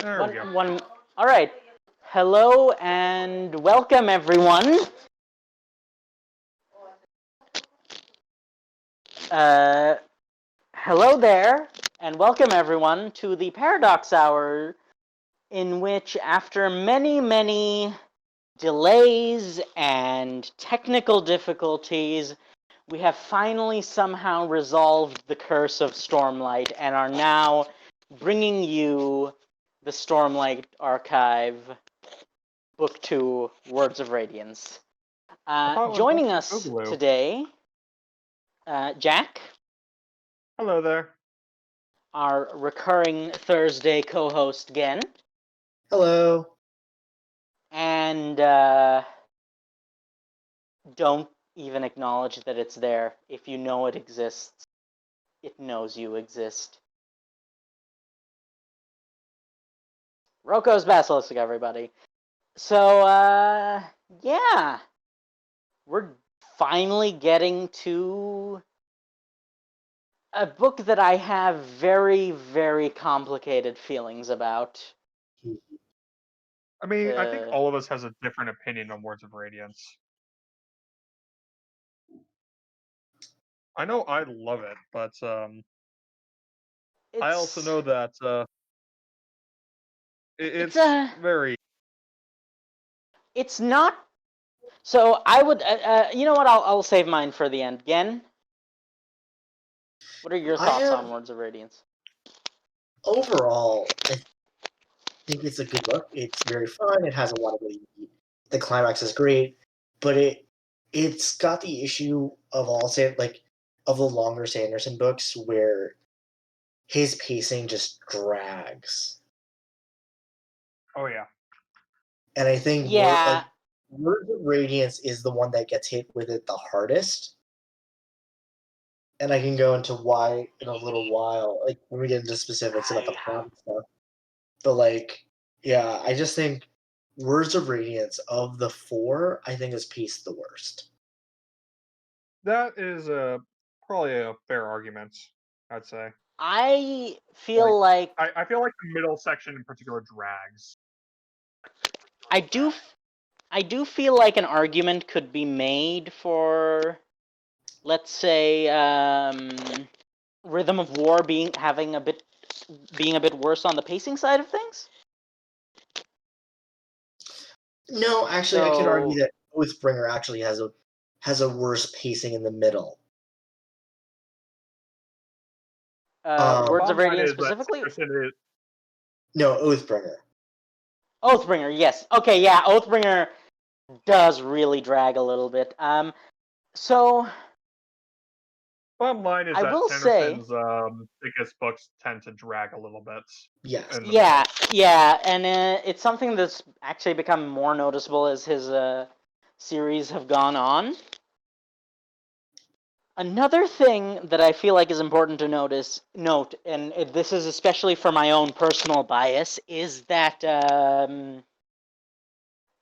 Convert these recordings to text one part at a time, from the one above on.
There we go. All right. Hello and welcome, everyone. Hello there, and welcome, everyone, to the Paradox Hour, in which, after many delays and technical difficulties, we have finally somehow resolved the curse of Stormlight and are now bringing you the Stormlight Archive, Book 2, Words of Radiance. Joining us today, Jack. Hello there. Our recurring Thursday co-host, Gen. Hello. And don't even acknowledge that it's there. If you know it exists, it knows you exist. Roko's Basilisk, everybody. So, yeah. We're finally getting to a book that I have very complicated feelings about. I mean, I think all of us has a different opinion on Words of Radiance. I know I love it, but I also know that it's very... It's not... So I would... you know what? I'll save mine for the end. Gen? What are your thoughts on Words of Radiance? Overall, I think it's a good book. It's very fun. It has a lot of really... The climax is great, but it's got the issue of of the longer Sanderson books where his pacing just drags. Oh yeah. And I think Words of Radiance is the one that gets hit with it the hardest. And I can go into why in a little while, like when we get into specifics about the plot and stuff. But yeah, I just think Words of Radiance of the four, I think is paced the worst. That is probably a fair argument, I'd say. I feel I feel like the middle section in particular drags. I do feel like an argument could be made for, let's say, Rhythm of War being a bit worse on the pacing side of things. No, actually, I could argue that Oathbringer actually has a worse pacing in the middle. Words of Radiance specifically? No, Oathbringer. Oathbringer, yes. Okay, yeah, Oathbringer does really drag a little bit. So... Bottom line is that Sanderson's thickest books tend to drag a little bit. Yes. Yeah, and it's something that's actually become more noticeable as his series have gone on. Another thing that I feel like is important to note, and this is especially for my own personal bias, is that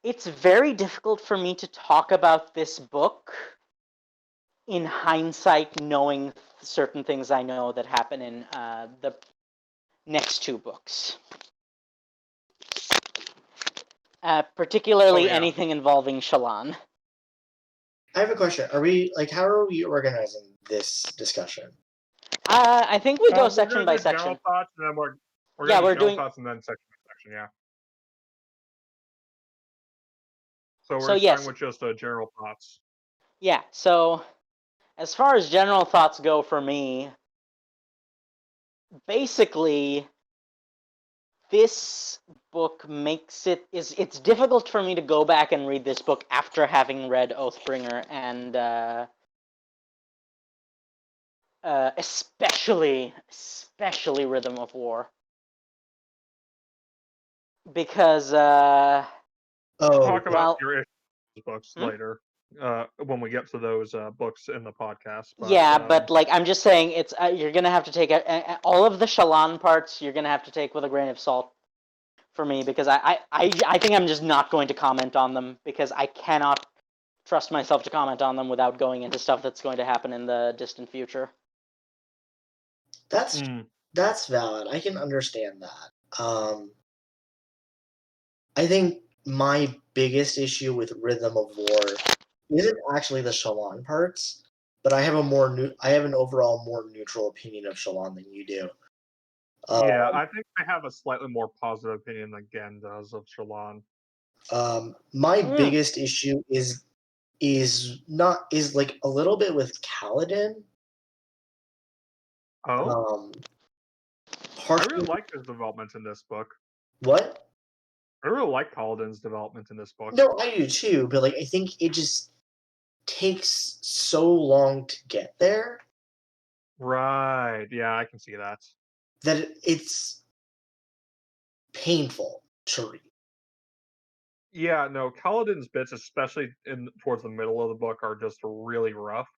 it's very difficult for me to talk about this book in hindsight, knowing certain things I know that happen in the next two books. Particularly anything involving Shallan. I have a question. How are we organizing this discussion? I think we go section by section. General thoughts, and then we're doing thoughts and then section by section, yeah. So we're starting with just general thoughts. Yeah, so as far as general thoughts go for me, basically, this book makes it's difficult for me to go back and read this book after having read Oathbringer and especially Rhythm of War, because talk about your books later when we get to those books in the podcast. But, but I'm just saying, it's you're gonna have to take all of the Shallan parts. You're gonna have to take with a grain of salt for me, because I think I'm just not going to comment on them, because I cannot trust myself to comment on them without going into stuff that's going to happen in the distant future. That's valid. I can understand that. I think my biggest issue with Rhythm of War isn't actually the Shallan parts, but I have an overall more neutral opinion of Shallan than you do. Yeah, I think I have a slightly more positive opinion than Gen does of Shallan. My biggest issue is like a little bit with Kaladin. Oh, I really like his development in this book. What? I really like Kaladin's development in this book. No, I do too, but like I think it just takes so long to get there. Right. Yeah, I can see that. That it's painful to read. Yeah, no, Kaladin's bits, especially towards the middle of the book, are just really rough.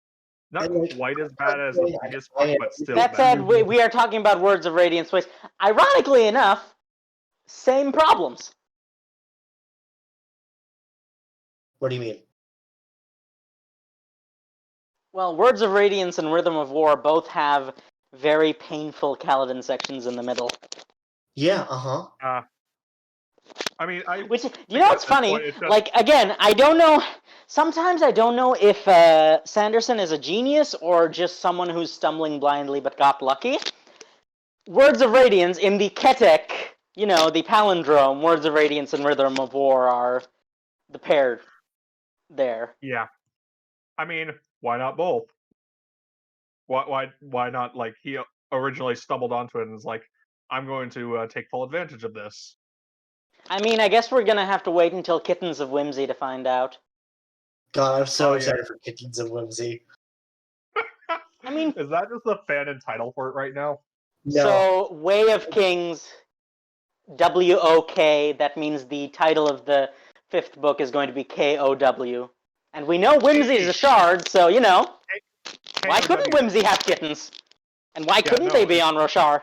Not quite as bad as the previous book, but still that bad. said, we are talking about Words of Radiance twice. Ironically enough, same problems. What do you mean? Well, Words of Radiance and Rhythm of War both have very painful Kaladin sections in the middle. Yeah, I mean, Which, you know what's funny? Like, again, I don't know. Sometimes I don't know if Sanderson is a genius or just someone who's stumbling blindly but got lucky. Words of Radiance in the Ketek, the palindrome, Words of Radiance and Rhythm of War are the pair there. Yeah. I mean, why not both? Why not, like, he originally stumbled onto it and was like, I'm going to take full advantage of this. I mean, I guess we're gonna have to wait until Kittens of Whimsy to find out. God, I'm so excited for Kittens of Whimsy. I mean, is that just the fan and title for it right now? No. So, Way of Kings, WOK, that means the title of the 5th book is going to be KOW. And we know Whimsy is a shard, so, why couldn't Whimsy have kittens? And why couldn't they be on Roshar?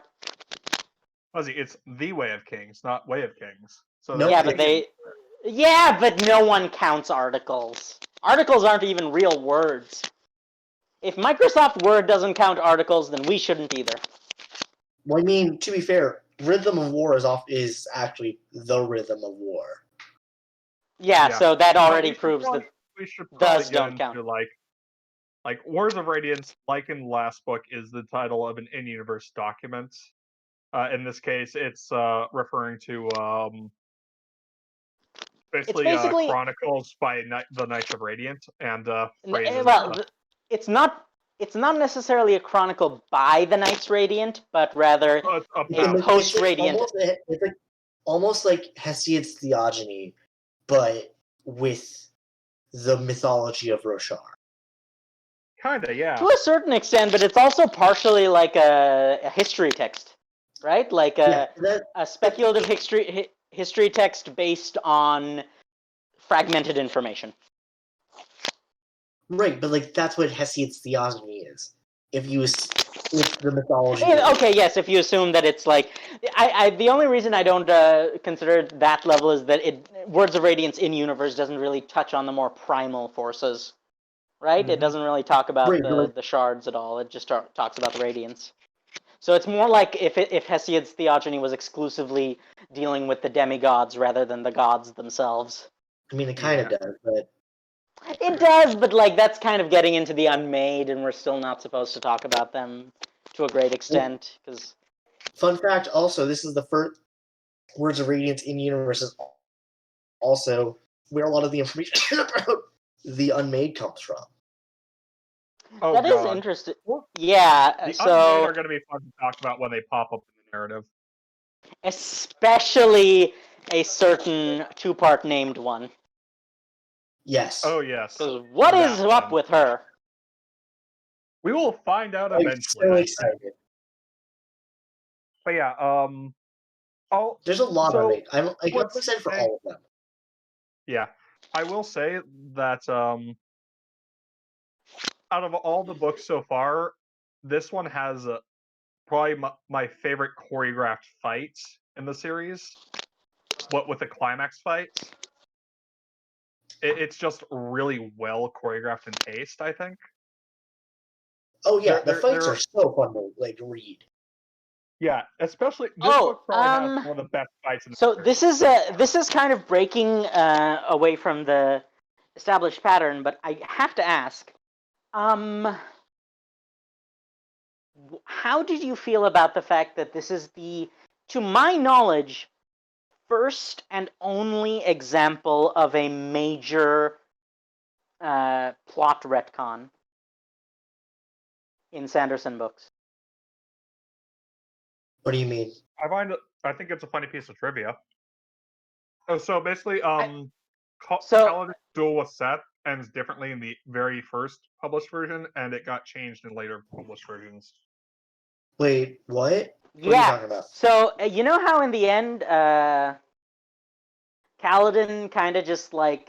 Fuzzy, it's the Way of Kings, not Way of Kings. So no, but no one counts articles. Articles aren't even real words. If Microsoft Word doesn't count articles, then we shouldn't either. Well, I mean, to be fair, Rhythm of War is actually the Rhythm of War. Yeah, so that already proves that we should does don't count. Like Words of Radiance, like in the last book, is the title of an in-universe document. In this case, it's referring to basically chronicles by the Knights of Radiant and phrases. Well, it's not necessarily a chronicle by the Knights Radiant, but rather a post-Radiant. It's like almost like Hesiod's Theogony, but with the mythology of Roshar. Kinda, yeah. To a certain extent, but it's also partially like a history text, right? Like a speculative history text based on fragmented information. Right, but like that's what Hesiod's Theogony is. If the mythology. Okay, yes, if you assume that it's like, the only reason I don't consider it that level is that Words of Radiance in universe doesn't really touch on the more primal forces, right? Mm-hmm. It doesn't really talk about the shards at all. It just talks about the Radiance. So it's more like if Hesiod's Theogony was exclusively dealing with the demigods rather than the gods themselves. I mean, it kind of does, but. It does, but like that's kind of getting into the unmade, and we're still not supposed to talk about them to a great extent. Because fun fact, also, this is the first Words of Radiance in universe is also where a lot of the information about the unmade comes from. Oh, that is interesting. Yeah, the unmade are going to be fun to talk about when they pop up in the narrative, especially a certain 2-part named one. Yes. Oh, yes. Because what is up with her? We will find out eventually. I'm so excited. But yeah, there's a lot of it. I'm excited for all of them. Yeah, I will say that out of all the books so far, this one has probably my favorite choreographed fight in the series. What with the climax fight? It's just really well choreographed and paced, I think. Oh yeah, the fights are so fun to read. Yeah, especially this book probably has one of the best fights in the So series. this is kind of breaking away from the established pattern, but I have to ask, how did you feel about the fact that this is to my knowledge, first and only example of a major plot retcon in Sanderson books? What do you mean? I think it's a funny piece of trivia. Oh, so basically, So- Kaladin's duel with Seth ends differently in the very first published version, and it got changed in later published versions. Wait, what? What are you Yeah. talking about? So you know how in the end, Kaladin kind of just like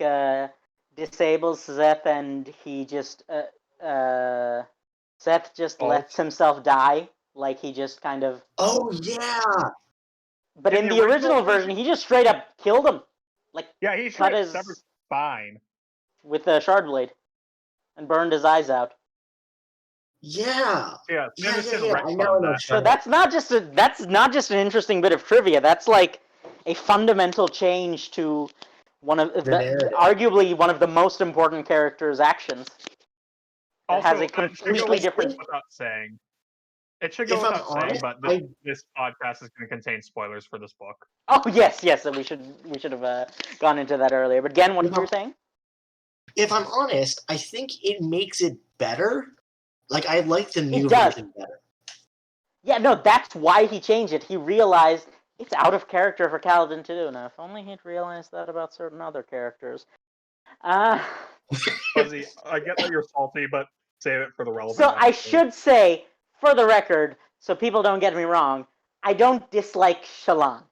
disables Seth, and he just Seth just lets himself die, like he just kind of. Oh yeah. But in the original version, he just straight up killed him. Like, Yeah, he cut cut his his spine with a shard blade and burned his eyes out. Yeah. Yeah, Yeah. I know. So that's not just an interesting bit of trivia. That's like a fundamental change to one of arguably one of the most important characters' actions. It has a completely different. Without saying. It should go without saying, but this podcast is going to contain spoilers for this book. Oh yes, and we should have gone into that earlier. But again, what you were saying? If I'm honest, I think it makes it better. Like, I like the new version better. Yeah, no, that's why he changed it. He realized it's out of character for Kaladin to do. Now, if only he'd realized that about certain other characters. Fuzzy, I get that you're salty, but save it for the relevant. So I should say, for the record, so people don't get me wrong, I don't dislike Shallan.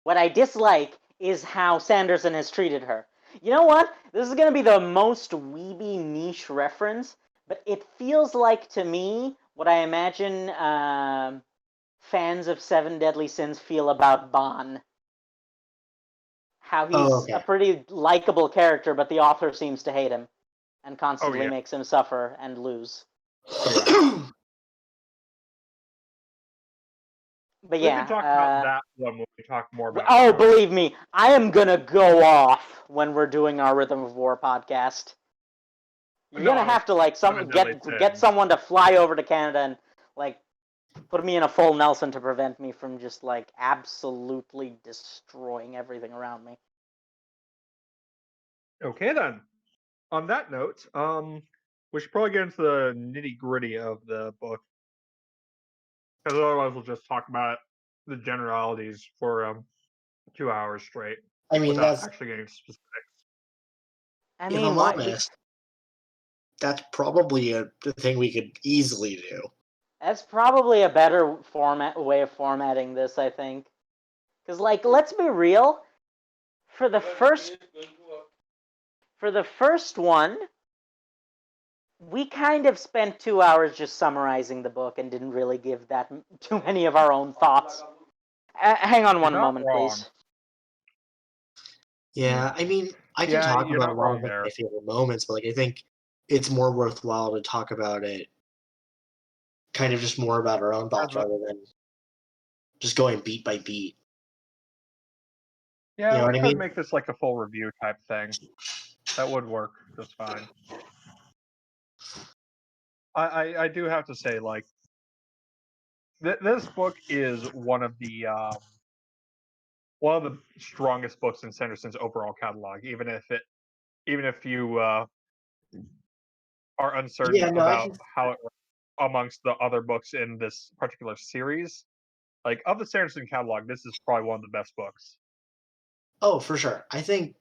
What I dislike is how Sanderson has treated her. You know what? This is going to be the most weeby niche reference, but it feels like to me what I imagine fans of Seven Deadly Sins feel about Ban. How he's a pretty likable character, but the author seems to hate him and constantly makes him suffer and lose. But we can talk about that one when we talk more about. Oh, believe me, I am gonna go off when we're doing our Rhythm of War podcast. You're gonna have to like get someone to fly over to Canada and like put me in a full Nelson to prevent me from just like absolutely destroying everything around me. Okay then. On that note, we should probably get into the nitty-gritty of the book. Because otherwise we'll just talk about the generalities for 2 hours straight. I mean, without actually getting specifics. If I'm honest, that's probably a thing we could easily do. That's probably a better way of formatting this, I think. Because, like, let's be real. For the first one, we kind of spent 2 hours just summarizing the book and didn't really give that too many of our own thoughts. Hang on one moment, please. Yeah, I mean, I can talk about a lot of my favorite moments, but like I think it's more worthwhile to talk about it kind of just more about our own thoughts rather than just going beat by beat. Yeah, you know we could make this like a full review type thing. That would work just fine. I do have to say, like, this book is one of the strongest books in Sanderson's overall catalog. Even if you are uncertain about how it works amongst the other books in this particular series, like of the Sanderson catalog, this is probably one of the best books. Oh, for sure. I think,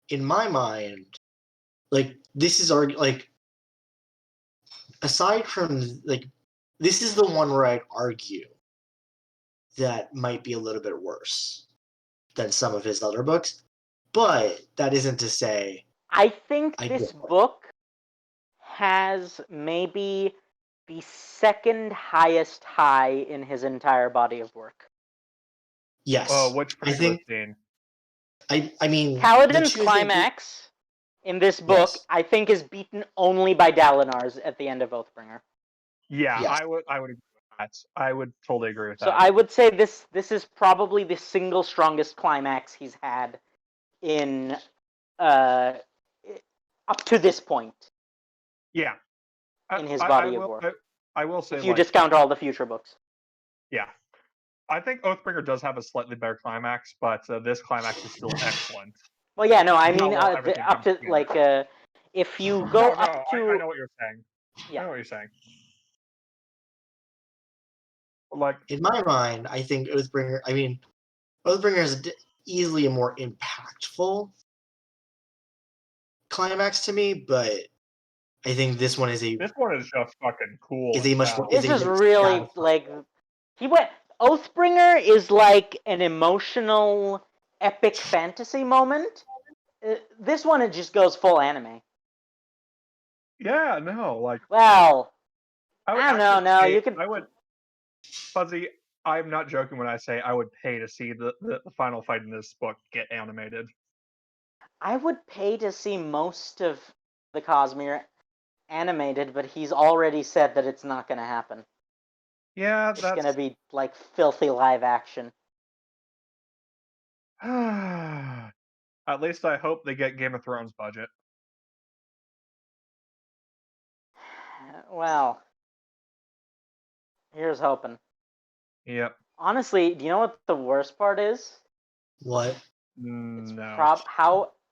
in my mind, like this is like aside from like this is the one where I'd argue that might be a little bit worse than some of his other books, but that isn't to say I think this book has maybe the second highest high in his entire body of work. Yes. Which particular scene? I mean, Kaladin's climax in this book, I think, is beaten only by Dalinar's at the end of Oathbringer. Yeah, yes. I would agree with I would totally agree with that. So I would say this is probably the single strongest climax he's had in up to this point. Yeah. In his body of work. I will say, if you discount all the future books. Yeah. I think Oathbringer does have a slightly better climax, but this climax is still excellent. Well, yeah, no, I mean, up to, like, if you go up to... I know what you're saying. Yeah. I know what you're saying. Like, in my mind, I think Oathbringer is easily a more impactful climax to me, but I think this one is just fucking cool. Is a much more. This is really like Oathbringer is like an emotional, epic fantasy moment. This one, it just goes full anime. Yeah, no, like. Well, I don't know. No, you could. I would. Fuzzy, I'm not joking when I say I would pay to see the final fight in this book get animated. I would pay to see most of the Cosmere animated, but he's already said that it's not going to happen. Yeah, it's going to be like filthy live action. At least I hope they get Game of Thrones budget. Well, here's hoping. Yep. Honestly, do you know what the worst part is? What? No.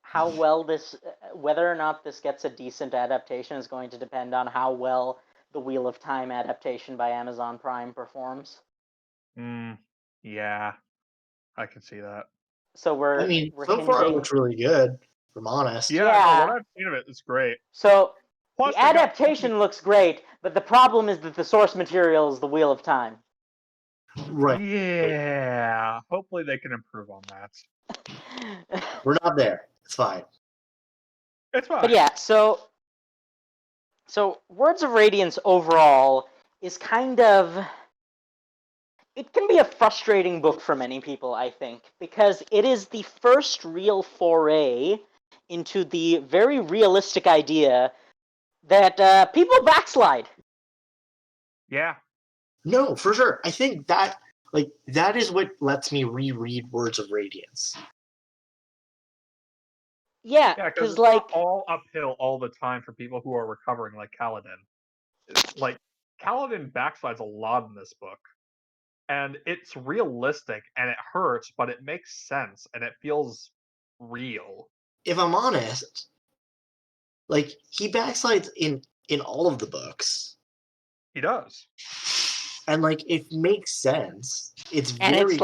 How well this, whether or not this gets a decent adaptation is going to depend on how well the Wheel of Time adaptation by Amazon Prime performs. Yeah, I can see that. So we're so far it looks really good, if I'm honest. Yeah. No, what I've seen of it is great. So plus, the adaptation looks great, but the problem is that the source material is the Wheel of Time. Right. Yeah. Hopefully they can improve on that. We're not there. It's fine. It's fine. But yeah, so Words of Radiance overall is kind of... It can be a frustrating book for many people, I think, because it is the first real foray into the very realistic idea that people backslide. Yeah. No, for sure. I think that is what lets me reread Words of Radiance. Yeah, because like all uphill all the time for people who are recovering, like Kaladin. Like Kaladin backslides a lot in this book, and it's realistic and it hurts, but it makes sense and it feels real. If I'm honest, like he backslides in all of the books. He does, and like it makes sense. It's very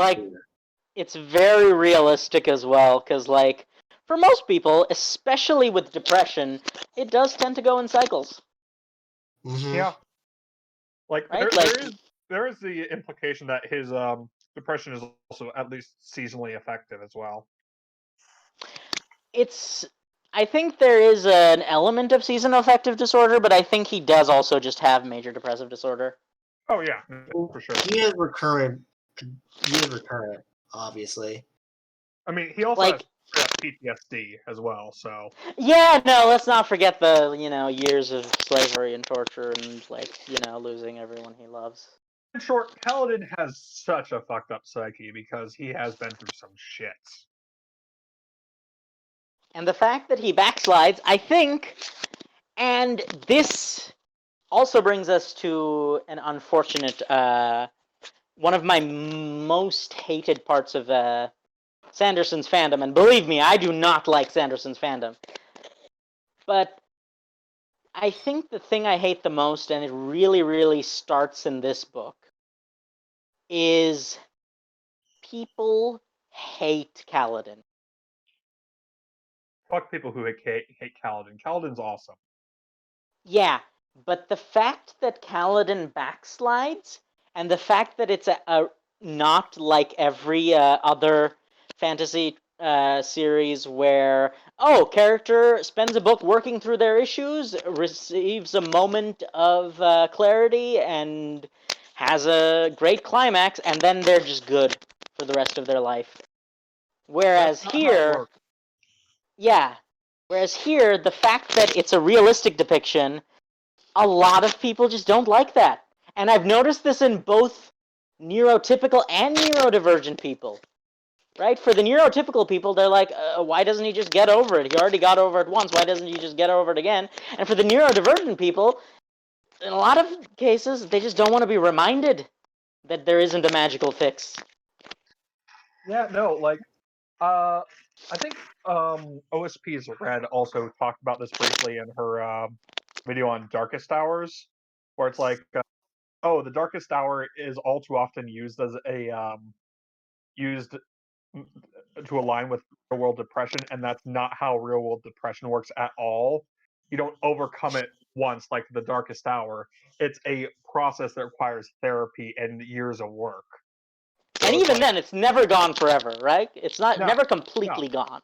realistic as well, because like. For most people, especially with depression, it does tend to go in cycles. Mm-hmm. Yeah. Like, right? there is the implication that his depression is also at least seasonally effective as well. I think there is an element of seasonal affective disorder, but I think he does also just have major depressive disorder. Oh yeah, for sure. He has recurrent, obviously. I mean, he also has PTSD as well, so... Yeah, no, let's not forget the, years of slavery and torture and, losing everyone he loves. In short, Kaladin has such a fucked up psyche because he has been through some shit. And the fact that he backslides, I think, and this also brings us to an unfortunate, one of my most hated parts of, Sanderson's fandom, and believe me, I do not like Sanderson's fandom. But I think the thing I hate the most, and it really, really starts in this book, is people hate Kaladin. Fuck people who hate Kaladin. Kaladin's awesome. Yeah, but the fact that Kaladin backslides, and the fact that it's a not like every other fantasy series where character spends a book working through their issues, receives a moment of clarity, and has a great climax, and then they're just good for the rest of their life. Whereas here, the fact that it's a realistic depiction, a lot of people just don't like that. And I've noticed this in both neurotypical and neurodivergent people. Right? For the neurotypical people, they're like, why doesn't he just get over it? He already got over it once. Why doesn't he just get over it again? And for the neurodivergent people, in a lot of cases, they just don't want to be reminded that there isn't a magical fix. Yeah, no, like, I think OSP's Red also talked about this briefly in her video on Darkest Hours, where it's like, oh, the Darkest Hour is all too often used as a used to align with real world depression, and that's not how real world depression works at all. You don't overcome it once, like the Darkest Hour. It's a process that requires therapy and years of work. So and it's even like, then, it's never gone forever, right? It's not No, never completely no. gone.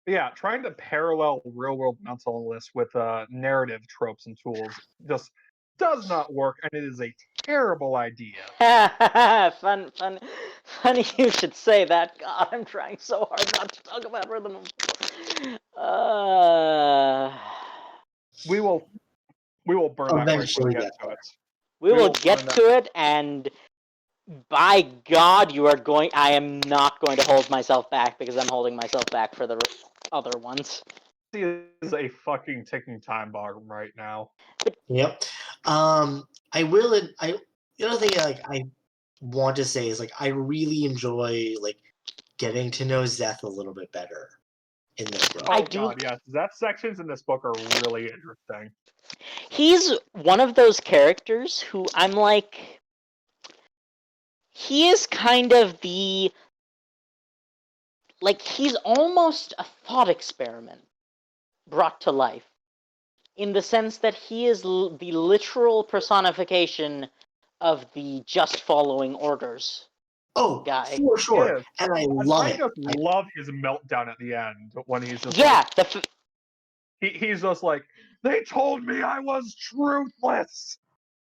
Yeah, trying to parallel real world mental illness with narrative tropes and tools just does not work, and it is a terrible idea. Funny you should say that. God, I'm trying so hard not to talk about rhythm. We will burn that bridge when we Eventually get get to there. it. We will will get find out. to it, and by God, I am not going to hold myself back because I'm holding myself back for the other ones. He is a fucking ticking time bomb right now. Yep. I will. The other thing I want to say is I really enjoy getting to know Zeth a little bit better in this book. Oh God, yes. That sections in this book are really interesting. He's one of those characters who I'm like, he is kind of he's almost a thought experiment brought to life, in the sense that he is the literal personification of the just following orders guy. For sure. Yes. And I love I it. just love his meltdown at the end when he's just he's just like, they told me I was truthless,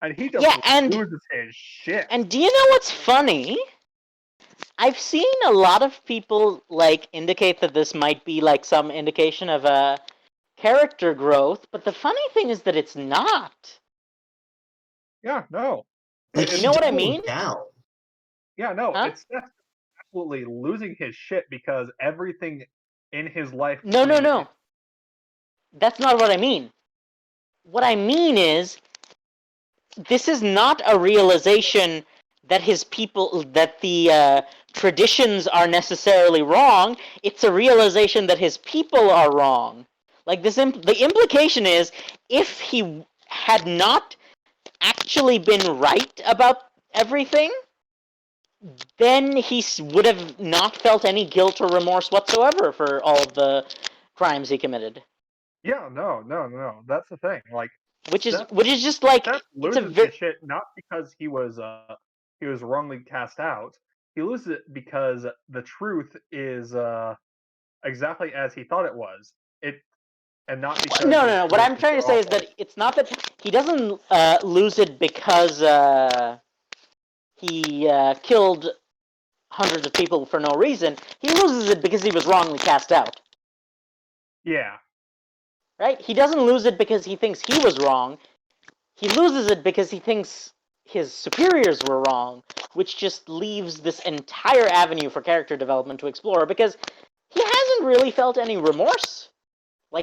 and he just loses his shit. And do you know what's funny? I've seen a lot of people indicate that this might be some indication of a character growth, but the funny thing is that it's not. Yeah, no. You know what I mean? Down. Yeah, no. Huh? It's absolutely losing his shit because everything in his life. No. That's not what I mean. What I mean is, this is not a realization that the traditions are necessarily wrong. It's a realization that his people are wrong. The implication is, if he had not actually been right about everything, then he would have not felt any guilt or remorse whatsoever for all of the crimes he committed. Yeah, no. That's the thing. Which is just Seth it's a loses his shit not because he was wrongly cast out. He loses it because the truth is exactly as he thought it was. And not because no. What I'm trying to say is that it's not that he doesn't lose it because he killed hundreds of people for no reason. He loses it because he was wrongly cast out. Yeah. Right? He doesn't lose it because he thinks he was wrong. He loses it because he thinks his superiors were wrong, which just leaves this entire avenue for character development to explore, because he hasn't really felt any remorse.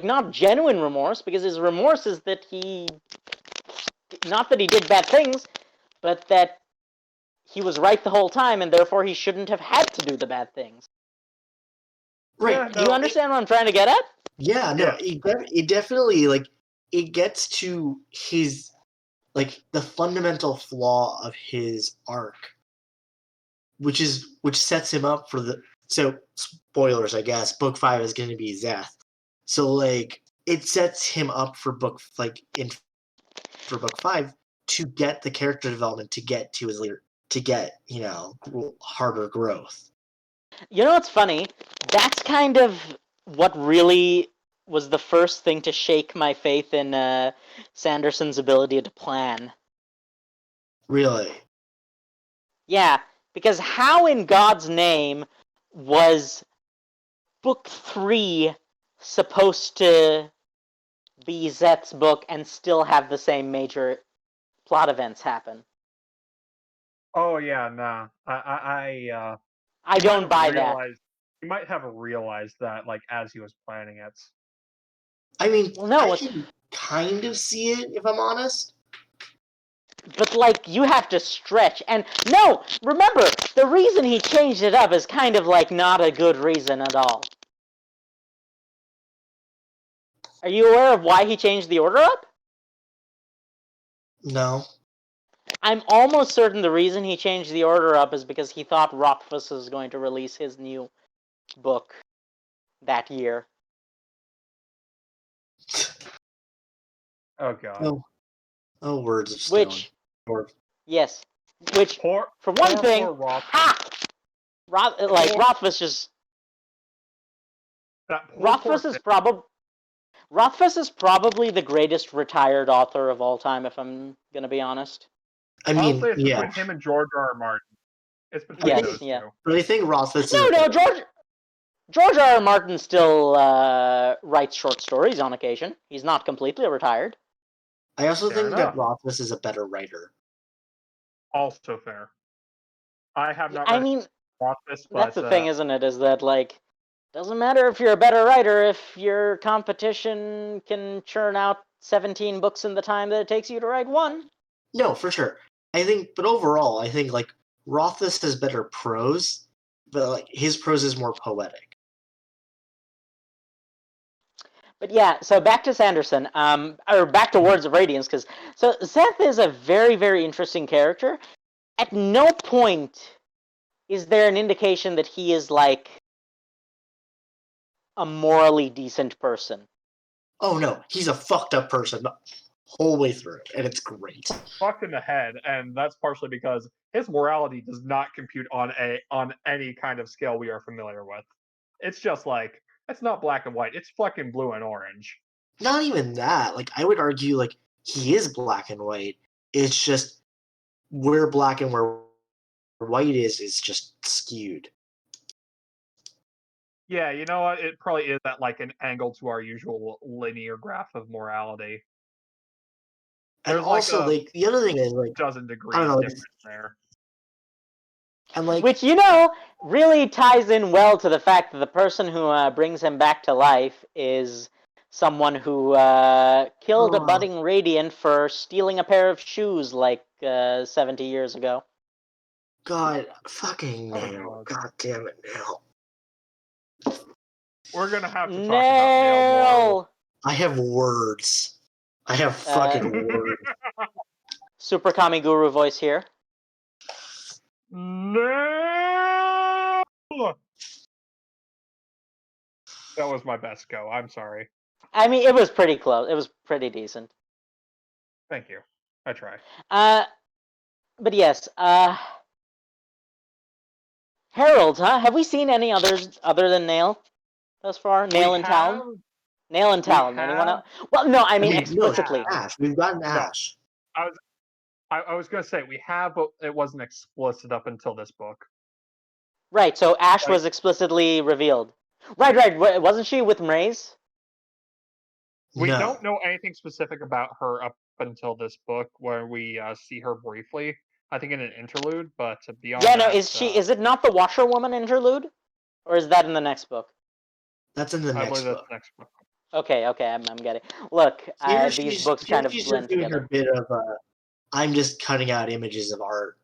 Not genuine remorse, because his remorse is that not that he did bad things, but that he was right the whole time, and therefore he shouldn't have had to do the bad things. Right. Yeah, do you understand what I'm trying to get at? Yeah, no, it definitely it gets to his the fundamental flaw of his arc, which sets him up for spoilers, I guess. Book 5 is going to be Zeth, so it sets him up for book 5 to get the character development, to get to his leader, to get harder growth. You know what's funny? That's kind of what really was the first thing to shake my faith in Sanderson's ability to plan. Really? Yeah, because how in God's name was book 3 supposed to be Zeth's book and still have the same major plot events happen? Oh yeah, nah. I I don't buy that. He might have realized that, like, as he was planning it. I mean, Well, no, I it's can kind of see it if I'm honest. but like you have to stretch. And no, remember the reason he changed it up is kind of like not a good reason at all. Are you aware of why he changed the order up? No. I'm almost certain the reason he changed the order up is because he thought Rothfuss was going to release his new book that year. Oh god. Oh, oh, words of stone. Which, Or, yes, which Poor, for one thing, poor Roth. ha! Rothfuss just That poor Rothfuss is probably the greatest retired author of all time, if I'm gonna be honest. I mean, Honestly, it's yeah. between him and George R. R. Martin. It's between Yes, those yeah. two. But I think Rothfuss is. No, George R. R. Martin still writes short stories on occasion. He's not completely retired. I also Fair think enough. that Rothfuss is a better writer. Also fair. I have not I read mean, Rothfuss, but that's the thing, isn't it? Is that like doesn't matter if you're a better writer if your competition can churn out 17 books in the time that it takes you to write one. No, for sure. I think, but overall, I think like Rothfuss has better prose, but like his prose is more poetic. But yeah, so back to Sanderson, or back to Words of Radiance, because so Seth is a very, very interesting character. At no point is there an indication that he is like a morally decent person. Oh no, he's a fucked up person the whole way through, and it's great. fucked in the head, and that's partially because his morality does not compute on any kind of scale we are familiar with. It's just like it's not black and white; it's fucking blue and orange. Not even that. Like I would argue, like he is black and white. It's just where black and where white is just skewed. Yeah, you know what? It probably is at like an angle to our usual linear graph of morality. And There's also, like the other thing is, like dozen I degrees don't know, difference there. and like Which, really ties in well to the fact that the person who brings him back to life is someone who killed a budding Radiant for stealing a pair of shoes like 70 years ago. God, fucking Oh, nail. God. God damn it, nail. We're gonna have to talk about Nail more. I have words. I have fucking words. Super Kami Guru voice here. Nail! That was my best go. I'm sorry. I mean, it was pretty close. It was pretty decent. Thank you. I try. But yes, Harold, huh? Have we seen any others other than Nail thus far? Nail and Talon? Nail and Talon. Anyone else? Well, no, I mean explicitly. No, Ash. We've gotten Ash. No, I was gonna say we have, but it wasn't explicit up until this book. Right. So Ash was explicitly revealed. Right. Wasn't she with Mraze? We don't know anything specific about her up until this book, where we see her briefly. I think in an interlude, but beyond Yeah, that, no. Is it not the Washerwoman interlude, or is that in the next book? That's in the I next believe book. That's next book. Okay, I'm getting. Look, these books kind of blend together. Her bit of I'm just cutting out images of art.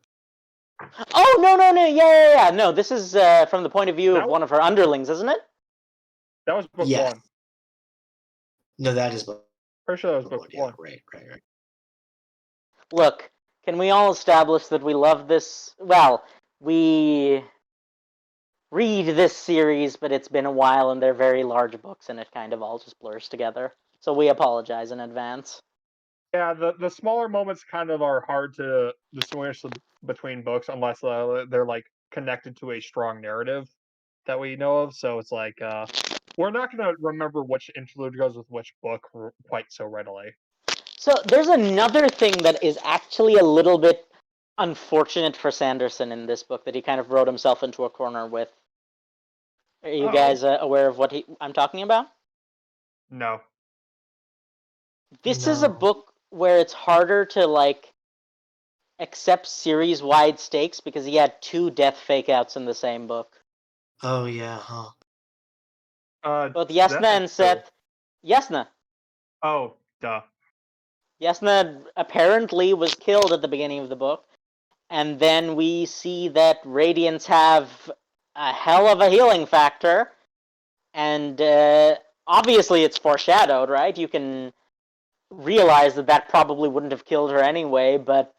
Oh no, yeah. No, this is from the point of view of one of her underlings, isn't it? That was book one. No, that is book. Pretty sure that was book one. Right. Look, can we all establish that we love this? Well, we read this series, but it's been a while, and they're very large books, and it kind of all just blurs together. So we apologize in advance. Yeah, the smaller moments kind of are hard to distinguish between books unless they're like connected to a strong narrative that we know of. So it's like we're not going to remember which interlude goes with which book quite so readily. So there's another thing that is actually a little bit unfortunate for Sanderson in this book that he kind of wrote himself into a corner with. Are you guys aware of what I'm talking about? No. This is a book where it's harder to like accepts series-wide stakes because he had 2 death fake-outs in the same book. Oh yeah, huh? Both Yasna and Seth. Yasna. Oh, duh. Yasna apparently was killed at the beginning of the book, and then we see that Radiance have a hell of a healing factor, and obviously it's foreshadowed, right? You can realize that probably wouldn't have killed her anyway, but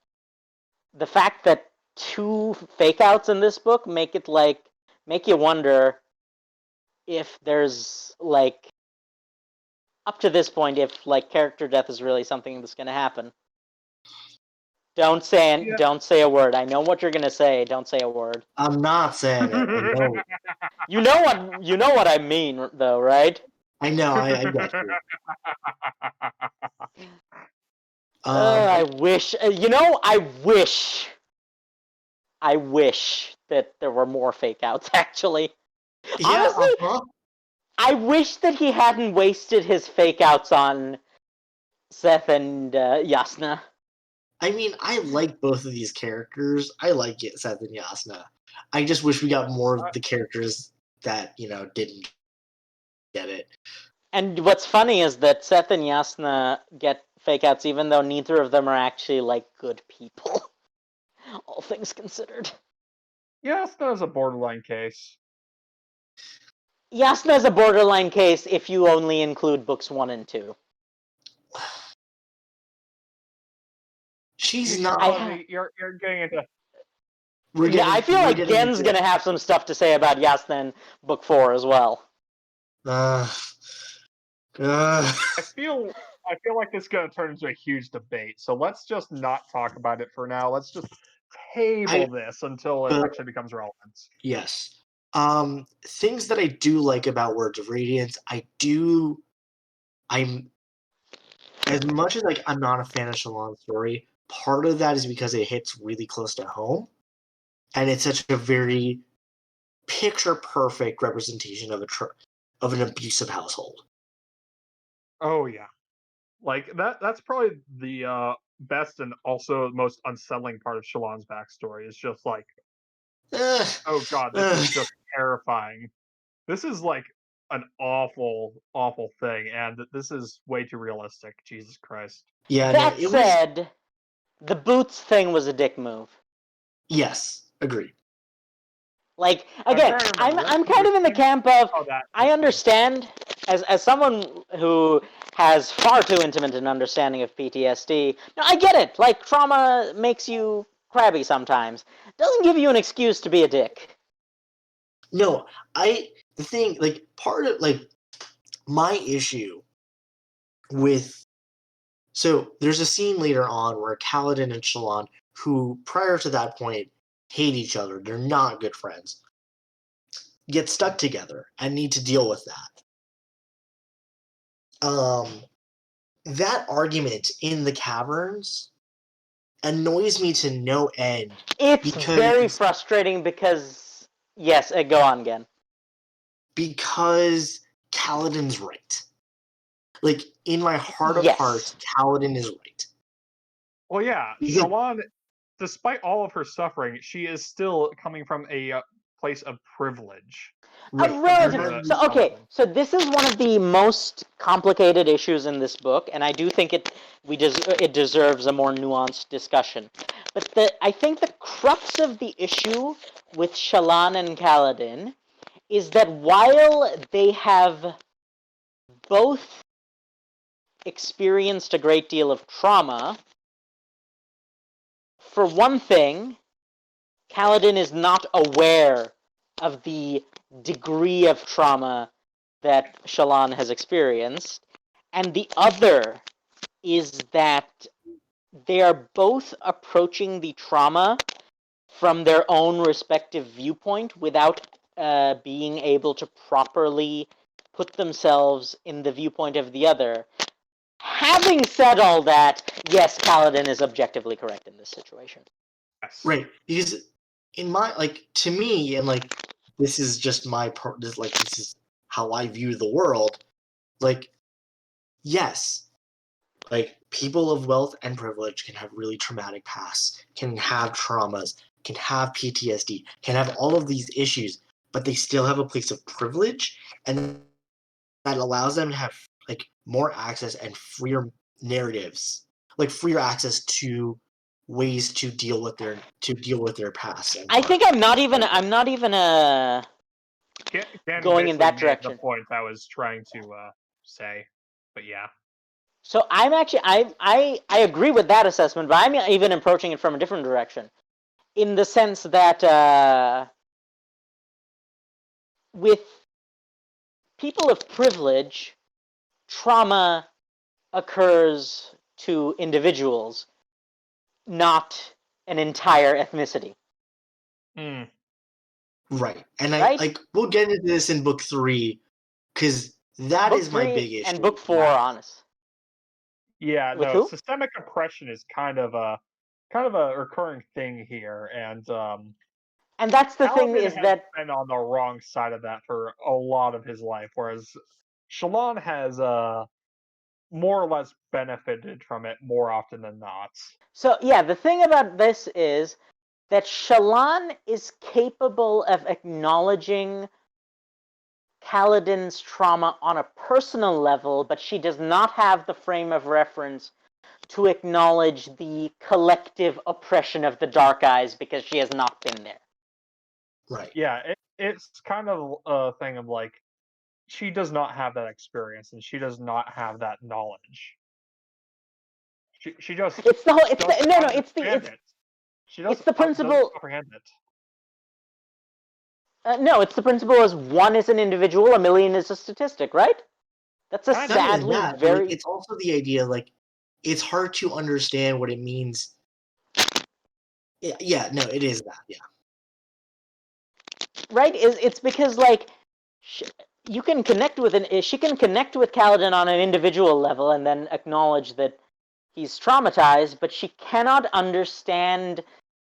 the fact that 2 fake outs in this book make you wonder if there's up to this point if character death is really something that's going to happen. Don't say a word. I know what you're going to say. Don't say a word. I'm not saying it. I know. You know what I mean, though, right? I know. I get you. I wish. I wish that there were more fake outs. Actually, Yeah. honestly, I wish that he hadn't wasted his fake outs on Seth and Yasna. I mean, I like both of these characters. I like Seth and Yasna. I just wish we got more of the characters that didn't get it. And what's funny is that Seth and Yasna get fake outs even though neither of them are actually good people. All things considered. Yasna is a borderline case. Yasna is a borderline case if you only include books 1 and 2. She's not. You're getting into. I feel like Gen's gonna have some stuff to say about Yasna in book 4 as well. I feel like this is gonna turn into a huge debate. So let's just not talk about it for now. Let's just table this until it actually becomes relevant. Yes. Things that I do like about Words of Radiance, I'm as much as I'm not a fan of Shallan's story, part of that is because it hits really close to home. And it's such a very picture perfect representation of an abusive household. Oh yeah. That's probably the best and also most unsettling part of Shallan's backstory. Is just oh god, this is just terrifying. This is an awful, awful thing, and this is way too realistic. Jesus Christ. Yeah. That said, the boots thing was a dick move. Yes, agreed. Again, I'm kind of in the camp of I understand as someone who has far too intimate an understanding of PTSD. No, I get it. Trauma makes you crabby sometimes. Doesn't give you an excuse to be a dick. No, the thing part of my issue with there's a scene later on where Kaladin and Shallan, who prior to that point hate each other, they're not good friends, get stuck together and need to deal with that. That argument in the caverns annoys me to no end. It's very frustrating because yes, go on again. Because Kaladin's right. In my heart of hearts, Kaladin is right. Well, yeah, Shallan, despite all of her suffering, she is still coming from a place of privilege. So this is one of the most complicated issues in this book, and I do think it deserves a more nuanced discussion. But I think the crux of the issue with Shallan and Kaladin is that while they have both experienced a great deal of trauma, for one thing, Kaladin is not aware of the degree of trauma that Shallan has experienced, and the other is that they are both approaching the trauma from their own respective viewpoint without being able to properly put themselves in the viewpoint of the other. Having said all that, yes, Kaladin is objectively correct in this situation. Right, because in my to me, and this is just my this is how I view the world. Yes, Like, people of wealth and privilege can have really traumatic pasts, can have traumas, can have PTSD, can have all of these issues, but they still have a place of privilege, and that allows them to have like more access and freer narratives, like freer access to ways to deal with their past. I think I'm not even Ken going in basically that made direction. the point I was trying to say, but yeah. So I'm actually I agree with that assessment, but I'm even approaching it from a different direction, in the sense that with people of privilege, trauma occurs to individuals, not an entire ethnicity. Mm. Right, and Right? we'll get into this in book 3 because that book is my 3 big issue. and book 4, honest. Yeah, With no, who? systemic oppression is kind of a recurring thing here, and that's the thing, Paladin is has that been on the wrong side of that for a lot of his life, whereas Shallan has more or less benefited from it more often than not. so yeah, the thing about this is that Shallan is capable of acknowledging Kaladin's trauma on a personal level, but she does not have the frame of reference to acknowledge the collective oppression of the Dark Eyes because she has not been there. Right. Yeah, it's kind of a thing of like, she does not have that experience and she does not have that knowledge. She just It's the whole. doesn't understand it. She It's doesn't the doesn't principle. comprehend it. No, it's the principle as 1 is an individual, 1,000,000 is a statistic, right? That's a Kind of. Not even sadly that, but very. it's also the idea like it's hard to understand what it means. Yeah, no, it is that. Yeah. Right? It's because like you can connect with she can connect with Kaladin on an individual level and then acknowledge that he's traumatized, but she cannot understand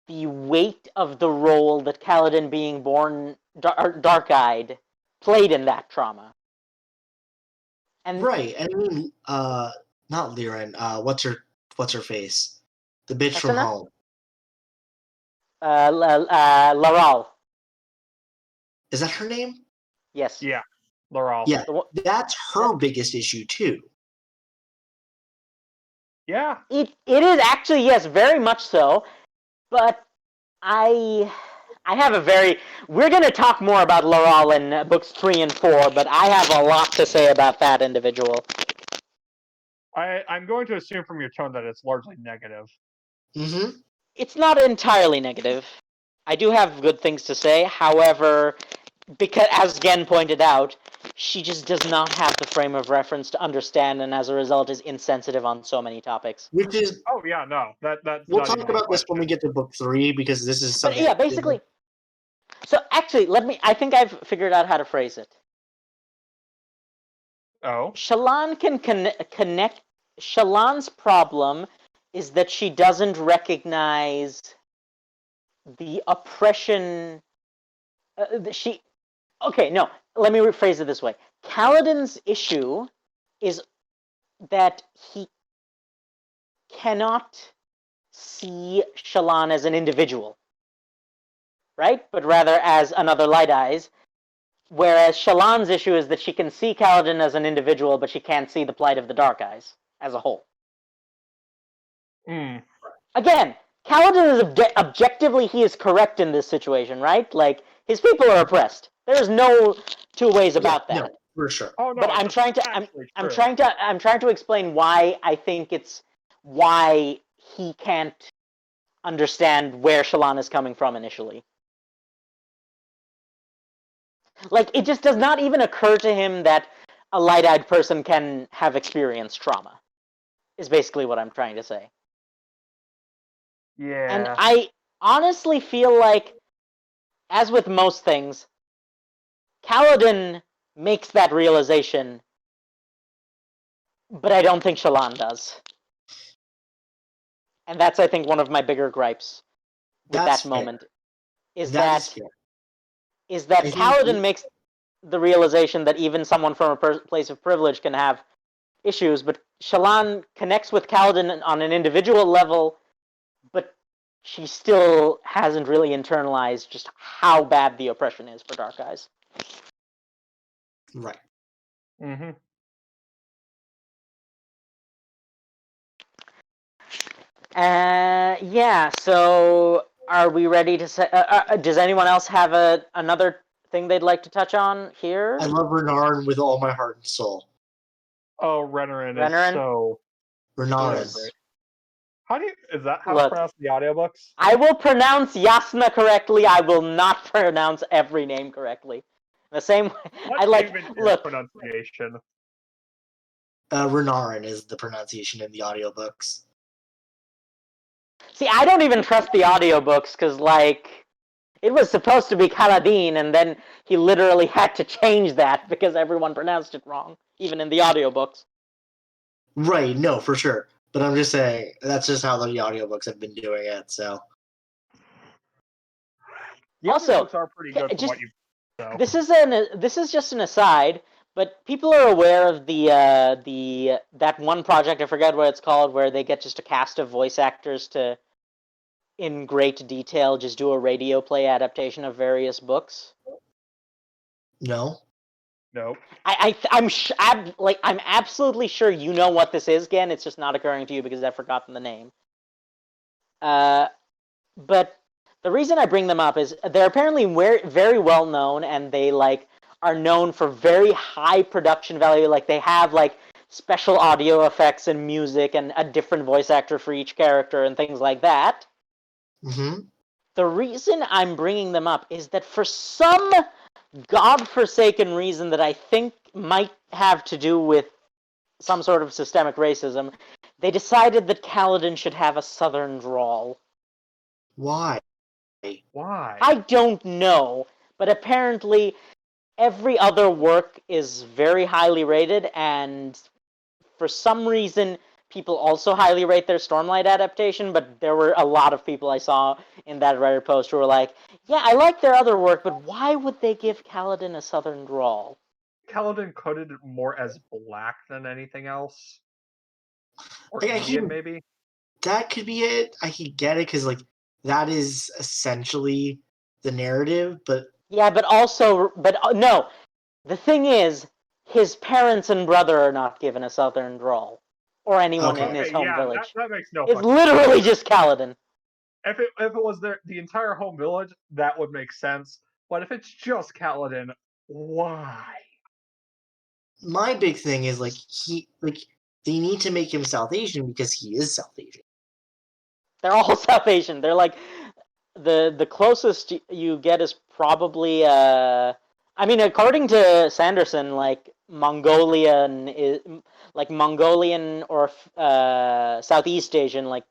the weight of the role that Kaladin, being born dark-eyed, played in that trauma. And right, and I mean, not Liren. What's her face? The bitch from Hesina? home. Laral. Is that her name? Yes. Yeah, Laral. Yeah, that's her biggest issue too. Yeah. It is actually, yes, very much so. But I have a very. We're going to talk more about Laral in books 3 and 4, but I have a lot to say about that individual. I'm going to assume from your tone that it's largely negative. Mm-hmm. It's not entirely negative. I do have good things to say. However, because, as Gen pointed out, she just does not have the frame of reference to understand, and as a result is insensitive on so many topics. Which is, Oh yeah, no, that's we'll not talk even a about this when we question. get to book 3 because this is But something. yeah, basically. So actually, I think I've figured out how to phrase it. Oh. Shallan can connect. Shallan's problem is that she doesn't recognize the oppression. Okay, no. Let me rephrase it this way. Kaladin's issue is that he cannot see Shallan as an individual, right? But rather as another Light Eyes. Whereas Shallan's issue is that she can see Kaladin as an individual, but she can't see the plight of the Dark Eyes as a whole. Mm. Again, Kaladin is objectively, he is correct in this situation, right? Like, his people are oppressed. There's no two ways about that. No, for sure. Oh no, But I'm trying to explain why I think why he can't understand where Shallan is coming from initially. Like, it just does not even occur to him that a light-eyed person can have experienced trauma, is basically what I'm trying to say. Yeah. And I honestly feel like, as with most things, Kaladin makes that realization, but I don't think Shallan does. And that's, I think, one of my bigger gripes with That's that moment. fair. Is that that I think Kaladin makes the realization that even someone from a place of privilege can have issues, but Shallan connects with Kaladin on an individual level, but she still hasn't really internalized just how bad the oppression is for Dark Eyes. Right. Mm-hmm. Yeah, so are we ready to say... does anyone else have another thing they'd like to touch on here? I love Renarin with all my heart and soul. Oh, Renarin is Renarin? so Renarin. great. Is that how Look, to pronounce the audiobooks? I will pronounce Yasna correctly. I will not pronounce every name correctly. The same way, What's even your pronunciation? Renarin is the pronunciation in the audiobooks. See, I don't even trust the audiobooks because, like, it was supposed to be Kaladin, and then he literally had to change that because everyone pronounced it wrong, even in the audiobooks. Right, no, for sure. But I'm just saying, that's just how the audiobooks have been doing it, so. The Also, audiobooks are pretty good from what you know. This is just an aside, but people are aware of that one project, I forget what it's called, where they get just a cast of voice actors to, in great detail, just do a radio play adaptation of various books. No. Nope. I'm absolutely sure you know what this is, Gen. It's just not occurring to you because I've forgotten the name. But the reason I bring them up is they're apparently very well known, and they are known for very high production value. Like they have special audio effects and music and a different voice actor for each character and things like that. Mm-hmm. The reason I'm bringing them up is that for some godforsaken reason that I think might have to do with some sort of systemic racism, they decided that Kaladin should have a southern drawl. Why? Why? I don't know, but apparently every other work is very highly rated, and for some reason people also highly rate their Stormlight adaptation, but there were a lot of people I saw in that Reddit post who were like, yeah, I like their other work, but why would they give Kaladin a southern drawl? Kaladin coded more as black than anything else. Or Like, Indian, maybe? That could be it. I could get it, because, that is essentially the narrative, but... Yeah, but no. The thing is, his parents and brother are not given a southern drawl. Or anyone in his home village. That makes no It's literally just Kaladin. If it was the entire home village, that would make sense. But if it's just Kaladin, why? My big thing is, they need to make him South Asian because he is South Asian. They're all South Asian. They're the closest you get is probably according to Sanderson, Mongolian or Southeast Asian,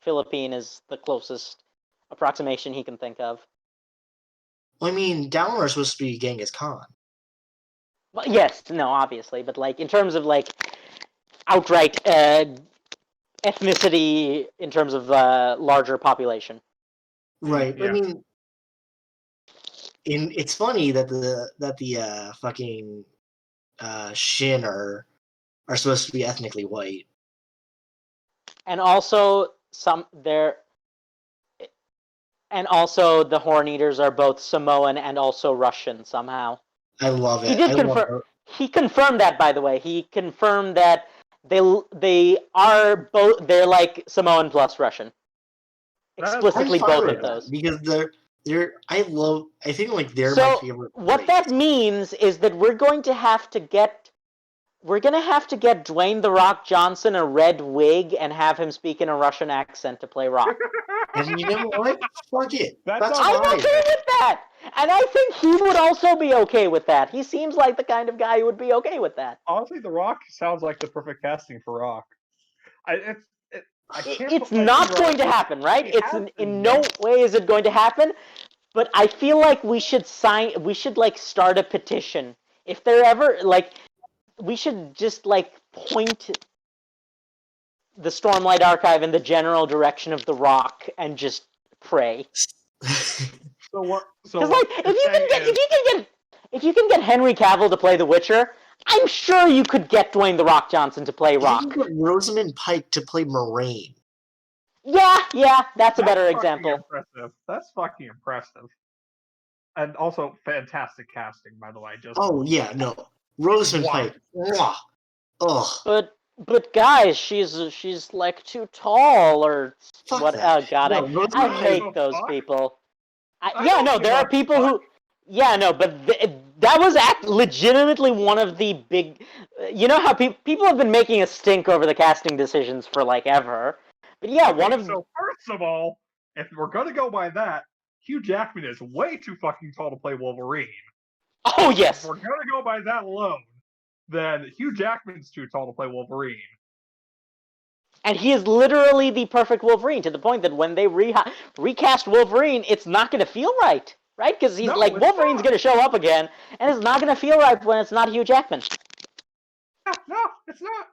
Philippine is the closest approximation he can think of. Well, Downer is supposed to be Genghis Khan. Well, yes, no, obviously, but in terms of outright ethnicity in terms of larger population. Right. Yeah. It's funny that the fucking Shin are supposed to be ethnically white. And also the Horn Eaters are both Samoan and also Russian somehow. I love it. He did confirm. He confirmed that, by the way. He confirmed that they are both. They're Samoan plus Russian. Explicitly both of those. Because they're I think they're so my favorite. What race. that means is that we're going to have to get Dwayne "The Rock" Johnson a red wig and have him speak in a Russian accent to play Rock. And you know what? Fuck it. That's I'm okay with that. And I think he would also be okay with that. He seems like the kind of guy who would be okay with that. Honestly, The Rock sounds like the perfect casting for Rock. It's not going to happen, right? It's in no way is it going to happen. But I feel like we should start a petition. If they're ever we should just point the Stormlight Archive in the general direction of The Rock and just pray. So what? So because if you can get Henry Cavill to play The Witcher, I'm sure you could get Dwayne The Rock Johnson to play Rock. You can get Rosamund Pike to play Moraine. Yeah, that's a better example. Impressive. That's fucking impressive. And also fantastic casting, by the way. Rosamund Pike. Mwah. Ugh. But guys, she's like too tall or Fuck what? that. Oh god, No, I hate those people. There are people who. Yeah, no, but that was legitimately one of the big. You know how people have been making a stink over the casting decisions for like ever. But yeah, So first of all, if we're gonna go by that, Hugh Jackman is way too fucking tall to play Wolverine. Oh yes. If we're gonna go by that alone, then Hugh Jackman's too tall to play Wolverine. And he is literally the perfect Wolverine, to the point that when they recast Wolverine, it's not going to feel right, right? Because he's Wolverine's going to show up again, and it's not going to feel right when it's not Hugh Jackman. No, it's not.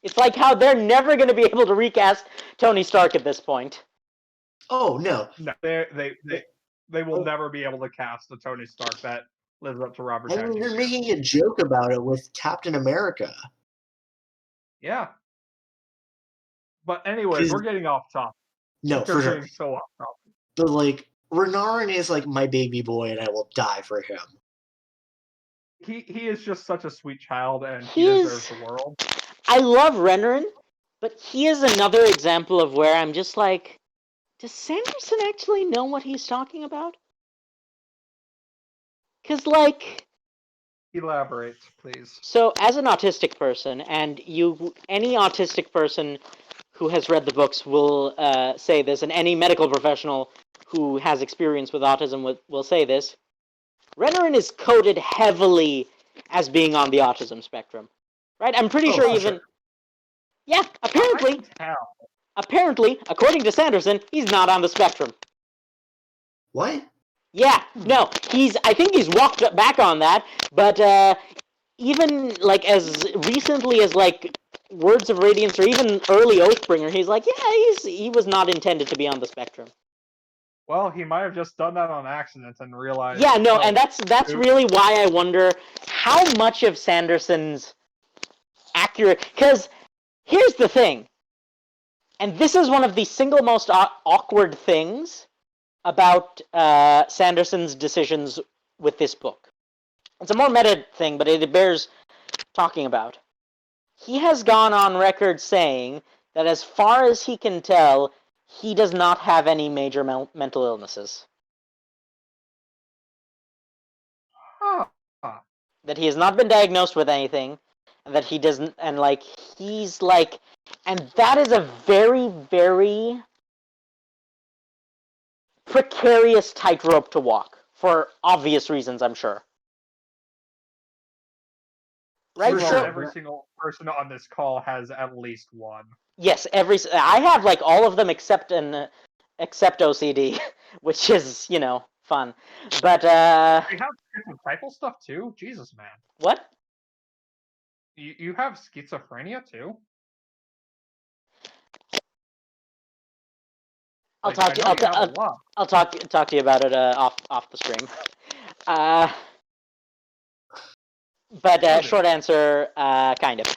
It's like how they're never going to be able to recast Tony Stark at this point. Oh no, they will never be able to cast a Tony Stark that lives up to Robert Downey Jr. They're making a joke about it with Captain America. Yeah. But anyways, we're getting off topic. No, for sure. So off topic. But like, Renarin is like my baby boy, and I will die for him. He is just such a sweet child, and he deserves the world. I love Renarin, but he is another example of where I'm just like, does Sanderson actually know what he's talking about? Because like... Elaborate, please. So, as an autistic person, and any autistic person who has read the books will say this, and any medical professional who has experience with autism will say this, Renarin is coded heavily as being on the autism spectrum. Right? I'm pretty sure even... Sure. Yeah, apparently, according to Sanderson, he's not on the spectrum. What? Yeah, no, I think he's walked back on that, but even like as recently as like Words of Radiance or even early Oathbringer, he's like, yeah, he was not intended to be on the spectrum. Well, he might have just done that on accident and realized. Yeah, no, and that's really why I wonder how much of Sanderson's accurate, because here's the thing, and this is one of the single most awkward things about Sanderson's decisions with this book. It's a more meta thing, but it bears talking about. He has gone on record saying that as far as he can tell, he does not have any major mental illnesses. That he has not been diagnosed with anything, and that he doesn't, and like, he's like, and that is a very, very precarious tightrope to walk, for obvious reasons, I'm sure. Right? For sure, every single person on this call has at least one. Yes, I have like all of them except OCD, which is, fun. But you have schizotypal stuff too? Jesus, man. What? You have schizophrenia too? I'll talk to you about it off the stream. But short answer, kind of.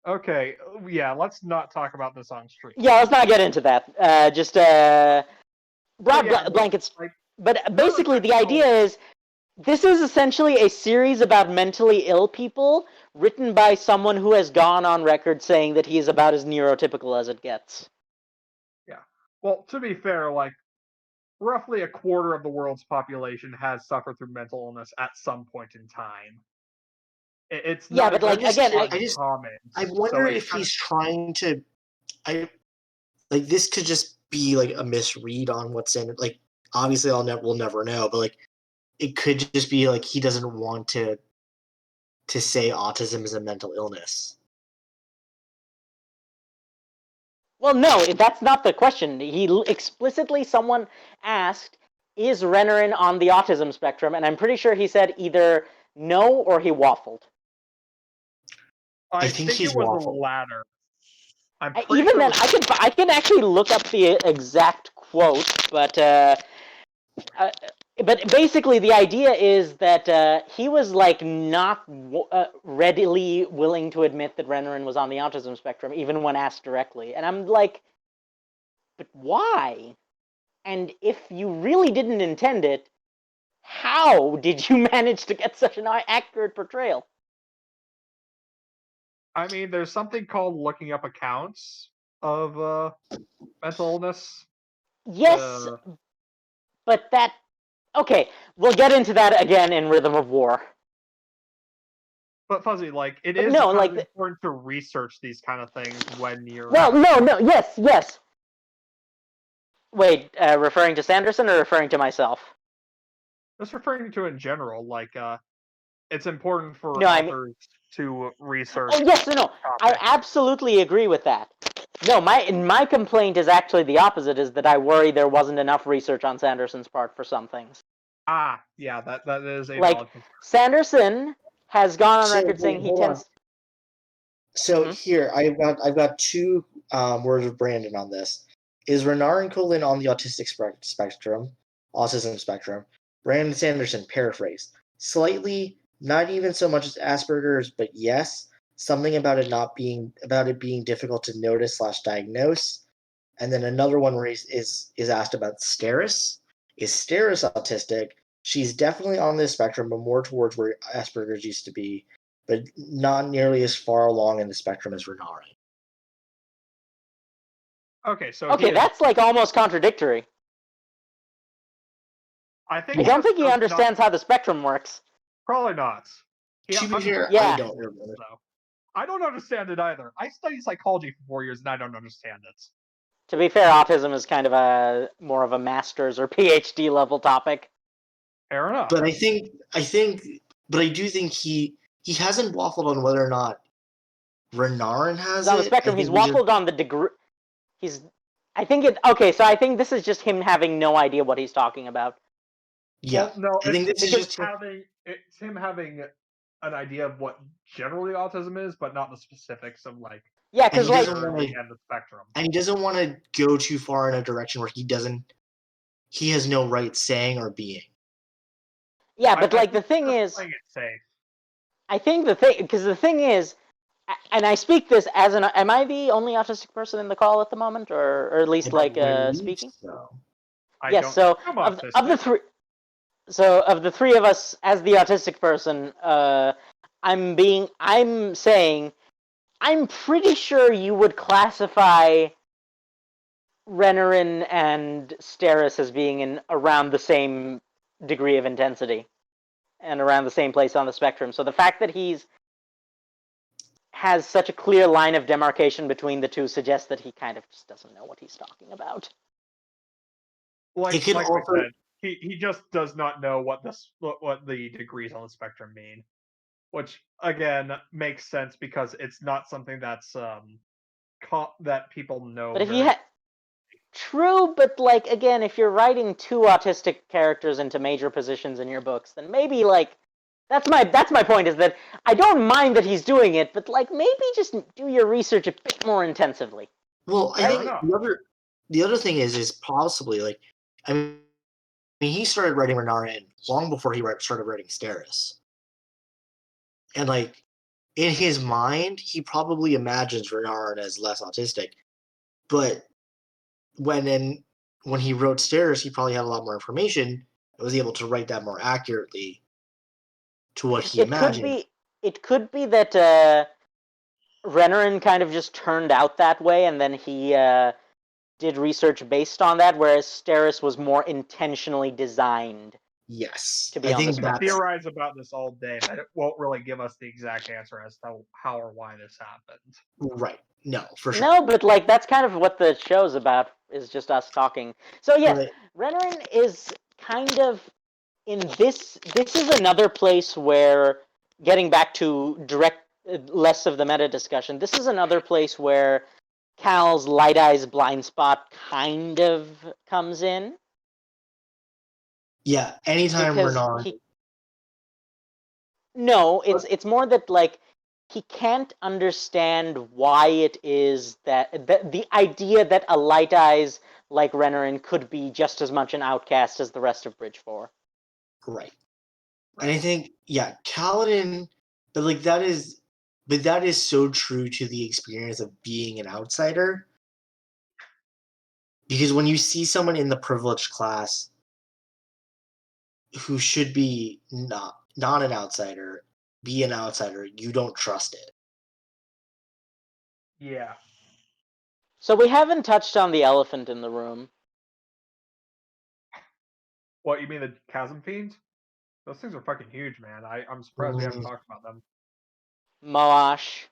Okay, yeah, let's not talk about this on stream. Yeah, let's not get into that. Just broad blankets. But basically, the idea is this is essentially a series about mentally ill people written by someone who has gone on record saying that he is about as neurotypical as it gets. Yeah. Well, to be fair, like, roughly a quarter of the world's population has suffered through mental illness at some point in time. It's not, but like again, I wonder if he's trying to. This could just be like a misread on what's in it. Like, obviously, we'll never know, but like, it could just be like he doesn't want to say autism is a mental illness. Well, no, that's not the question. He explicitly, someone asked, is Renarin on the autism spectrum? And I'm pretty sure he said either no or he waffled. I think it was the latter. Even sure then, I can actually look up the exact quote, but But basically, the idea is that he was like not readily willing to admit that Renarin was on the autism spectrum, even when asked directly. And I'm like, but why? And if you really didn't intend it, how did you manage to get such an accurate portrayal? I mean, there's something called looking up accounts of mental illness. Yes, but that... Okay, we'll get into that again in Rhythm of War. But Fuzzy, like, it But is no, kind like of important to research these kind of things when you're... Well, no, yes. Wait, referring to Sanderson or referring to myself? Just referring to in general, like, it's important for No, authors to research... Oh, yes, no. I absolutely agree with that. No, my complaint is actually the opposite, is that I worry there wasn't enough research on Sanderson's part for some things. Ah, yeah, that is a Like, valid concern. Sanderson has gone on record wait, saying he hold tends... on. So Mhm. here, I've got two words of Brandon on this. Is Renarin Colin on the autistic autism spectrum? Brandon Sanderson, paraphrase. Slightly, not even so much as Asperger's, but yes, something about it being difficult to notice / diagnose. And then another one where is asked about Steris. Is Steris autistic? She's definitely on this spectrum, but more towards where Asperger's used to be, but not nearly as far along in the spectrum as Renarin. Okay, so Okay, that's like almost contradictory. I think I don't think he understands how the spectrum works. Probably not. To be fair, Yeah. I don't remember. I don't understand it either. I studied psychology for 4 years and I don't understand it. To be fair, autism is kind of more of a master's or PhD level topic. Fair enough. But I do think he hasn't waffled on whether or not Renarin has on the spectrum. He's waffled on the degree. I think this is just him having no idea what he's talking about. Yeah, well, no, I think this is just it's him having an idea of what generally autism is, but not the specifics of like because like and the spectrum. And he doesn't want to go too far in a direction where he has no right saying or being. Yeah, but the thing is, playing it safe. I think the thing is, and I speak this as am I the only autistic person in the call at the moment, or at least speaking? So. Yes. So of the three of us, as the autistic person, I'm saying, I'm pretty sure you would classify Renarin and Steris as being in around the same degree of intensity and around the same place on the spectrum. So the fact that has such a clear line of demarcation between the two suggests that he kind of just doesn't know what he's talking about. Like I said, he just does not know what the degrees on the spectrum mean, which again makes sense because it's not something that's that people know. But if true, but again, if you're writing two autistic characters into major positions in your books, then maybe that's my point, is that I don't mind that he's doing it, but maybe just do your research a bit more intensively. Well, I think the other thing is possibly I mean he started writing Renarin long before he started writing Steris, and in his mind he probably imagines Renarin as less autistic, but when he wrote Steris, he probably had a lot more information and was able to write that more accurately to what he imagined. It could be that Renarin kind of just turned out that way, and then he did research based on that, whereas Steris was more intentionally designed. Yes, to be on the spectrum. Theorize about this all day, but it won't really give us the exact answer as to how or why this happened. Right. No, for sure. No, but that's kind of what the show's about, is just us talking. So yes, Renarin is kind of in this is another place where, getting back to less of the meta discussion, this is another place where Cal's Light Eye's blind spot kind of comes in. Yeah, anytime Renarin. No, it's more that he can't understand why it is that the idea that a Light Eyes like Renarin could be just as much an outcast as the rest of Bridge 4. Right. And I think, yeah, Kaladin, but like that is so true to the experience of being an outsider. Because when you see someone in the privileged class who should be not an outsider, be an outsider, you don't trust it. Yeah. So we haven't touched on the elephant in the room. What, you mean the Chasm Fiends? Those things are fucking huge, man. I'm surprised we haven't talked about them. Moash.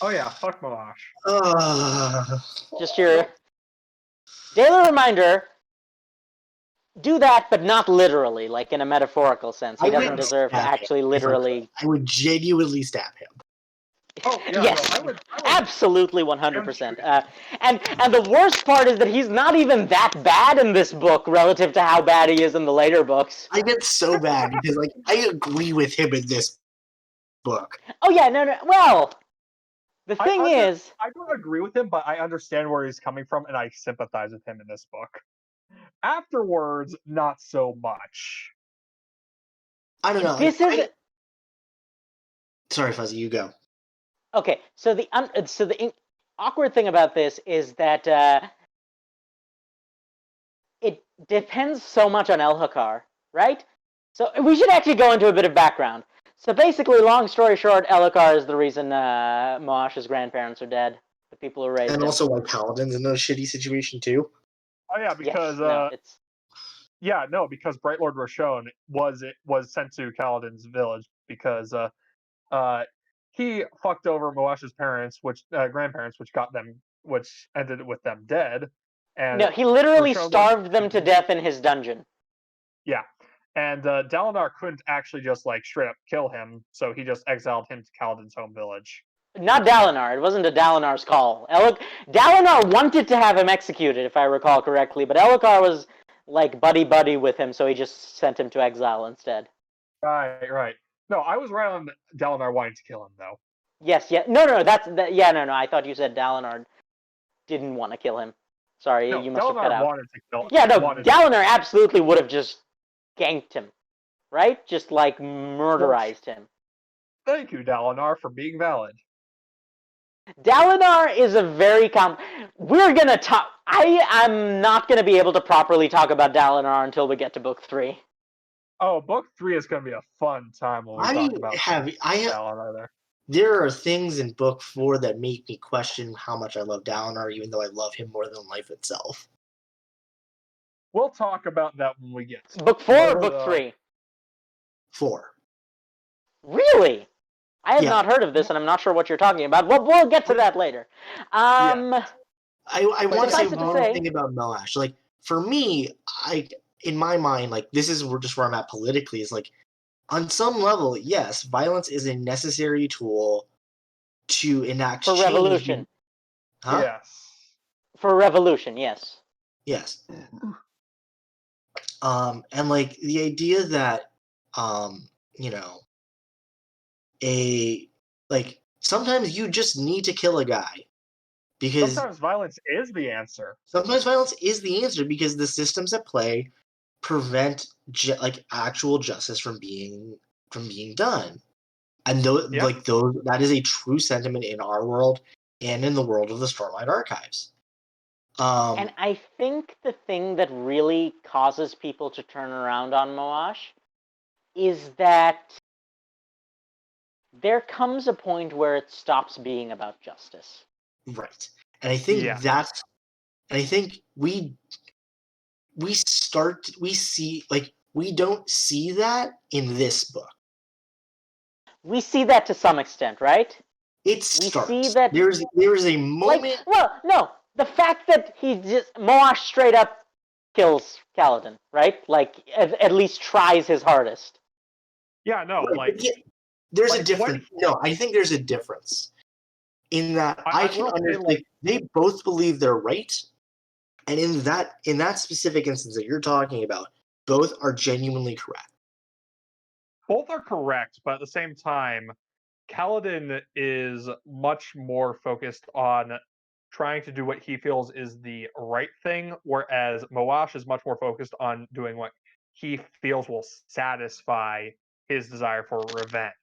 Oh yeah, fuck Moash. Just your daily reminder. Do that, but not literally, like in a metaphorical sense. He doesn't deserve to actually literally. I would genuinely stab him. Oh yeah, yes, no, I would absolutely 100%. And the worst part is that he's not even that bad in this book relative to how bad he is in the later books. I get so bad because like I agree with him in this book. Oh yeah, no. Well, the thing is, I don't agree with him, but I understand where he's coming from, and I sympathize with him in this book. Afterwards, not so much. I don't know. This is. Sorry, Fuzzy, you go. Okay, so the awkward thing about this is that it depends so much on Elhokar, right? So we should actually go into a bit of background. So basically, long story short, Elhokar is the reason Moash's grandparents are dead. The people who raised him. And also why Paladin's in a shitty situation too. Oh yeah, because because Bright Lord Roshon was sent to Kaladin's village because he fucked over Moash's parents, grandparents, which ended with them dead. And no, he literally starved them to death in his dungeon. Yeah, and Dalinar couldn't actually just like straight up kill him, so he just exiled him to Kaladin's home village. Not Dalinar. It wasn't a Dalinar's call. Dalinar wanted to have him executed, if I recall correctly, but Elhokar was like buddy with him, so he just sent him to exile instead. Right. No, I was right on Dalinar wanting to kill him, though. Yes, yeah. No. No. I thought you said Dalinar didn't want to kill him. Sorry, no, you must have cut out. Wanted to kill him. Yeah, no, Dalinar absolutely would have just ganked him, right? Just like murderized him. Thank you, Dalinar, for being valid. Dalinar is a very we're gonna talk. I'm not gonna be able to properly talk about Dalinar until we get to book 3. Oh, book 3 is gonna be a fun time when we talk about Dalinar there. There are things in book 4 that make me question how much I love Dalinar, even though I love him more than life itself. We'll talk about that when we get to book 4 or book 3. 4. Really? I have not heard of this, and I'm not sure what you're talking about. We'll get to that later. I want to say one thing about Moash. Like, for me, in my mind, like, this is just where I'm at politically, is like, on some level, yes, violence is a necessary tool to enact change. For revolution. Huh? Yes. For revolution, yes. Yes. And like the idea that sometimes you just need to kill a guy because sometimes violence is the answer. Sometimes violence is the answer because the systems at play prevent actual justice from being done, and that is a true sentiment in our world and in the world of the Stormlight Archives. And I think the thing that really causes people to turn around on Moash is that there comes a point where it stops being about justice. Right. And I think we don't see that in this book. We see that to some extent, right? We see that there's a moment. The fact that Moash straight up kills Kaladin, right? Like at least tries his hardest. Yeah, no, there's a difference. No, I think there's a difference in that I can understand. They both believe they're right, and in that specific instance that you're talking about, both are genuinely correct. Both are correct, but at the same time, Kaladin is much more focused on trying to do what he feels is the right thing, whereas Moash is much more focused on doing what he feels will satisfy his desire for revenge.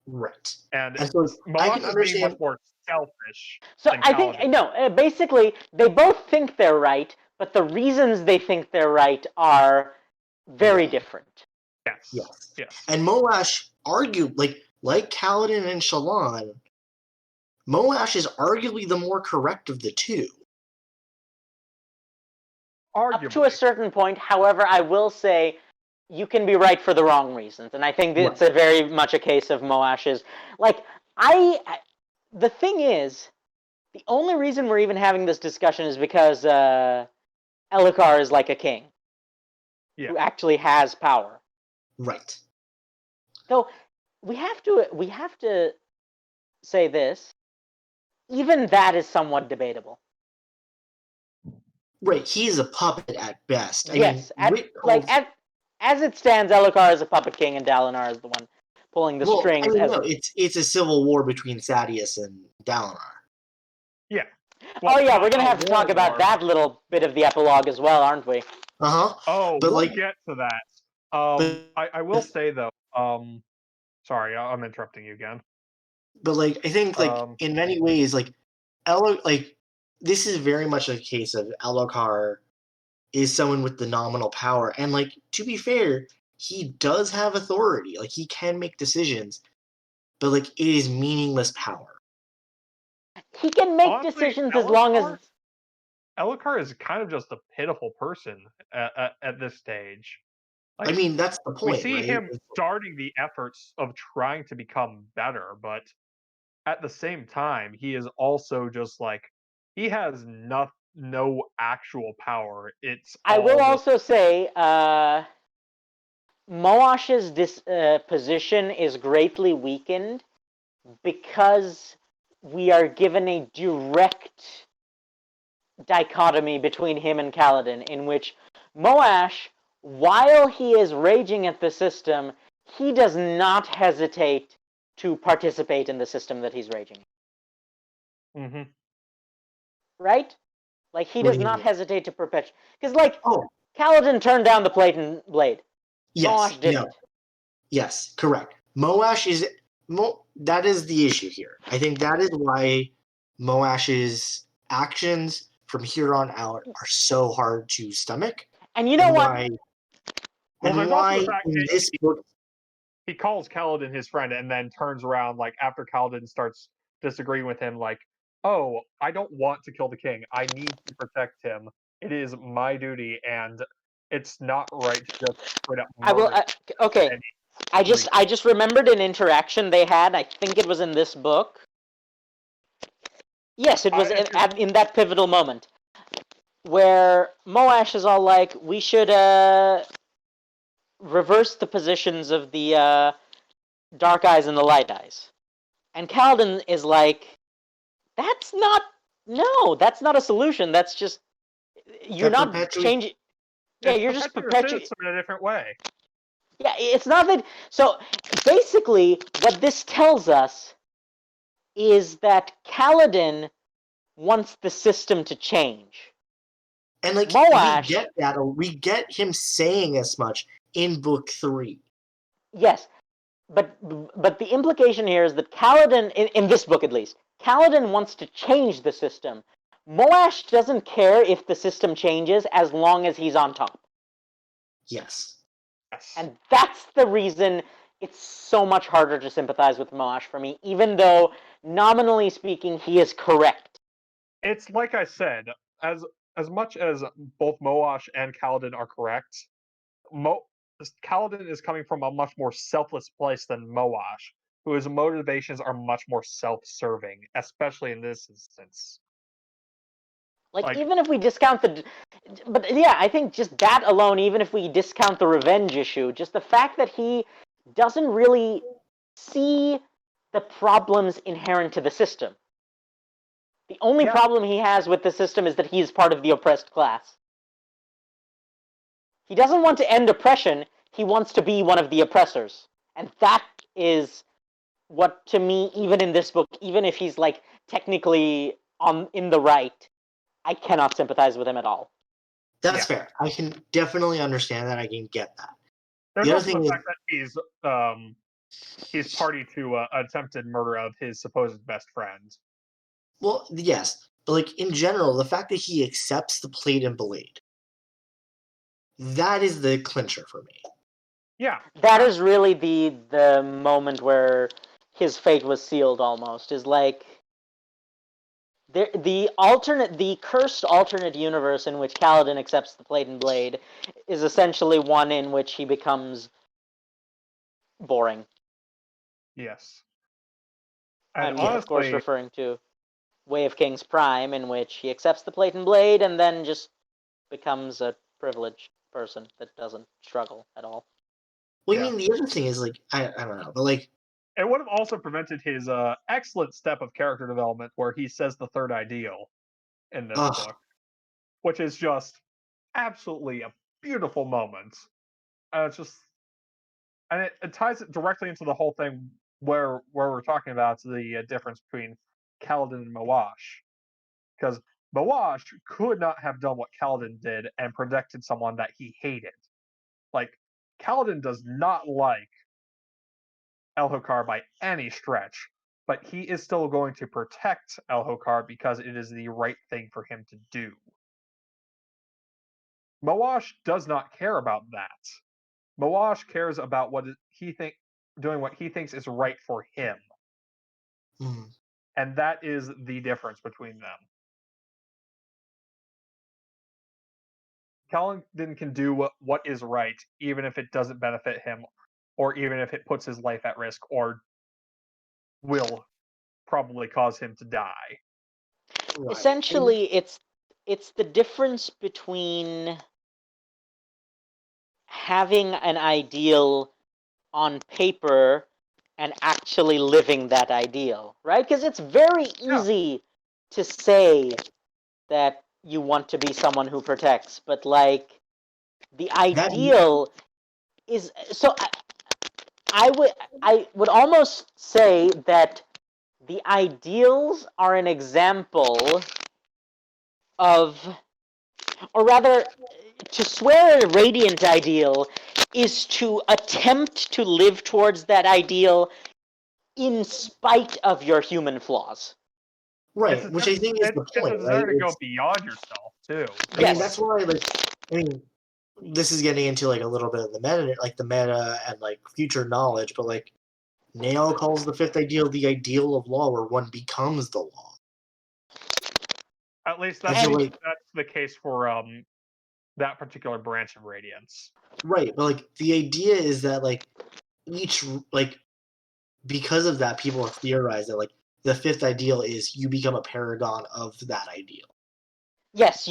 Right. And so I Moash can is being much understand. more selfish So than I think Kaladin. no. Basically, they both think they're right, but the reasons they think they're right are very different. Yes. And Moash argued, like Kaladin and Shallan, Moash is arguably the more correct of the two. Arguably. Up to a certain point, however, I will say you can be right for the wrong reasons, and I think it's a very much a case of Moash's. The thing is, the only reason we're even having this discussion is because Elhokar is like a king who actually has power. Right. So we have to say this. Even that is somewhat debatable. Right, he's a puppet at best. Yes, as it stands, Elhokar is a puppet king, and Dalinar is the one pulling the strings. It's a civil war between Sadeas and Dalinar. Yeah. Well, we're gonna have to talk about that little bit of the epilogue as well, aren't we? Oh, we'll get to that. I will say though. Sorry, I'm interrupting you again. But I think in many ways, this is very much a case of Elhokar is someone with the nominal power, and to be fair, he does have authority. He can make decisions, but it is meaningless power. He can make decisions as long as Elhokar is kind of just a pitiful person at this stage. I mean, that's the point. We see him starting the efforts of trying to become better, but at the same time, he is also just he has no actual power. I will also say, Moash's position is greatly weakened because we are given a direct dichotomy between him and Kaladin, in which Moash, while he is raging at the system, he does not hesitate to participate in the system that he's raging. Mm-hmm. Right? He does not hesitate to perpetuate. Because, Kaladin turned down the plate and blade. Yes. Moash didn't. No. Yes, correct. Moash is... that is the issue here. I think that is why Moash's actions from here on out are so hard to stomach. And you know what? Why in this book... He calls Kaladin his friend and then turns around, after Kaladin starts disagreeing with him, oh, I don't want to kill the king. I need to protect him. It is my duty, and it's not right to just straight up murder. Okay. I just remembered an interaction they had. I think it was in this book. Yes, it was in that pivotal moment where Moash is all like, we should reverse the positions of the dark eyes and the light eyes. And Kaladin is like, that's not a solution. That's just, you're not changing. Yeah, you're just perpetuating in a different way. Yeah, it's not that. So basically, what this tells us is that Kaladin wants the system to change. And Moash, we get him saying as much in book 3. Yes, but the implication here is that Kaladin, in this book at least, Kaladin wants to change the system. Moash doesn't care if the system changes as long as he's on top. Yes. And that's the reason it's so much harder to sympathize with Moash for me, even though, nominally speaking, he is correct. It's like I said, as much as both Moash and Kaladin are correct, Kaladin is coming from a much more selfless place than Moash, whose motivations are much more self-serving, especially in this instance. Even if we discount but yeah, I think just that alone, even if we discount the revenge issue, just the fact that he doesn't really see the problems inherent to the system. The only problem he has with the system is that he is part of the oppressed class. He doesn't want to end oppression, he wants to be one of the oppressors. And that is what, to me, even in this book, even if he's technically in the right, I cannot sympathize with him at all. That's fair. I can definitely understand that. I can get that. There's The other also thing the is, fact that he's party to attempted murder of his supposed best friend. well, yes, but like in general, the fact that he accepts the plate and blade, that is the clincher for me. Yeah. That is really the moment where his fate was sealed almost, is like the cursed alternate universe in which Kaladin accepts the plate and blade is essentially one in which he becomes boring. Yes. And And I'm of course honestly, referring to Way of Kings Prime, in which he accepts the plate and blade and then just becomes a privileged person that doesn't struggle at all. Well, Yeah. I mean, the other thing is like I don't know, but like it would have also prevented his excellent step of character development where he says the third ideal in this ugh, book, which is just absolutely a beautiful moment. And it's just, and it ties it directly into the whole thing where we're talking about the difference between Kaladin and Mawash, because Mawash could not have done what Kaladin did and protected someone that he hated. Like, Kaladin does not like Elhokar by any stretch, but he is still going to protect Elhokar because it is the right thing for him to do. Mawash does not care about that. Mawash cares about doing what he thinks is right for him. mm, And that is the difference between them. Kaladin can do what is right, even if it doesn't benefit him, or even if it puts his life at risk, or will probably cause him to die. right. Essentially, it's the difference between having an ideal on paper and actually living that ideal, right? Because it's very easy to say that you want to be someone who protects, but like the That ideal is so. I would almost say that the ideals are an example of, or rather, to swear a radiant ideal is to attempt to live towards that ideal in spite of your human flaws. right, which I think is the It's a point, right? desire to go beyond yourself too. I mean, Yes. that's why, like, I mean, this is getting into like a little bit of the meta and like future knowledge, but like, Nail calls the fifth ideal the ideal of law, where one becomes the law. At least And that's so, And like, the case for that particular branch of Radiance. right, but like, the idea is that like each like because of that, people have theorized that like the fifth ideal is you become a paragon of that ideal. yes,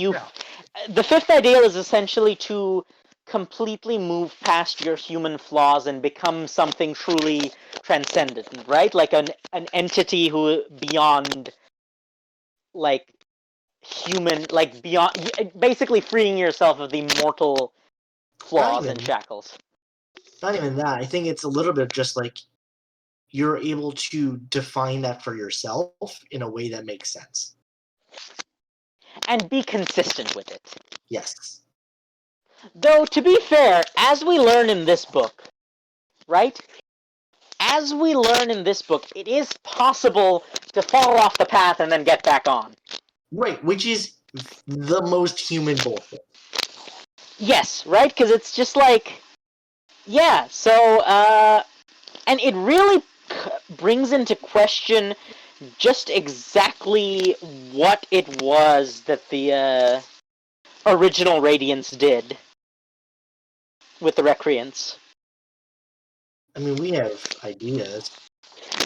the fifth ideal is essentially to completely move past your human flaws and become something truly transcendent, right? Like an entity who beyond like human, like beyond, basically freeing yourself of the mortal flaws and shackles. Not even that. I think it's a little bit just like you're able to define that for yourself in a way that makes sense. And be consistent with it. Yes. Though, to be fair, as we learn in this book, right? As we learn in this book, it is possible to fall off the path and then get back on. Right, which is the most human bullshit. Yes, right? Because it's just like, yeah, so, and it really brings into question just exactly what it was that the original Radiance did with the Recreants. I mean, we have ideas.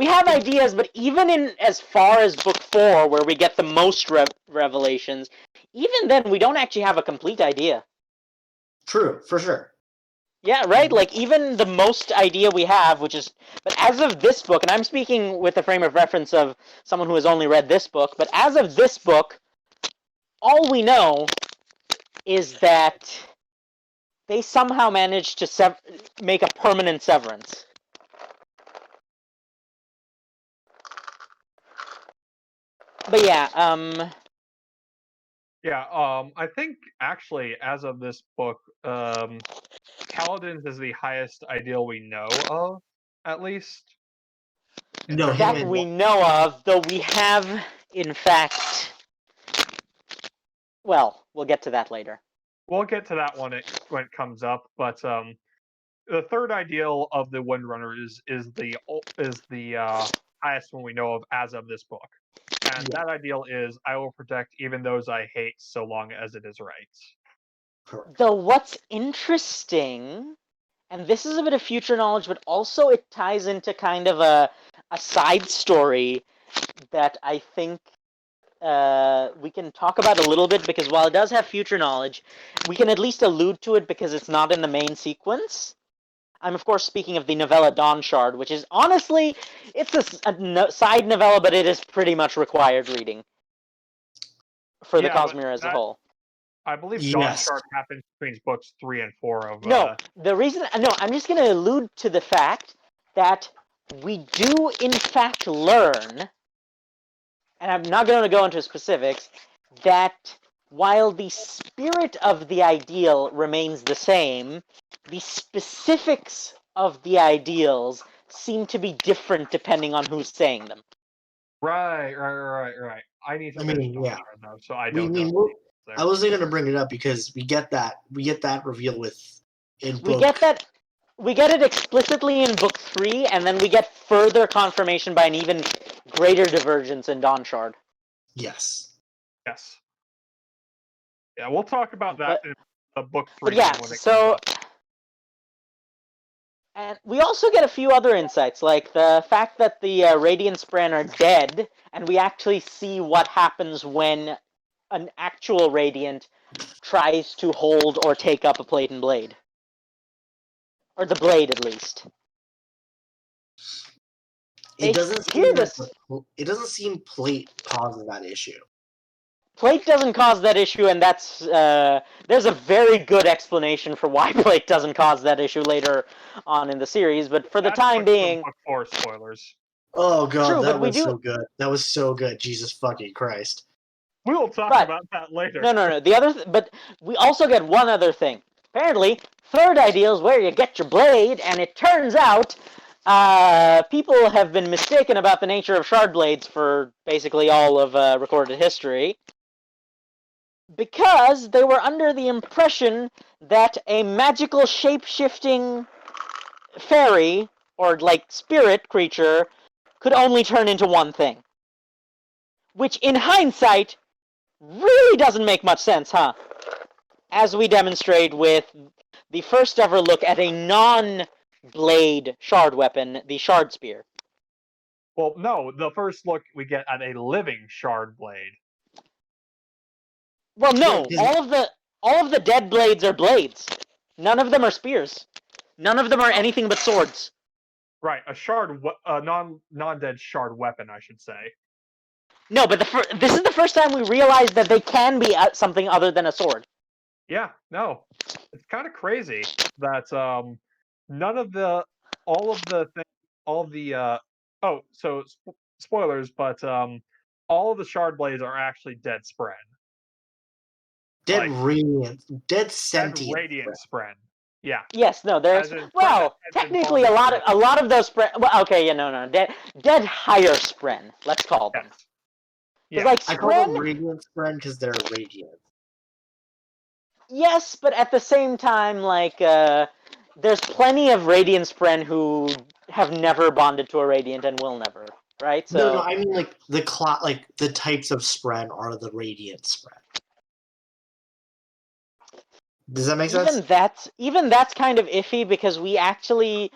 We have ideas, but even in as far as book 4, where we get the most revelations, even then we don't actually have a complete idea. True, for sure. Yeah, right? Like, even the most idea we have, which is, but as of this book, and I'm speaking with the frame of reference of someone who has only read this book, but as of this book, all we know is that they somehow managed to make a permanent severance. But yeah, Yeah, I think actually, as of this book, Paladins is the highest ideal we know of, at least. No, him That and we know of, though we have, in fact. Well, we'll get to that later. We'll get to that one when it comes up, but the third ideal of the Windrunner is the highest one we know of as of this book, and Yeah. that ideal is I will protect even those I hate so long as it is right. correct. Though what's interesting, and this is a bit of future knowledge, but also it ties into kind of a side story that I think we can talk about a little bit, because while it does have future knowledge, we can at least allude to it because it's not in the main sequence. I'm of course speaking of the novella Dawn Shard, which is honestly, it's a side novella, but it is pretty much required reading for the Yeah, but Cosmere as a that whole. I believe Dawn Yes. Shard happens between books 3 and 4 of. No, the reason, no, I'm just going to allude to the fact that we do in fact learn, and I'm not going to go into specifics, that while the spirit of the ideal remains the same, the specifics of the ideals seem to be different depending on who's saying them. Right. I need to finish Dawn Yeah. Shard though, so I We don't mean, know. I wasn't going to bring it up because we get that reveal in We book. get it explicitly in book 3, and then we get further confirmation by an even greater divergence in Dawn Shard. Yes. Yes. Yeah, we'll talk about that in book 3. But yeah, when it so comes up. and we also get a few other insights, like the fact that the Radiance Bran are dead, and we actually see what happens when an actual Radiant tries to hold or take up a plate and blade. Or the blade, at least. It doesn't seem plate causes that issue. Plate doesn't cause that issue, and that's there's a very good explanation for why plate doesn't cause that issue later on in the series. But for the time being, book 4 spoilers. Oh god, true, that was so good. That was so good. Jesus fucking Christ. We will talk about that later. No. But we also get one other thing. Apparently, third ideal is where you get your blade, and it turns out people have been mistaken about the nature of shard blades for basically all of recorded history, because they were under the impression that a magical shape-shifting fairy, or like spirit creature, could only turn into one thing. Which, in hindsight, really doesn't make much sense, huh? As we demonstrate with the first ever look at a non-blade shard weapon, the shard spear. Well, no, the first look we get at a living shard blade. Well, no, all of the dead blades are blades. None of them are spears. None of them are anything but swords. Right, a non-dead shard weapon, I should say. No, but this is the first time we realize that they can be something other than a sword. Yeah, no, it's kind of crazy that spoilers, but all of the shard blades are actually dead spren. Dead radiant, dead sentient. Dead radiant spren. Yeah. Yes, no, there's technically a lot of those spren. Well, okay, yeah, no, dead higher spren. Let's call them. Yeah, like I call them radiant spren because they're radiant. Yes, but at the same time, like there's plenty of radiant spren who have never bonded to a radiant and will never, right? So no, I mean like the types of spren are the radiant spren. Does that make sense? Even that's kind of iffy, because we actually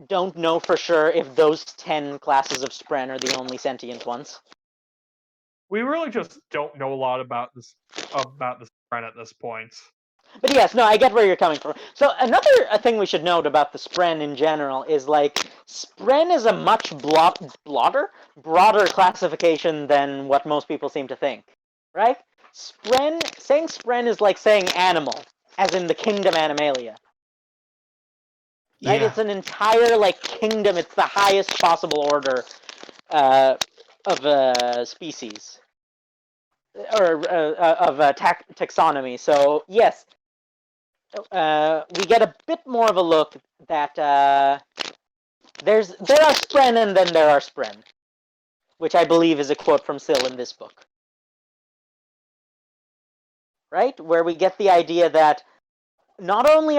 don't know for sure if those 10 classes of spren are the only sentient ones. We really just don't know a lot about the spren at this point. But yes, no, I get where you're coming from. So another thing we should note about the spren in general is like spren is a much broader classification than what most people seem to think, right? Saying spren is like saying animal, as in the kingdom Animalia. Right? Yeah. It's an entire like kingdom. It's the highest possible order of species. taxonomy. So yes, we get a bit more of a look that there are spren and then there are spren, which I believe is a quote from Syl in this book, right? Where we get the idea that not only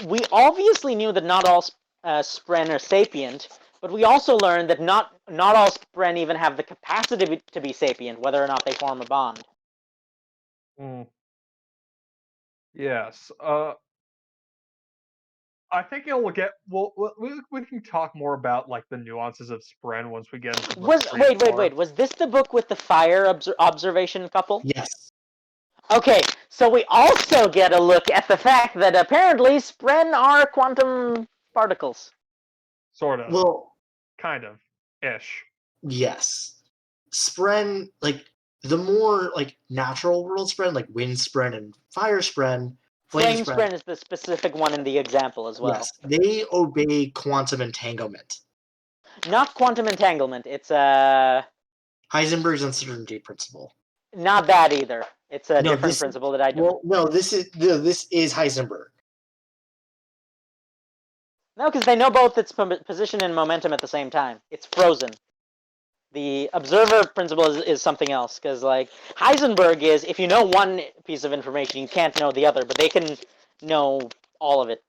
we obviously knew that not all spren are sapient, but we also learned that not all spren even have the capacity to be sapient, whether or not they form a bond. Yes. I think it'll get. We can talk more about like the nuances of spren once we get into the Wait. Was this the book with the fire observation couple? Yes. Okay, so we also get a look at the fact that apparently spren are quantum particles. Sort of. Well, kind of ish. Yes. Spren, like the more like natural world spren, like wind spren and fire spren, flame spren is the specific one in the example as well. Yes, they obey quantum entanglement. Not quantum entanglement. It's Heisenberg's uncertainty principle. Not that either. It's a different principle that I don't. Well, no, this is Heisenberg. No, because they know both its position and momentum at the same time. It's frozen. The observer principle is something else, because like Heisenberg is, if you know one piece of information, you can't know the other, but they can know all of it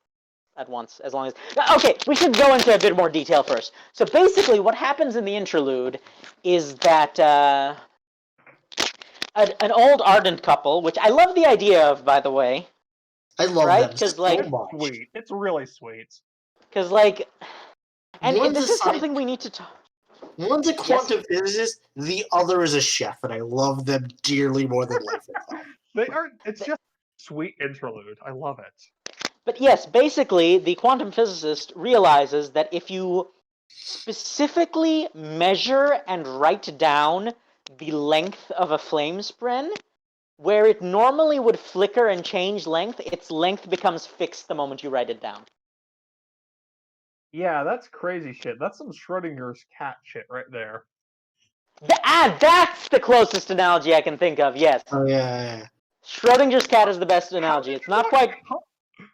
at once, as long as... Okay, we should go into a bit more detail first. So basically, what happens in the interlude is that an old ardent couple, which I love the idea of, by the way. I love them so like, much. Sweet. It's really sweet. Because like, and this is something we need to talk. One's a quantum physicist, the other is a chef, and I love them dearly more than life itself. They are. It's just sweet interlude. I love it. But yes, basically, the quantum physicist realizes that if you specifically measure and write down the length of a flame spren, where it normally would flicker and change length, its length becomes fixed the moment you write it down. Yeah, that's crazy shit. That's some Schrodinger's cat shit right there. That's the closest analogy I can think of, yes. Oh, yeah. Schrodinger's cat is the best analogy. It's not quite...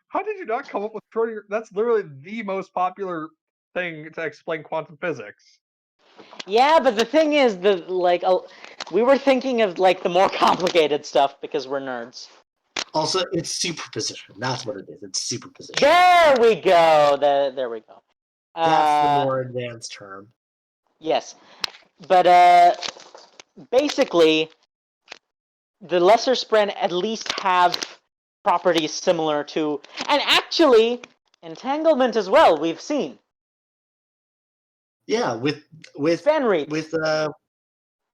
How did you not come up with Schrodinger? That's literally the most popular thing to explain quantum physics. Yeah, but the thing is, we were thinking of like the more complicated stuff because we're nerds. Also, it's superposition. That's what it is. It's superposition. There we go. There we go. That's the more advanced term. Yes, but basically, the lesser spren at least have properties similar to, and actually, entanglement as well. We've seen. Yeah, with span-reeds. With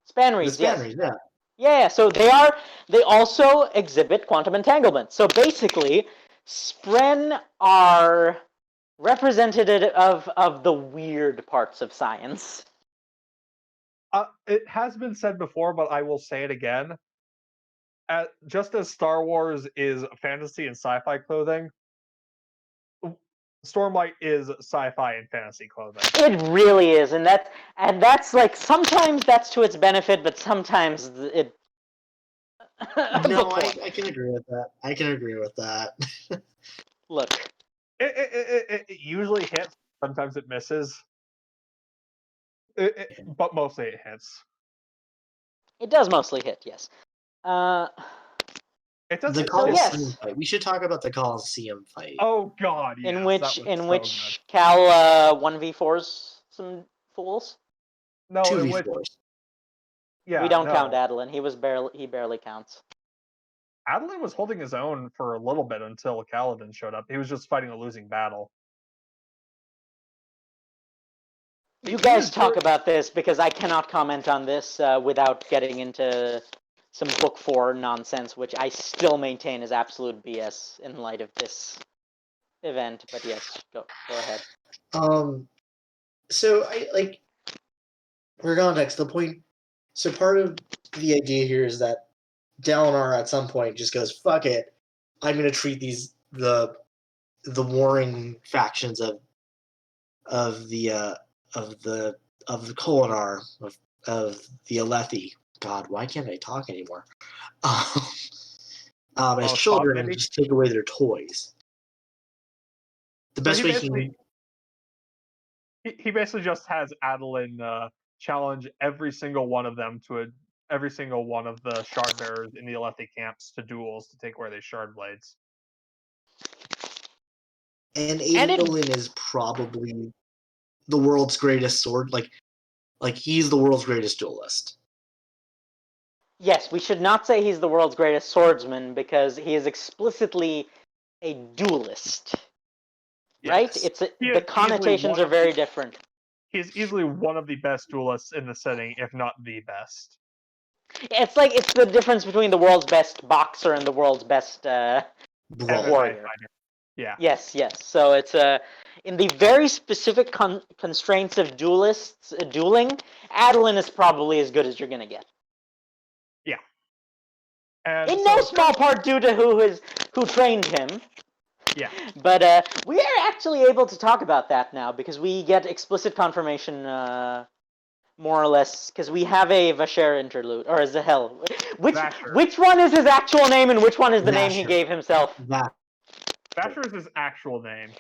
span-reeds, yes. Yeah. Yeah, so they also exhibit quantum entanglement. So basically, spren are representative of the weird parts of science. It has been said before, but I will say it again. Just as Star Wars is fantasy and sci-fi clothing, Stormlight is sci-fi and fantasy clothing. It really is, and that's like sometimes that's to its benefit, but sometimes it. No, I can agree with that. I can agree with that. Look, it usually hits. Sometimes it misses, but mostly it hits. It does mostly hit, yes. It does. The Coliseum fight. We should talk about the Coliseum fight. Oh God! Yes, in which Cal 1v4s some fools. No, 2v4s. Yeah, we don't count Adeline. He barely counts. Adeline was holding his own for a little bit until Kaladin showed up. He was just fighting a losing battle. You guys talk about this because I cannot comment on this without getting into some book 4 nonsense, which I still maintain is absolute BS in light of this event. But yes, go ahead. So for context, the point. So part of the idea here is that Dalinar at some point just goes, "Fuck it, I'm going to treat the warring factions of the Kholinar of the Alethi God, why can't I talk anymore? Oh, as stop, children and maybe? just take away their toys. The So best he way basically he basically just has Adeline challenge every single one of them every single one of the shard bearers in the Alethi camps to duels to take away their shard blades. And And it Adolin is probably the world's greatest sword. Like he's the world's greatest duelist. Yes, we should not say he's the world's greatest swordsman because he is explicitly a duelist. Right? Yes. The connotations are very different. He's easily one of the best duelists in the setting, if not the best. It's the difference between the world's best boxer and the world's best Brawl. warrior. Yeah. Yes. So it's in the very specific constraints of dueling, Adeline is probably as good as you're gonna get. Yeah. And in no small part due to who trained him. Yeah. But we are actually able to talk about that now because we get explicit confirmation, more or less, because we have a Vasher interlude, or a Zahel. Which one is his actual name and which one is the name he gave himself? Vasher is his actual name.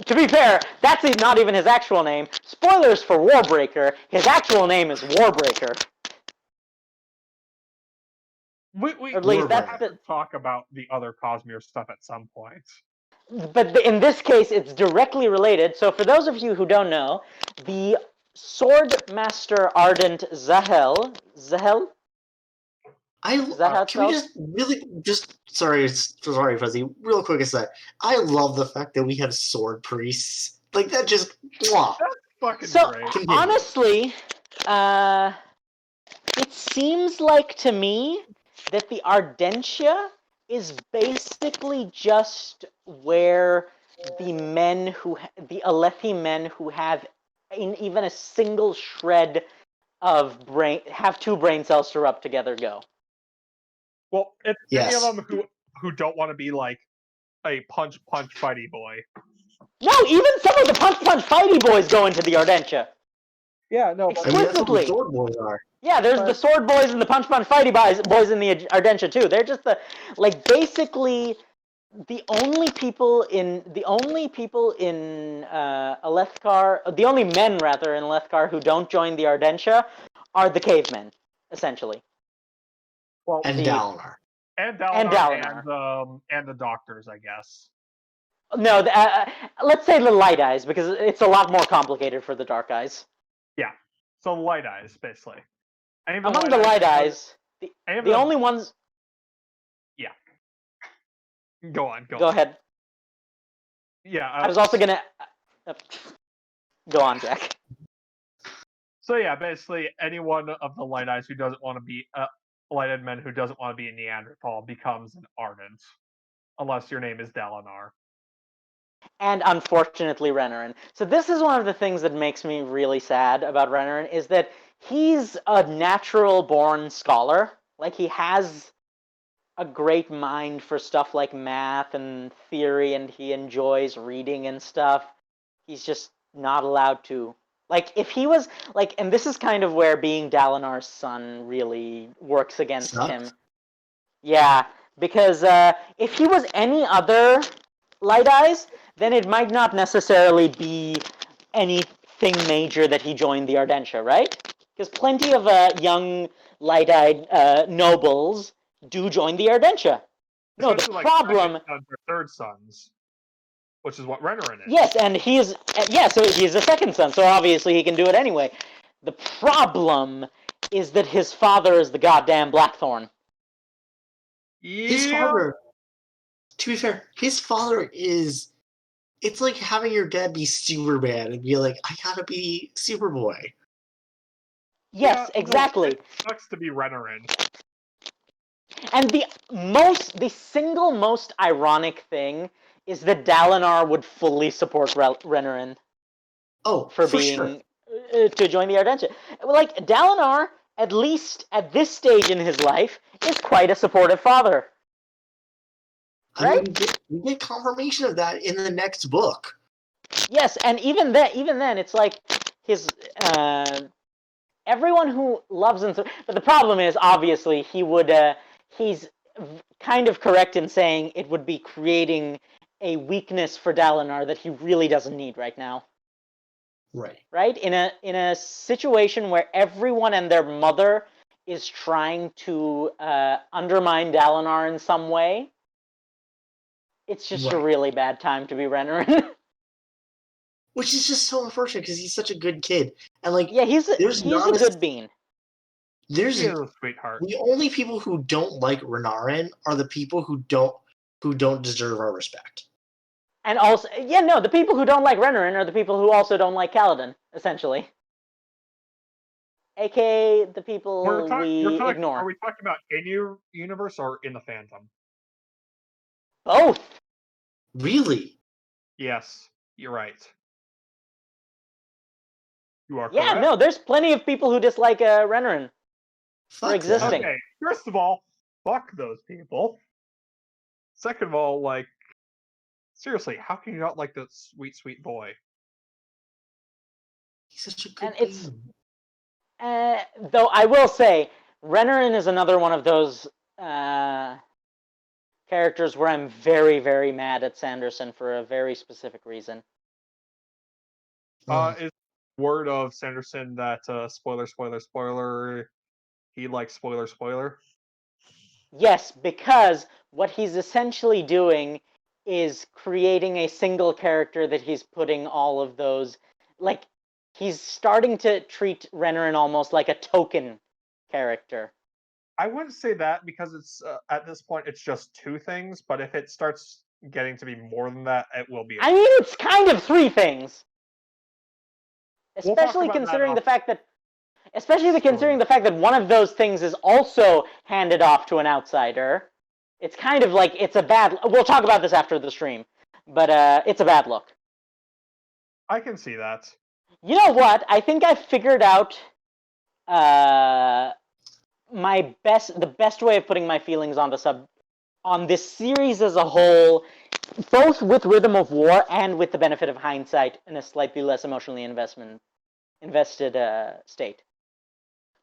To be fair, that's not even his actual name. Spoilers for Warbreaker. His actual name is Warbreaker. We at least have to talk about the other Cosmere stuff at some point. But in this case, it's directly related. So for those of you who don't know, the Swordmaster Ardent Zahel. Is that how it's can spelled? we sorry, Fuzzy, real quick is that I love the fact that we have sword priests. Like that just That's fucking great. So honestly, it seems like to me that the Ardentia is basically just where the Alethi men who have even a single shred of brain, have two brain cells to rub together, go. Well, it's any of them who don't want to be like a punch fighty boy. No, even some of the punch fighty boys go into the Ardentia. Yeah, no. Explicitly. That's what the sword boys are. Yeah, there's the sword boys and the punch fighty boys in the Ardentia too. They're just basically the only people in Alethkar, the only men rather in Alethkar who don't join the Ardentia are the cavemen, essentially. Well, and Dalinar. And Dalinar. And the doctors, I guess. No, let's say the Light Eyes, because it's a lot more complicated for the Dark Eyes. Yeah, so Light Eyes, basically. Among the Light Eyes, the only ones... Yeah. Go on. Go ahead. Yeah. I was also gonna... Go on, Jack. So yeah, basically anyone of the Light Eyes who doesn't want to be... Lighted men who doesn't want to be a Neanderthal becomes an Ardent. Unless your name is Dalinar. And unfortunately Renarin. So this is one of the things that makes me really sad about Renarin, is that he's a natural-born scholar. Like, he has a great mind for stuff like math and theory, and he enjoys reading and stuff. He's just not allowed to. Like, if he was, like, and this is kind of where being Dalinar's son really works against him. Yeah, because if he was any other Light Eyes, then it might not necessarily be anything major that he joined the Ardentia, right? Because plenty of young light-eyed nobles do join the Ardentia. No, the problem... Like third sons, which is what Renarin is. Yes, and so he's a second son, so obviously he can do it anyway. The problem is that his father is the goddamn Blackthorn. Yeah. His father, to be fair, his father is... It's like having your dad be Superman and be like, I gotta be Superboy. Yes, exactly. It sucks to be Renarin. And the single most ironic thing is that Dalinar would fully support Renarin. Oh, for being sure. To join the Ardentia. Like, Dalinar, at least at this stage in his life, is quite a supportive father. Right? I mean, we get confirmation of that in the next book. Yes, and even then, it's like his everyone who loves and but the problem is obviously he's kind of correct in saying it would be creating a weakness for Dalinar that he really doesn't need right now. Right. Right? In a situation where everyone and their mother is trying to undermine Dalinar in some way, it's just a really bad time to be Renarin. Which is just so unfortunate because he's such a good kid, and like he's a good bean. He is a sweetheart. The only people who don't like Renarin are the people who don't deserve our respect. And also, the people who don't like Renarin are the people who also don't like Kaladin, essentially. AKA the people we ignore. Are we talking about in your universe or in the Phantom? Both. Really? Yes, you're right. You are correct. No, there's plenty of people who dislike Renarin for existing. Okay, first of all, fuck those people. Second of all, like, seriously, how can you not like the sweet, sweet boy? He's such a good though I will say, Renarin is another one of those characters where I'm very, very mad at Sanderson for a very specific reason. Is word of Sanderson that spoiler, he likes spoiler? Yes, because what he's essentially doing is creating a single character that he's putting all of those, like, he's starting to treat Renarin almost like a token character. I wouldn't say that because it's at this point it's just two things, but if it starts getting to be more than that, it will be. I mean, it's kind of three things. Especially considering the fact that one of those things is also handed off to an outsider. It's kind of like it's a bad. We'll talk about this after the stream, but it's a bad look. I can see that. You know what? I think I figured out the best way of putting my feelings on this series as a whole, both with Rhythm of War and with the benefit of hindsight in a slightly less emotionally invested state.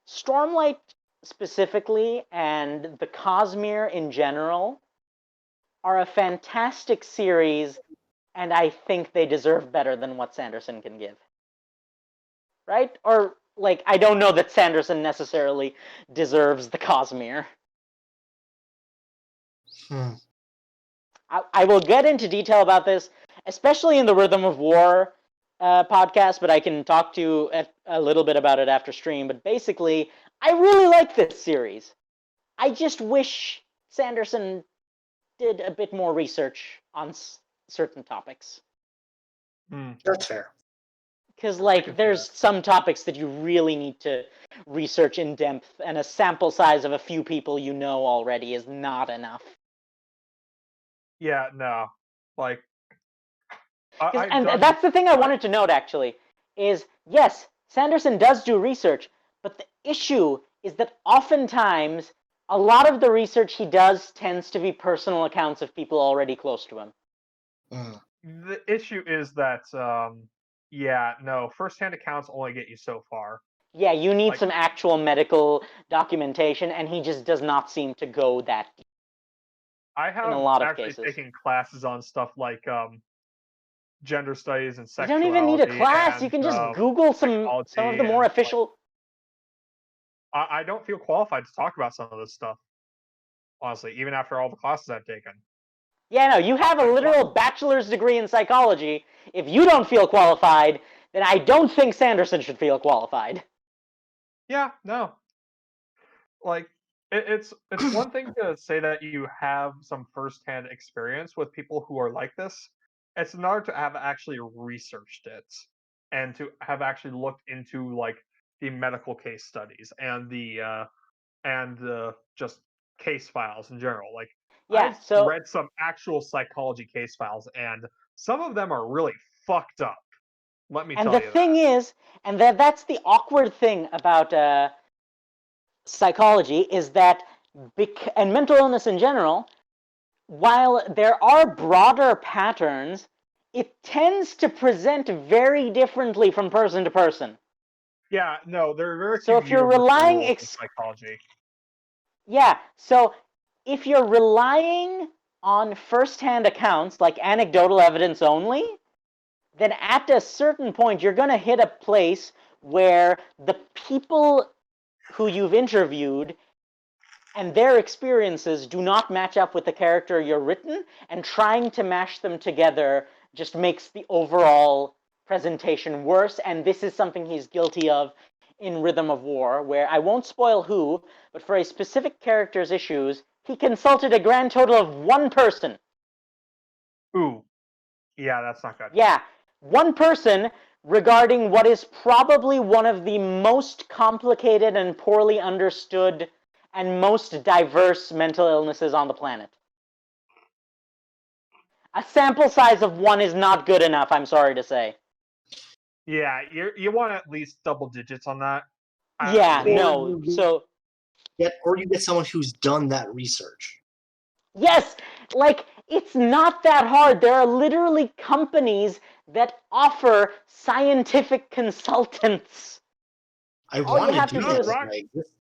Stormlight specifically and the Cosmere in general are a fantastic series, and I think they deserve better than what Sanderson can give. Right? Or, like, I don't know that Sanderson necessarily deserves the Cosmere. I will get into detail about this, especially in the Rhythm of War podcast, but I can talk to you a little bit about it after stream. But basically, I really like this series. I just wish Sanderson did a bit more research on certain topics. That's fair. Because, like, there's some topics that you really need to research in depth, and a sample size of a few people you know already is not enough. Yeah, no. Like, that's the thing I wanted to note, actually, is, yes, Sanderson does do research, but the issue is that oftentimes, a lot of the research he does tends to be personal accounts of people already close to him. The issue is that, first-hand accounts only get you so far. Yeah, you need some actual medical documentation, and he just does not seem to go that deep. I have in a lot of actually cases. taken classes on stuff like gender studies and sexuality. You don't even need a class. You can just Google some of the more official. I don't feel qualified to talk about some of this stuff, honestly, even after all the classes I've taken. Yeah, no, you have a literal bachelor's degree in psychology. If you don't feel qualified, then I don't think Sanderson should feel qualified. Yeah, no. Like, it's one thing to say that you have some first-hand experience with people who are like this. It's another to have actually researched it and to have actually looked into, like, the medical case studies and the just case files in general. Like, yeah, I've read some actual psychology case files, and some of them are really fucked up. Let me tell you. And the thing is, and that's the awkward thing about psychology, is that, and mental illness in general, while there are broader patterns, it tends to present very differently from person to person. Yeah, no, there are very So few if you're universal relying rules in psychology. Yeah, so if you're relying on first-hand accounts, like anecdotal evidence only, then at a certain point, you're going to hit a place where the people who you've interviewed and their experiences do not match up with the character you're written, and trying to mash them together just makes the overall presentation worse, and this is something he's guilty of in Rhythm of War, where I won't spoil who, but for a specific character's issues, he consulted a grand total of one person. Ooh. Yeah, that's not good. Yeah, one person regarding what is probably one of the most complicated and poorly understood and most diverse mental illnesses on the planet. A sample size of one is not good enough, I'm sorry to say. Yeah, you want at least double digits on that. Yeah, no, so... Or you get someone who's done that research. Yes, like, it's not that hard. There are literally companies that offer scientific consultants. All you have to do is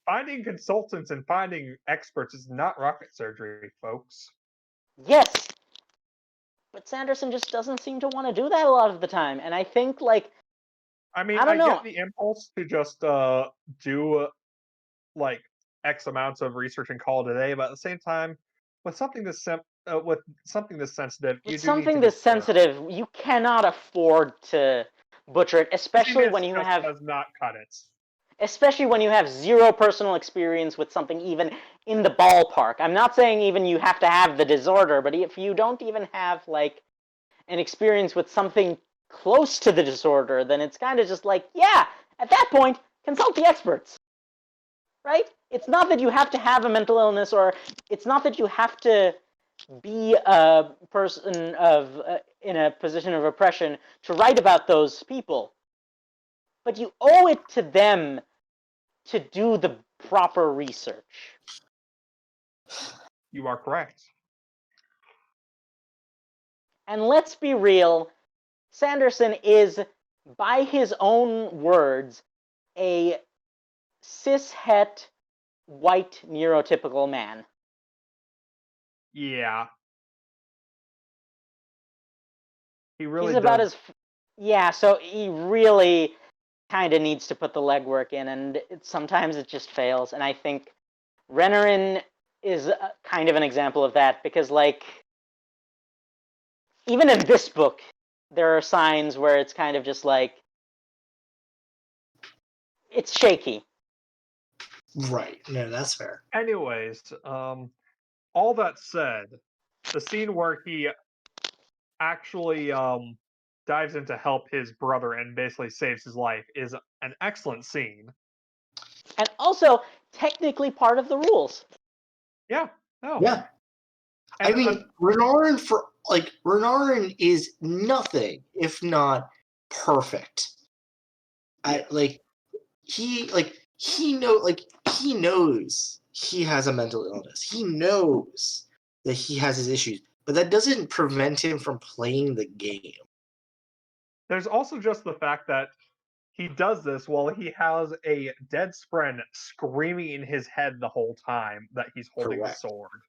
finding consultants and finding experts is not rocket surgery, folks. Yes, but Sanderson just doesn't seem to want to do that a lot of the time, and I think, like, I mean, I don't know. Get the impulse to just do like X amounts of research and call it a day, but at the same time, with something this sensitive, with something this sensitive, you cannot afford to butcher it, especially when you have does not cut it. Especially when you have zero personal experience with something even in the ballpark. I'm not saying even you have to have the disorder, but if you don't even have, like, an experience with something close to the disorder, then it's kind of just like, yeah, at that point, consult the experts, right? It's not that you have to have a mental illness, or it's not that you have to be a person in a position of oppression to write about those people, but you owe it to them to do the proper research. You are correct. And let's be real, Sanderson is, by his own words, a cis-het, white, neurotypical man. Yeah. He really He's about does. Yeah, so he really kind of needs to put the legwork in, and sometimes it just fails. And I think Renarin is kind of an example of that, because, like, even in this book, there are signs where it's kind of just like, it's shaky. Right. No, that's fair. Anyways, all that said, the scene where he actually dives in to help his brother and basically saves his life is an excellent scene. And also, technically part of the rules. Yeah. No. Yeah. And I mean, Renarin is nothing if not perfect. He knows he has a mental illness. He knows that he has his issues, but that doesn't prevent him from playing the game. There's also just the fact that he does this while he has a dead Spren screaming in his head the whole time that he's holding the sword.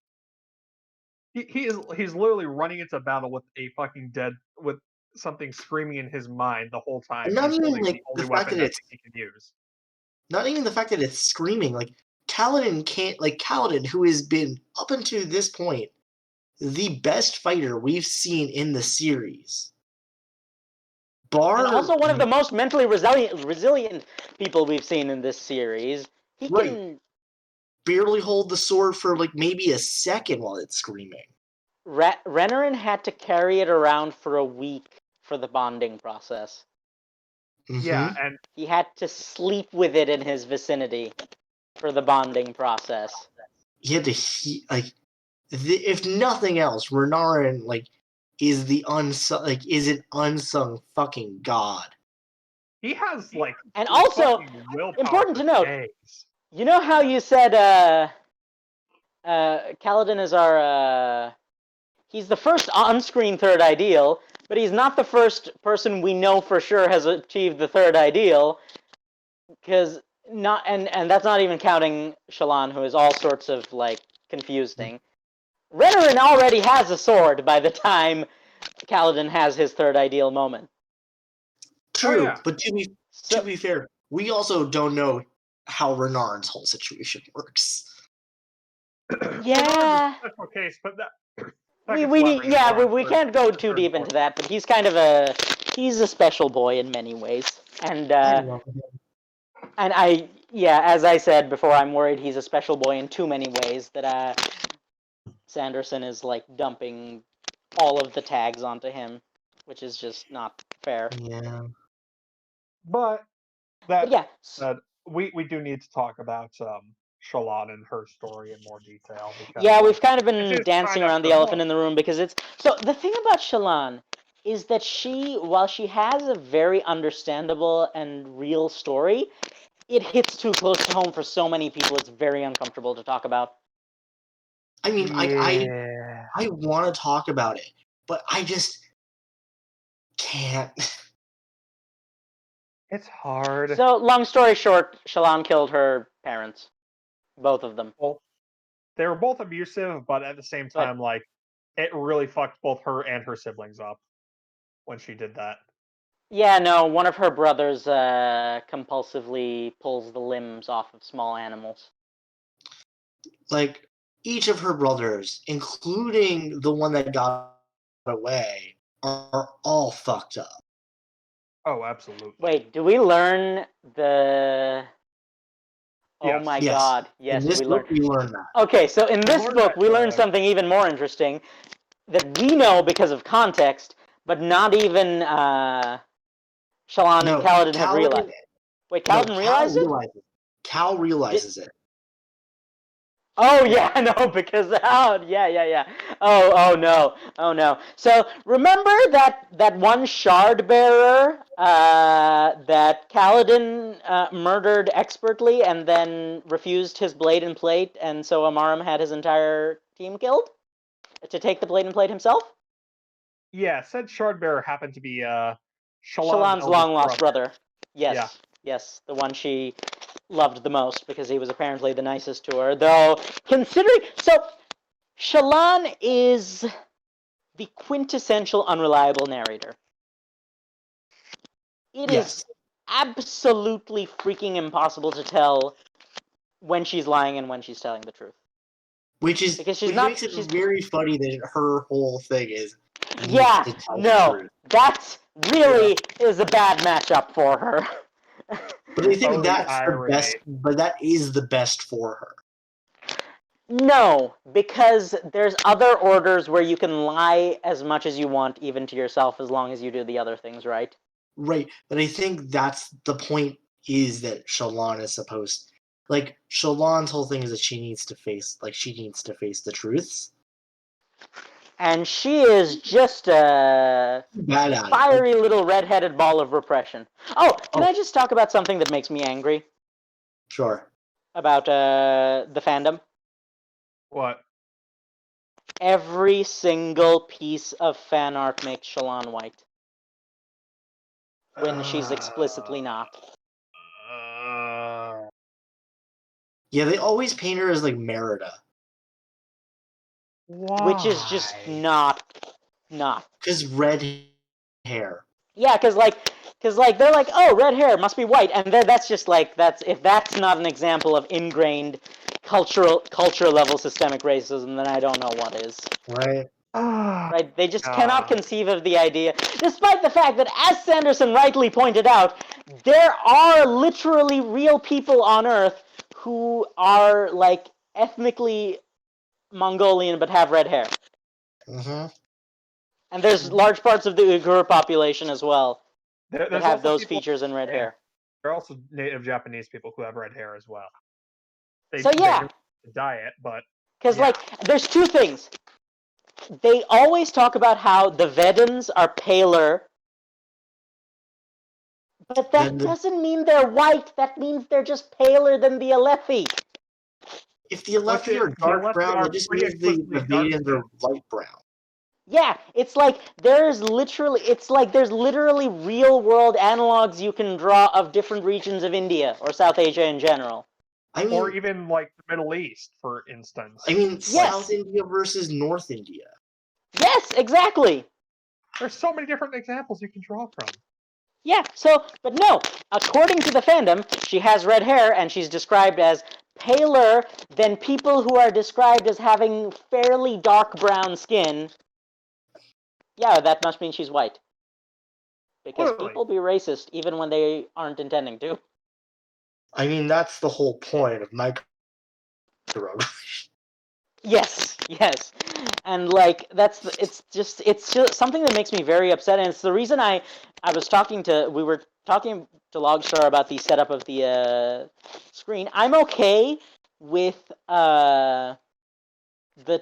He's literally running into battle with a fucking with something screaming in his mind the whole time. And not he's even like the weapon that he can use. Not even the fact that it's screaming. Like Kaladin, who has been up until this point the best fighter we've seen in the series. And also one of the most mentally resilient people we've seen in this series. He can barely hold the sword for like maybe a second while it's screaming. Renarin had to carry it around for a week for the bonding process. Mm-hmm. Yeah, and he had to sleep with it in his vicinity for the bonding process. He had to if nothing else, Renarin is an unsung fucking god. He has and also important to note. Days. You know how you said Kaladin is our he's the first on-screen third ideal, but he's not the first person we know for sure has achieved the third ideal. because and that's not even counting Shallan, who is all sorts of like confusing. Renarin already has a sword by the time Kaladin has his third ideal moment. True, yeah. but to be fair, we also don't know how Renarin's whole situation works. Yeah. Special case, but that we can't go too deep into that, but he's kind of a special boy in many ways, and as I said before, I'm worried he's a special boy in too many ways that Sanderson is like dumping all of the tags onto him, which is just not fair. Yeah. But we do need to talk about Shallan and her story in more detail. Because, we've kind of been dancing around the elephant in the room because it's so the thing about Shallan is that while she has a very understandable and real story, it hits too close to home for so many people. It's very uncomfortable to talk about. I mean, I want to talk about it, but I just can't. It's hard. So, long story short, Shallan killed her parents, both of them. Well, they were both abusive, but at the same time, it really fucked both her and her siblings up when she did that. Yeah, no, one of her brothers compulsively pulls the limbs off of small animals. Like, each of her brothers, including the one that got away, are all fucked up. Oh, absolutely. Wait, do we learn the... Yes. Oh my god, yes, in this book, we learn that. Okay, so in this book, we learn something even more interesting that we know because of context, but not even Shallan and Kaladin have realized. Wait, Kaladin realized it? Cal realizes it. Oh yeah, no, because yeah. Oh no. So remember that one shard bearer that Kaladin murdered expertly and then refused his blade and plate, and so Amaram had his entire team killed to take the blade and plate himself? Yeah, said shard bearer happened to be Shallan's long lost brother. Yes. Yeah. Yes, the one she loved the most because he was apparently the nicest to her. Though, considering... So, Shallan is the quintessential unreliable narrator. It is absolutely freaking impossible to tell when she's lying and when she's telling the truth. Which makes it very funny that her whole thing is... Yeah, no, that really is a bad matchup for her. But I think that's the best. But that is the best for her. No, because there's other orders where you can lie as much as you want, even to yourself, as long as you do the other things right. Right, but I think that's the point. Is that Shallan is supposed, like Shallan's whole thing is that she needs to face the truths. And she is just a fiery little red-headed ball of repression. Oh, can I just talk about something that makes me angry? Sure. About the fandom? What? Every single piece of fan art makes Shallan white. When she's explicitly not. Yeah, they always paint her as like Merida. Why? Which is just not. Because red hair. Yeah, because they're like, oh, red hair must be white, and that's just like if that's not an example of ingrained culture level systemic racism, then I don't know what is. Right. Right? They just cannot conceive of the idea, despite the fact that, as Sanderson rightly pointed out, there are literally real people on Earth who are like ethnically Mongolian but have red hair. Mm-hmm. And there's large parts of the Uyghur population as well that have those features and red hair. There are also native Japanese people who have red hair as well. They dye it, but... Because, there's two things. They always talk about how the Vedans are paler, but that doesn't mean they're white. That means they're just paler than the Alethi. If the Alethi are dark brown, that just means the Vedans are light brown. Yeah, it's like there's literally real world analogs you can draw of different regions of India or South Asia in general. Or even like the Middle East, for instance. South India versus North India. Yes, exactly. There's so many different examples you can draw from. Yeah, but no, according to the fandom, she has red hair and she's described as paler than people who are described as having fairly dark brown skin. Yeah, that must mean she's white. Because people be racist even when they aren't intending to. That's the whole point of microaggression. Yes. And it's just something that makes me very upset, and it's the reason we were talking to Logstar about the setup of the screen. I'm okay with the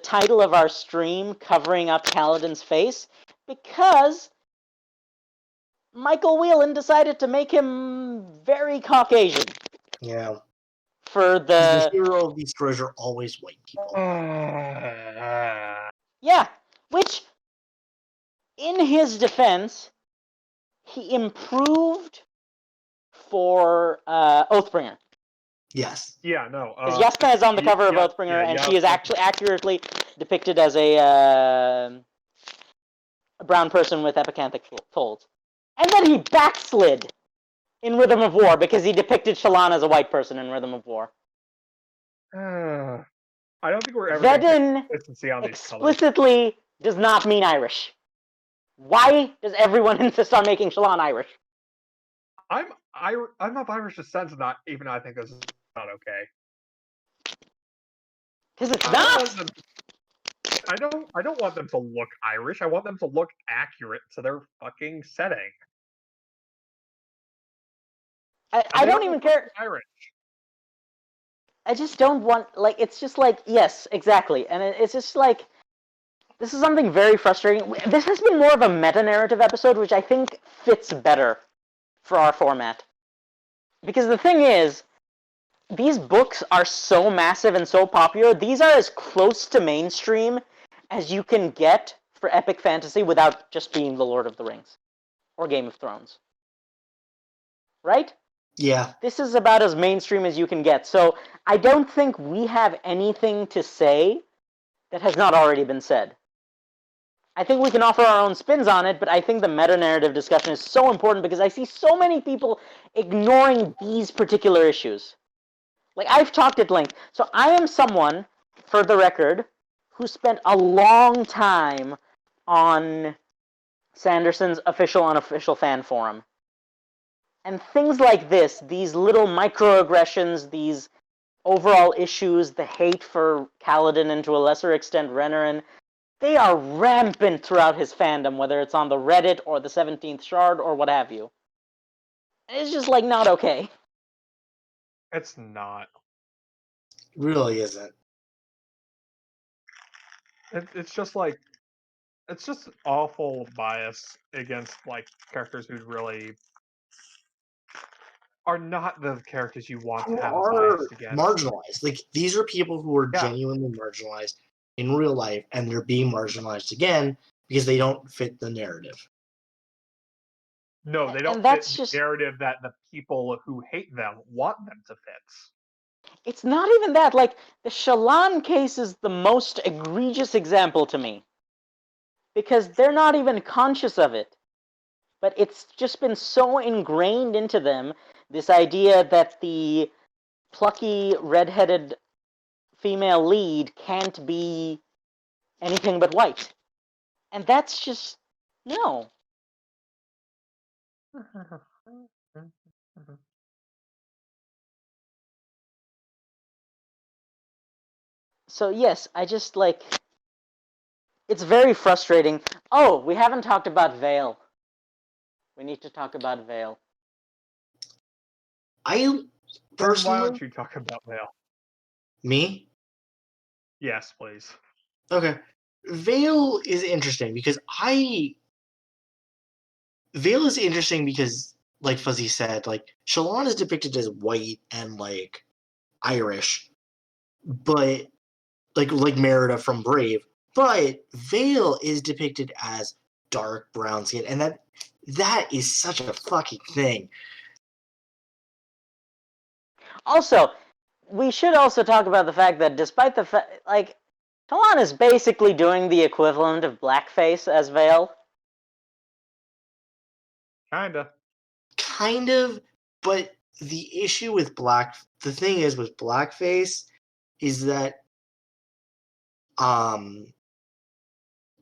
title of our stream covering up Kaladin's face because Michael Whelan decided to make him very Caucasian. Yeah. For the hero of these stories are always white people. Yeah, which, in his defense, he improved for Oathbringer. Yes. Yeah, no. Because Yasna is on the cover of Oathbringer, and she is actually accurately depicted as a brown person with epicanthic folds. And then he backslid in Rhythm of War because he depicted Shallan as a white person in Rhythm of War. I don't think we're ever Vedin explicitly does not mean Irish. Why does everyone insist on making Shallan Irish? I'm of Irish descent, and not even I think this is not okay. Because it's not. I don't want them to look Irish. I want them to look accurate to their fucking setting. I don't even care. Irish. I just don't want, it's just yes, exactly. And it's just this is something very frustrating. This has been more of a meta-narrative episode, which I think fits better for our format. Because the thing is, these books are so massive and so popular, these are as close to mainstream as you can get for epic fantasy without just being The Lord of the Rings or Game of Thrones. Right? Yeah. This is about as mainstream as you can get. So I don't think we have anything to say that has not already been said. I think we can offer our own spins on it, but I think the meta-narrative discussion is so important because I see so many people ignoring these particular issues. I've talked at length. So I am someone, for the record, who spent a long time on Sanderson's official-unofficial fan forum. And things like this, these little microaggressions, these overall issues, the hate for Kaladin and to a lesser extent Renarin, they are rampant throughout his fandom, whether it's on the Reddit or the 17th Shard or what have you. It's just not okay. It's not. It really isn't. It's just it's just awful bias against characters who really are not the characters you want to have biased against. Marginalized. These are people who are genuinely marginalized in real life, and they're being marginalized again because they don't fit the narrative. No, they don't fit the narrative that the people who hate them want them to fit. It's not even that. The Shallan case is the most egregious example to me. Because they're not even conscious of it. But it's just been so ingrained into them, this idea that the plucky, redheaded female lead can't be anything but white. And that's just, no. So yes, I just it's very frustrating. Oh, we haven't talked about Vale. We need to talk about Vale. Personally, why don't you talk about Vale? Me? Yes, please. Okay. Vale is interesting because like Fuzzy said, Shallan is depicted as white and Irish, but like Merida from Brave, But Veil is depicted as dark brown skin, and that is such a fucking thing. Also, we should also talk about the fact that despite the fact, like, Talon is basically doing the equivalent of blackface as Veil. Kinda. Kind of, but the issue with the thing is with blackface is that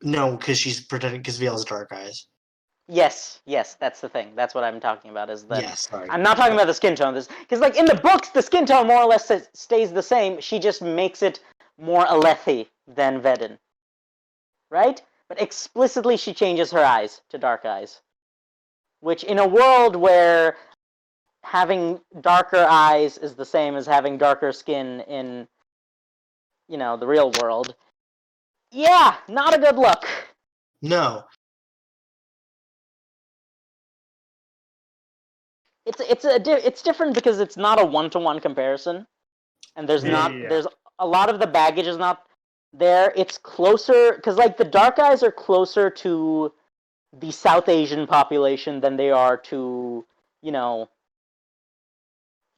no, because she's pretending because Veil has dark eyes. Yes, that's the thing. That's what I'm talking about. Is that Yes, sorry. I'm not talking about the skin tone. Because like in the books, the skin tone more or less stays the same. She just makes it more Alethi than Vedin, right? But explicitly, she changes her eyes to dark eyes, which in a world where having darker eyes is the same as having darker skin in, the real world. Yeah, not a good look. No. It's different because it's not a one-to-one comparison, and there's a lot of the baggage is not there. It's closer because like the dark eyes are closer to the South Asian population than they are to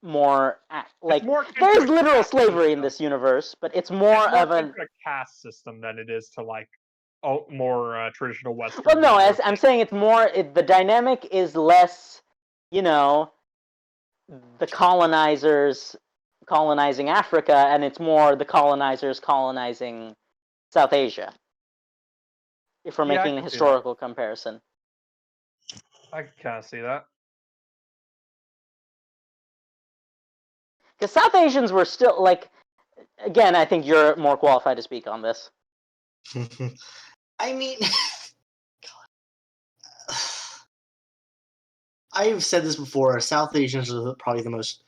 more like there's literal slavery in this universe, but it's more of a caste system than it is to like more traditional Western. Well, no, as I'm saying, it's more the dynamic is less, the colonizers colonizing Africa, and it's more the colonizers colonizing South Asia. If we're making a historical comparison, I can kind of see that. because South Asians were still like, again, I think you're more qualified to speak on this. I mean, I've said this before. South Asians are probably the most,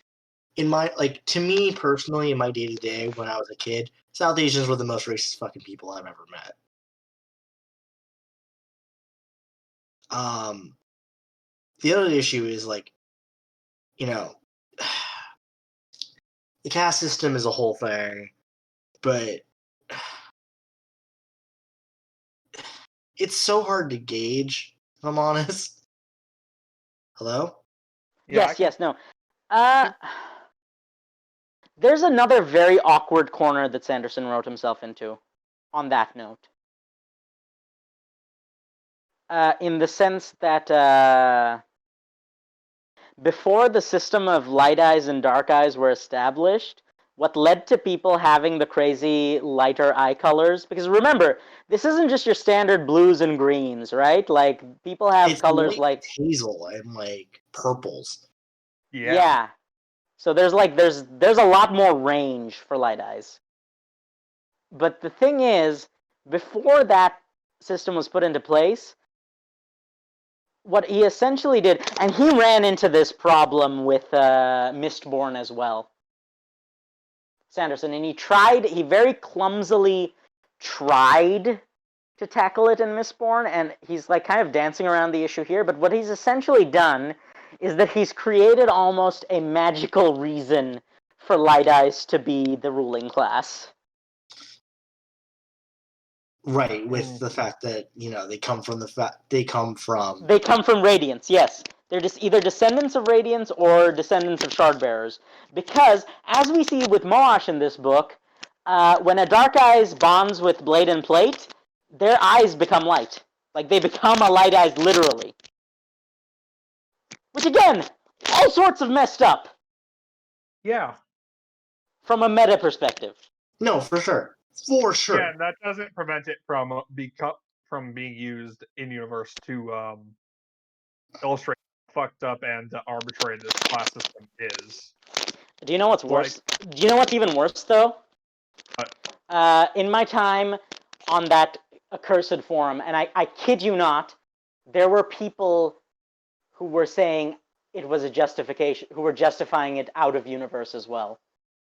to me personally, in my day to day when I was a kid, South Asians were the most racist fucking people I've ever met. The other issue is the caste system is a whole thing, but it's so hard to gauge, if I'm honest. Hello? Yes, no. There's another very awkward corner that Sanderson wrote himself into, on that note. In the sense that before the system of light eyes and dark eyes were established, what led to people having the crazy lighter eye colors, because remember, this isn't just your standard blues and greens, right? Like, people have colors like hazel and like purples. Yeah. So there's a lot more range for light eyes. But the thing is, before that system was put into place, what he essentially did, and he ran into this problem with Mistborn as well, Sanderson, and he very clumsily tried to tackle it in Mistborn, and he's like kind of dancing around the issue here, but what he's essentially done is that he's created almost a magical reason for light eyes to be the ruling class. Right, with the fact that, they come from Radiance, yes. They're just either descendants of Radiance or descendants of Shardbearers. Because, as we see with Moash in this book, when a Dark Eyes bonds with Blade and Plate, their eyes become light. Like, they become a light eyes literally. Which, again, all sorts of messed up. Yeah. From a meta perspective. No, for sure. For sure. Yeah, that doesn't prevent it from being used in universe to illustrate how fucked up and arbitrary this class system is. Do you know what's worse? Do you know what's even worse, though? In my time on that accursed forum, and I kid you not, there were people who were saying it was a justification, who were justifying it out of universe as well.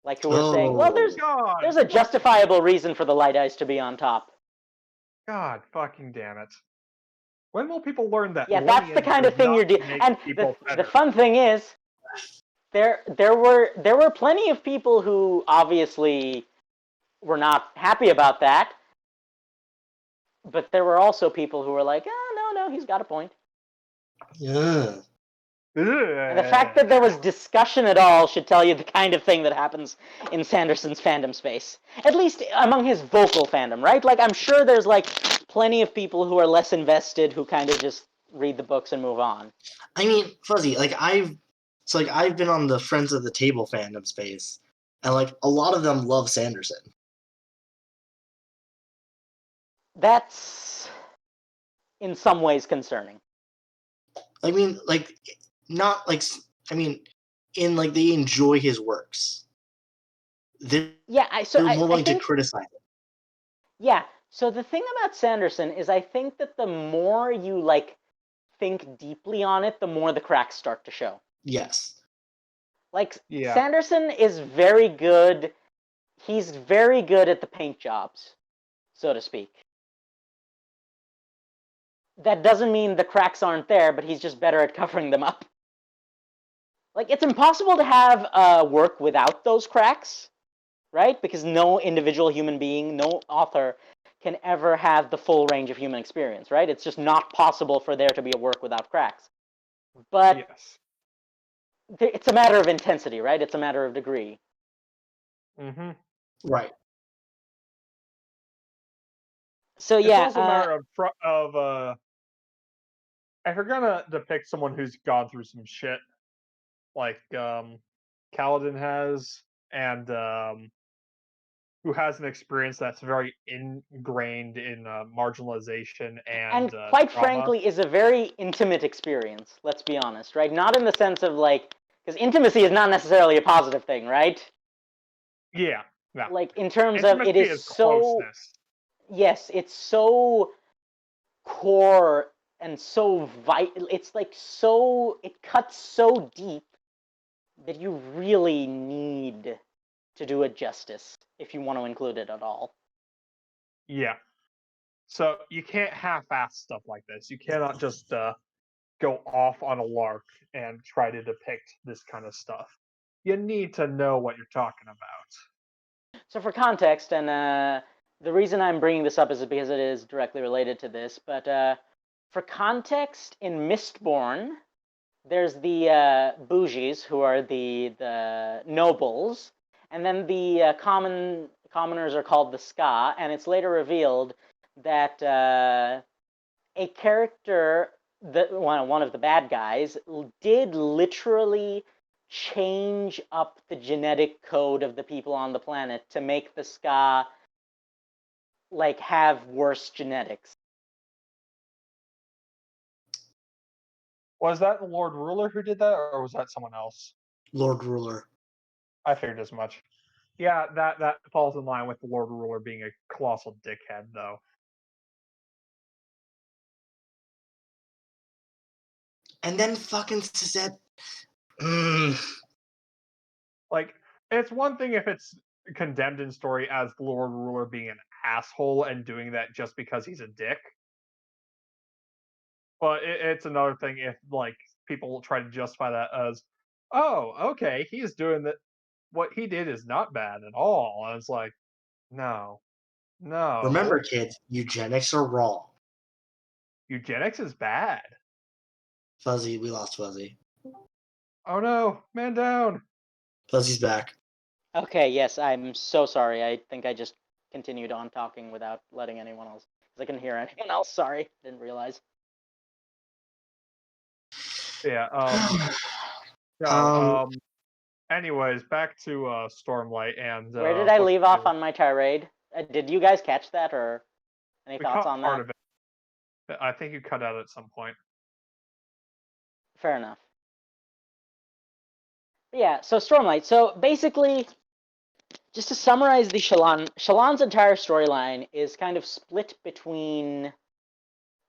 Like, who were saying, well, there's a justifiable reason for the light eyes to be on top. God fucking damn it. When will people learn that? Yeah, that's the kind of thing you're doing. And the fun thing is, there were plenty of people who obviously were not happy about that, But there were also people who were like, no, he's got a point. Yeah. And the fact that there was discussion at all should tell you the kind of thing that happens in Sanderson's fandom space. At least among his vocal fandom, right? Like, I'm sure there's, like, plenty of people who are less invested who kind of just read the books and move on. I mean, Fuzzy, like, I've been on the Friends of the Table fandom space, and, like, a lot of them love Sanderson. That's, in some ways, concerning. I mean, like, not, like, I mean, in, like, they enjoy his works. They're more willing to criticize it. Yeah, so the thing about Sanderson is I think that the more you, like, think deeply on it, the more the cracks start to show. Yes. Like, Sanderson is very good. He's very good at the paint jobs, so to speak. That doesn't mean the cracks aren't there, but he's just better at covering them up. Like, it's impossible to have work without those cracks, right? Because no individual human being, no author can ever have the full range of human experience, right? It's just not possible for there to be a work without cracks. But it's a matter of intensity, right? It's a matter of degree. Mm-hmm. Right. So yeah, it's also a matter of if you're gonna depict someone who's gone through some shit, like Kaladin has, and who has an experience that's very ingrained in marginalization and quite trauma. frankly is a very intimate experience, let's be honest, right? Not in the sense of, like, because intimacy is not necessarily a positive thing, right? Yeah. No. Like, in terms intimacy of, it is so closeness. Yes, it's so core and so vital. It's like it cuts so deep that you really need to do it justice if you want to include it at all. Yeah. So you can't half-ass stuff like this. You cannot just go off on a lark and try to depict this kind of stuff. You need to know what you're talking about. So for context, and the reason I'm bringing this up is because it is directly related to this, but for context, in Mistborn, there's the bougies, who are the nobles, and then the commoners are called the Ska, and it's later revealed that a character, one of the bad guys, did literally change up the genetic code of the people on the planet to make the Ska, like, have worse genetics. Was that the Lord Ruler who did that, or was that someone else? Lord Ruler. I figured as much. Yeah, that falls in line with the Lord Ruler being a colossal dickhead, though. And then fucking said, Like, it's one thing if it's condemned in story as the Lord Ruler being an asshole and doing that just because he's a dick. But it's another thing if, like, people try to justify that as, oh, okay, he's doing that. What he did is not bad at all. And it's like, no. Remember, kids, eugenics are wrong. Eugenics is bad. Fuzzy, we lost Fuzzy. Oh no, man down. Fuzzy's back. Okay, yes, I'm so sorry. I think I just continued on talking without letting anyone else, because I couldn't hear anyone else. Sorry, didn't realize. Yeah. Anyways, back to Stormlight and. Where did I leave off on my tirade? Did you guys catch that, or any thoughts on that? Part of it. I think you cut out at some point. Fair enough. But yeah, so Stormlight. So basically, just to summarize the Shallan's entire storyline is kind of split between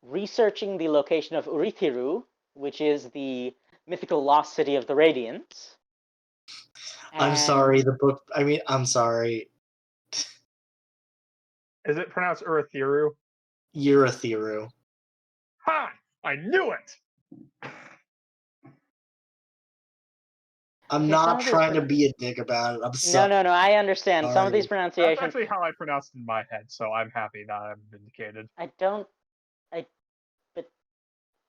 researching the location of Urithiru, which is the mythical lost city of the Radiance. I'm sorry, I'm sorry. Is it pronounced Urithiru? Urithiru. Ha! I knew it! I'm Okay, not trying to be a dick about it. I'm sorry. No, I understand. Some of these That's pronunciations. actually how I pronounced it in my head, so I'm happy that I'm vindicated. But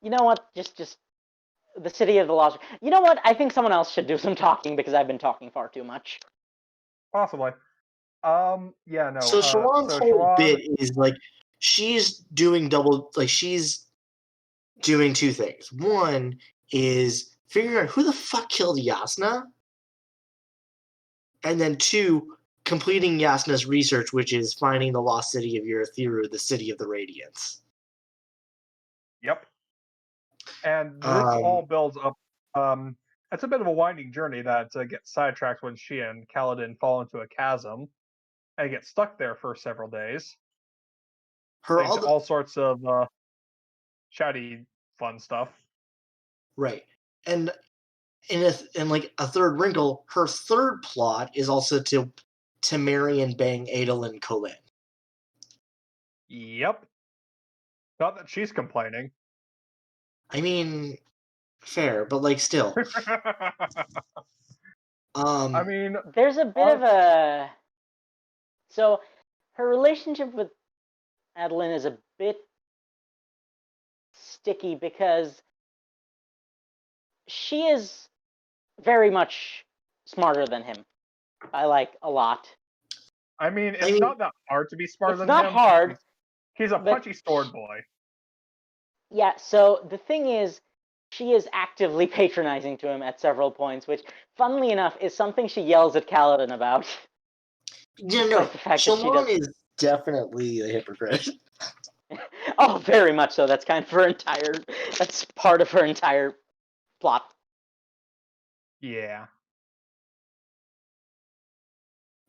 you know what? Just the City of the Lost. You know what? I think someone else should do some talking because I've been talking far too much. Possibly. Yeah, no. So Shallan's so whole Shallan, bit is like she's doing she's doing two things. One is figuring out who the fuck killed Yasna, and then two, completing Yasna's research, which is finding the lost city of Urithiru, the city of the Radiance. Yep. And this all builds up. It's a bit of a winding journey that gets sidetracked when she and Kaladin fall into a chasm and get stuck there for several days. All sorts of chatty, fun stuff. Right, and in like a third wrinkle, her third plot is also to marry and bang Adel and Colin. Yep. Not that she's complaining. I mean, fair, but like still. I mean, there's a bit of a. So, her relationship with Adeline is a bit sticky because she is very much smarter than him. I like a lot. I mean, it's not that hard to be smarter than him. It's not hard. He's a punchy sword boy. Yeah, so the thing is, she is actively patronizing to him at several points, which, funnily enough, is something she yells at Kaladin about. Yeah, no, Shallan is definitely a hypocrite. Oh, very much so. That's kind of her entire. That's part of her entire plot. Yeah.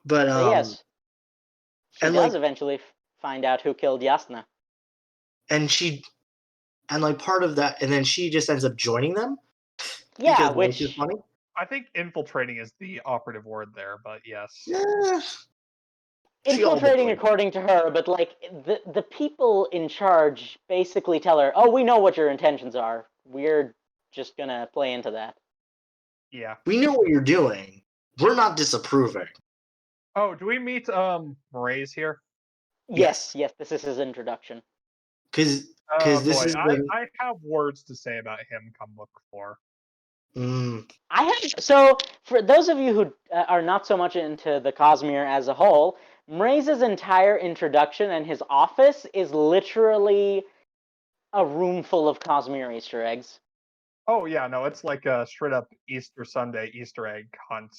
But yes, she does eventually find out who killed Yasna. And like part of that, and then she just ends up joining them. Yeah, which is funny. I think infiltrating is the operative word there, but yes. Yeah. Infiltrating according to her, but like the people in charge basically tell her, "Oh, we know what your intentions are. We're just gonna play into that." Yeah. We know what you're doing. We're not disapproving. Oh, do we meet Mraize here? Yes, this is his introduction. Because this is I have words to say about him come book 4. So for those of you who are not so much into the Cosmere as a whole, Mraize's entire introduction and his office is literally a room full of Cosmere Easter eggs. Oh yeah, no, it's like a straight up Easter Sunday Easter egg hunt.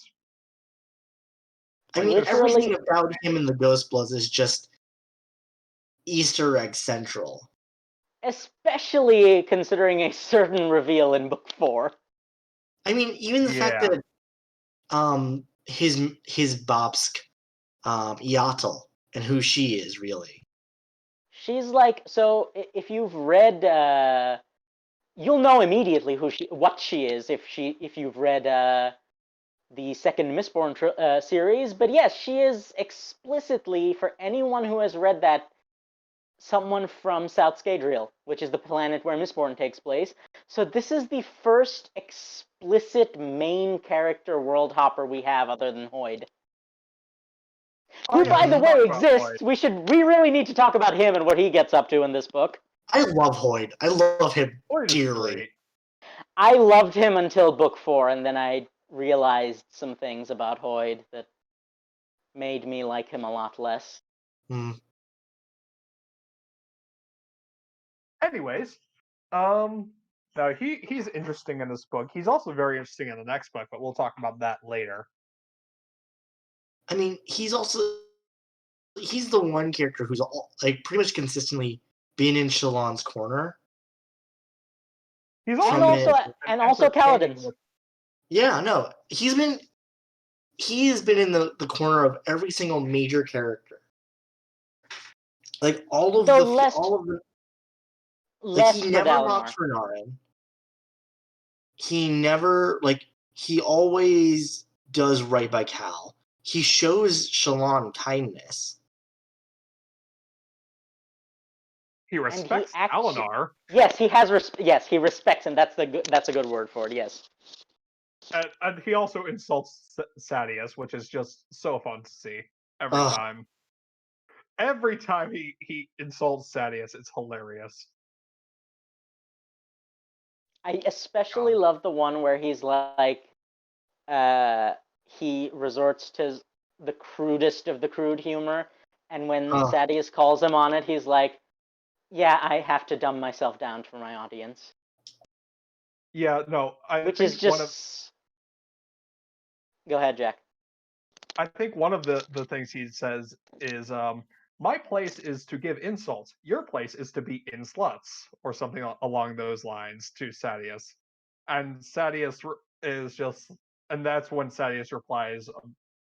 I mean, everything about him in the Ghost Bloods is just Easter egg central. Especially considering a certain reveal in book 4. I mean, even the fact that his Bobsk Yatel and who she is really. She's like, so if you've read you'll know immediately what she is if you've read the second Mistborn series, but yes, she is explicitly, for anyone who has read that, someone from South Scadrial, which is the planet where Mistborn takes place. So this is the first explicit main character world hopper we have other than Hoyd. Who, by the way, exists. We really need to talk about him and what he gets up to in this book. I love Hoyd. I love him dearly. Great. I loved him until book 4, and then I realized some things about Hoyd that made me like him a lot less. Anyways, now he's interesting in this book. He's also very interesting in the next book, but we'll talk about that later. I mean, he's the one character who's like pretty much consistently been in Shallan's corner. He's also Kaladin's. Yeah, no, he has been in the corner of every single major character. Like all of the like he never mocks Renarin. He always does right by Cal. He shows Shallan kindness. He respects Alinar. Yes, he has. Yes, he respects him. That's a good word for it. Yes. And he also insults Sadius, which is just so fun to see every Ugh. time. Every time he insults Sadius, it's hilarious. I especially love the one where he's like, he resorts to the crudest of the crude humor, and when Sadius calls him on it, he's like, "Yeah, I have to dumb myself down for my audience." Yeah, no, which is just. Go ahead, Jack. I think one of the things he says is, "My place is to give insults. Your place is to be in sluts," or something along those lines to Sadius. And Sadius is just, and that's when Sadius replies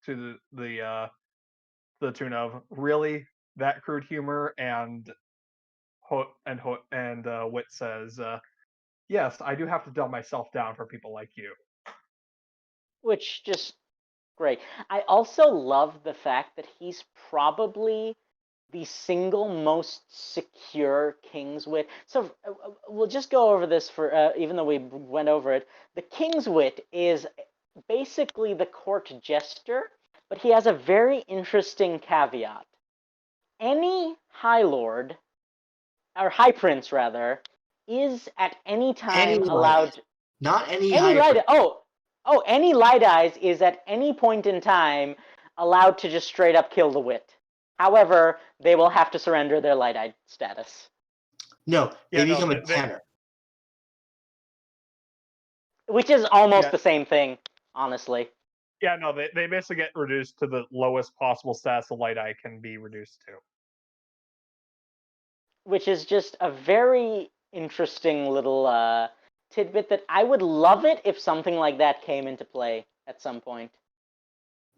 to the tune of, "Really, that crude humor?" And Wit says, "Yes, I do have to dumb myself down for people like you." Which just great. I also love the fact that he's probably the single most secure King's Wit. So we'll just go over this for, even though we went over it. The King's Wit is basically the court jester, but he has a very interesting caveat. Any High Lord, or High Prince rather, is at any time allowed. Not any Light. Any Light Eyes is at any point in time allowed to just straight up kill the wit. However, they will have to surrender their Light Eyed status. No, they become a tenor. Which is almost the same thing, honestly. Yeah, no, they basically get reduced to the lowest possible stats the Light Eye can be reduced to. Which is just a very interesting little tidbit that I would love it if something like that came into play at some point.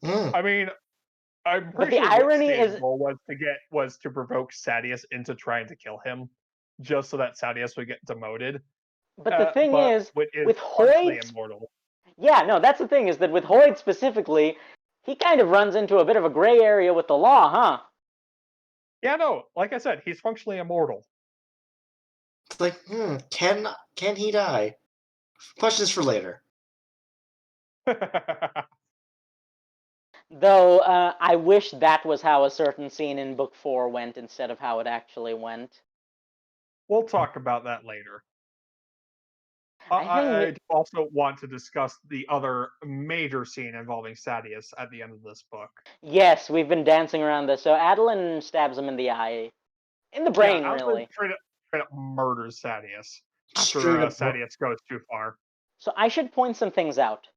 I mean, I'm pretty sure the irony is goal was to provoke Sadius into trying to kill him, just so that Sadius would get demoted. But the thing is with Hoid, immortal. Yeah, no, that's the thing, is that with Hoid specifically, he kind of runs into a bit of a gray area with the law, huh? Yeah, no, like I said, he's functionally immortal. It's like, can he die? Questions for later. Though, I wish that was how a certain scene in Book 4 went instead of how it actually went. We'll talk about that later. I also want to discuss the other major scene involving Sadius at the end of this book. Yes, we've been dancing around this. So Adeline stabs him in the eye. In the brain, really. Straight up murders Sadius after Sadius goes too far. So I should point some things out.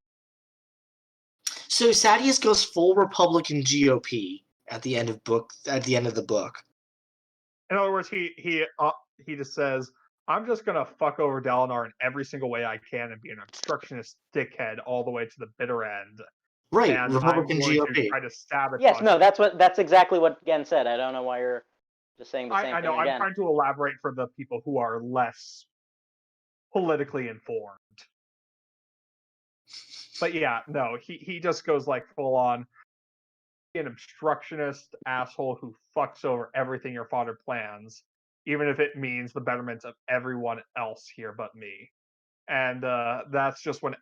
So Sadius goes full Republican GOP at the end of the book. In other words, he just says, "I'm just gonna fuck over Dalinar in every single way I can and be an obstructionist dickhead all the way to the bitter end." Right, and Republican I'm going GOP. to try to sabotage. Yes, no, that's exactly what Gen said. I don't know why you're just saying the same thing again. I know. I'm trying to elaborate for the people who are less politically informed. But yeah, no, he just goes like full on an obstructionist asshole who fucks over everything your father plans, even if it means the betterment of everyone else here but me. And that's just when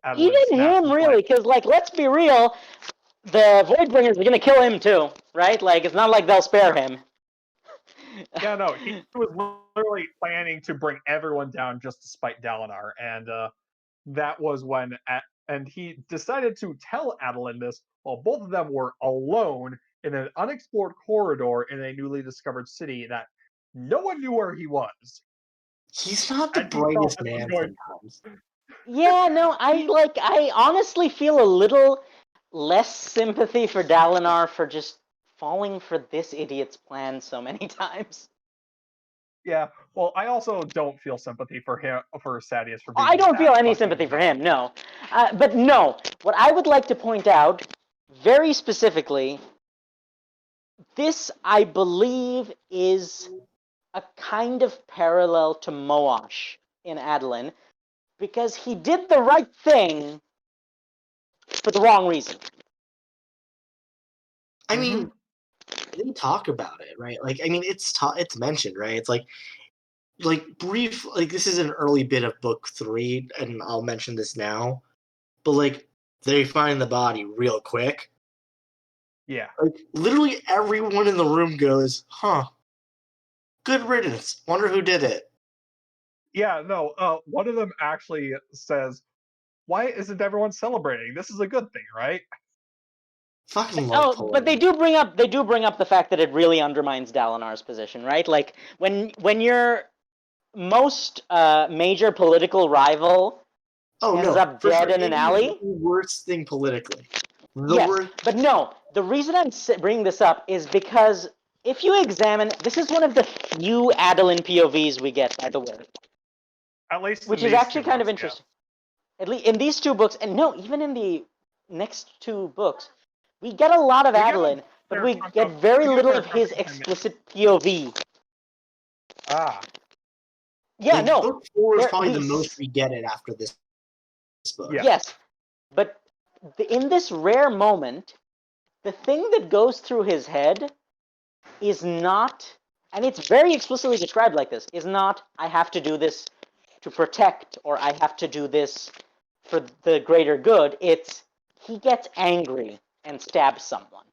Adeline even him, really, because like, let's be real, the Voidbringers are gonna kill him too, right? Like, it's not like they'll spare him. Yeah, no, he was literally planning to bring everyone down just to spite Dalinar, and that was when, and he decided to tell Adeline this while both of them were alone in an unexplored corridor in a newly discovered city that no one knew where he was. He's not the brightest man sometimes. Yeah, no, I honestly feel a little less sympathy for Dalinar for just falling for this idiot's plan so many times. Yeah, well, I also don't feel sympathy for Sadius for being. I don't feel any sympathy for him, no. But no, what I would like to point out, very specifically, this, I believe, is a kind of parallel to Moash in Adeline, because he did the right thing for the wrong reason. I mean, they talk about it, right? Like, I mean, it's mentioned, right? It's like brief, like, this is an early bit of book 3, and I'll mention this now. but like they find the body real quick. Yeah. Like literally everyone in the room goes, "Huh, good riddance. Wonder who did it." Yeah, no, one of them actually says, "Why isn't everyone celebrating? This is a good thing, right?" Fucking love But they do bring up the fact that it really undermines Dalinar's position, right? Like when your most major political rival ends up dead in an alley. The worst thing politically. Yes, but no. The reason I'm bringing this up is because if you examine, this is one of the few Adolin POVs we get, by the way, At least which in is these actually two kind of books, interesting. At least in these two books, and no, even in the next two books, we get a lot of We get a Adolin, but fair we chunk get of- very we get a little fair of chunk his of him. explicit POV. Ah, Yeah, Like, no. book 4 is there- probably we the most s- we get it after this book. Yeah. Yes, but in this rare moment, the thing that goes through his head is not, and it's very explicitly described like this, is not, I have to do this to protect, or I have to do this for the greater good. It's, he gets angry and stabs someone.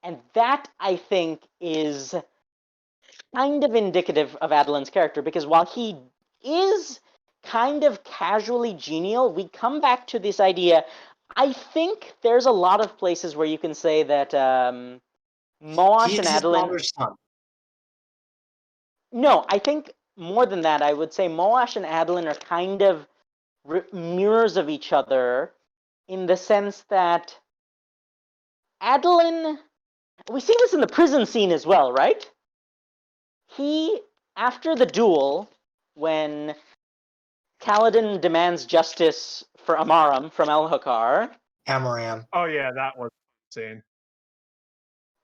And that, I think, is kind of indicative of Adelin's character, because while he is kind of casually genial, we come back to this idea. I think there's a lot of places where you can say that Moash He's and his Adelin. father's son. No, I think more than that. I would say Moash and Adelin are kind of mirrors of each other, in the sense that Adelin. We see this in the prison scene as well, right? He, after the duel, when Kaladin demands justice for Amaram from Elhokar. Amaram. Oh yeah, that was insane.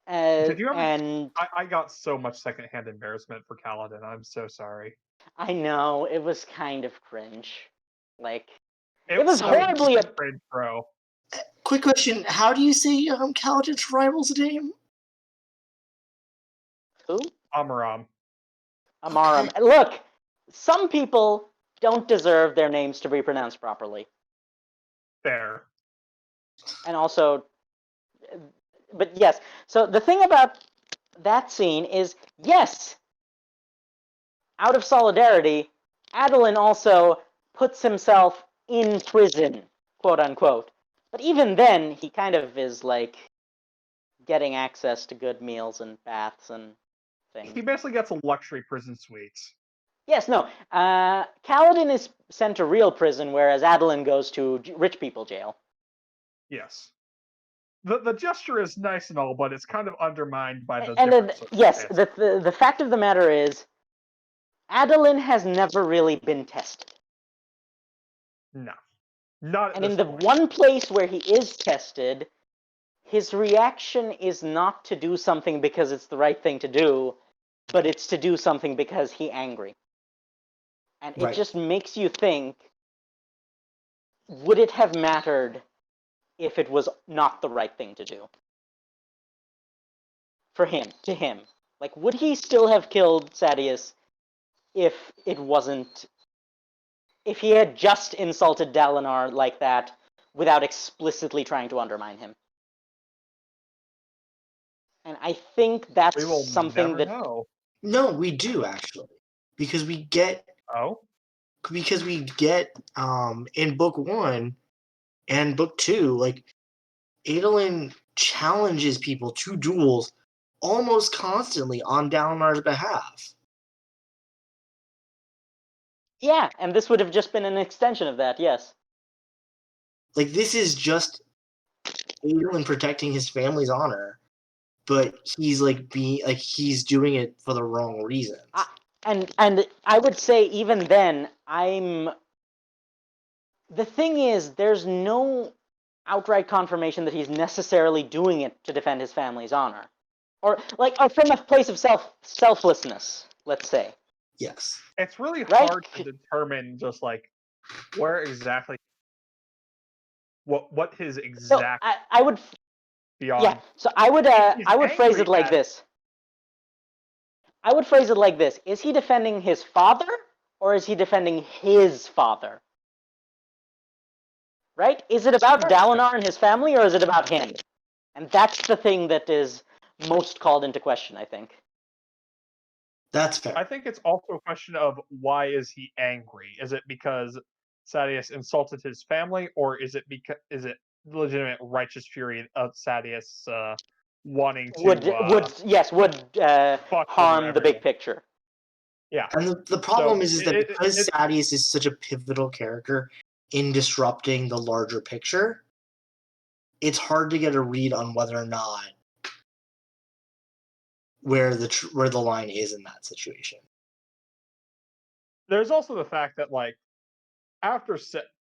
Did you ever? And I got so much secondhand embarrassment for Kaladin. I'm so sorry. I know, it was kind of cringe. Like, it was so horribly cringe, bro. Quick question: how do you say Kaladin's rival's name? Who? Amaram. Amaram. Okay. Look, some people don't deserve their names to be pronounced properly. Fair. And also, but yes. So the thing about that scene is, yes, out of solidarity, Adelin also puts himself in prison, quote unquote. But even then, he kind of is like getting access to good meals and baths and things. He basically gets a luxury prison suite. Yes, no. Kaladin is sent to real prison, whereas Adelin goes to rich people jail. Yes. The gesture is nice and all, but it's kind of undermined by those And different yes, circumstances. the fact of the matter is, Adelin has never really been tested. No. Not at And this in the point. one place where he is tested, his reaction is not to do something because it's the right thing to do, but it's to do something because he's angry. And it just makes you think, would it have mattered if it was not the right thing to do? For him, to him. Like, would he still have killed Sadeas if it wasn't, if he had just insulted Dalinar like that without explicitly trying to undermine him? And I think that's We will something never that know. No, we do actually, because we get in book 1 and book 2, like Adolin challenges people to duels almost constantly on Dalinar's behalf. Yeah, and this would have just been an extension of that, yes. Like, this is just Adolin protecting his family's honor, but he's he's doing it for the wrong reasons. And I would say even then, the thing is, there's no outright confirmation that he's necessarily doing it to defend his family's honor, or from a place of selflessness, let's say. Yes. It's really hard to determine just like where exactly what his exact. So I would. Beyond. Yeah. So I would phrase it like this. I would phrase it like this: is he defending his father, or is he defending his father? right? Is it about Dalinar and his family, or is it about him? And that's the thing that is most called into question, I think. That's fair. I think it's also a question of why is he angry? Is it because Sadeas insulted his family, or is it legitimate righteous fury of Sadeas wanting to Would fuck harm over the big everyone? picture. Yeah. And the problem is that it- because it- Sadeas is such a pivotal character in disrupting the larger picture, it's hard to get a read on whether or not where the line is in that situation. There's also the fact that like after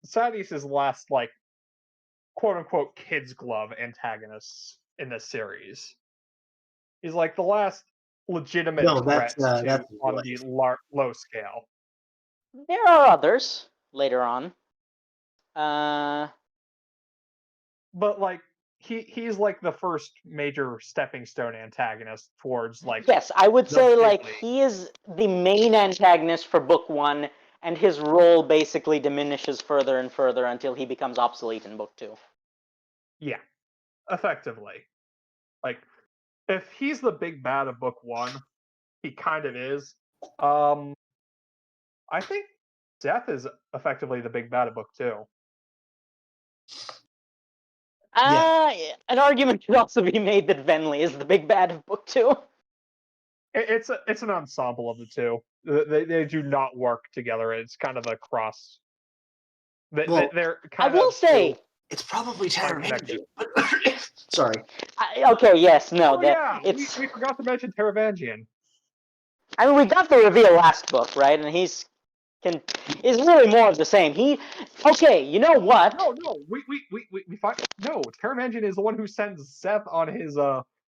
Sadeas' last like quote unquote kids glove antagonists in this series, he's like the last legitimate threat that's on the low scale. There are others later on. But like he's like the first major stepping stone antagonist towards like yes, I would the say big like league. he is the main antagonist for book 1, and his role basically diminishes further and further until he becomes obsolete in book 2. Yeah, effectively. Like if he's the big bad of book 1, he kind of is. I think Death is effectively the big bad of book 2. An argument could also be made that Venli is the big bad of book 2. It's an ensemble of the two. They do not work together. It's kind of a cross. They're I kind will of say it's probably unconnected. Taravangian. Sorry. Okay, yes, no. Oh yeah, it's. we forgot to mention Taravangian. I mean, we got the reveal last book, right? And is really more of the same. Okay, you know what? No, we find no. Taravangian is the one who sends Seth on his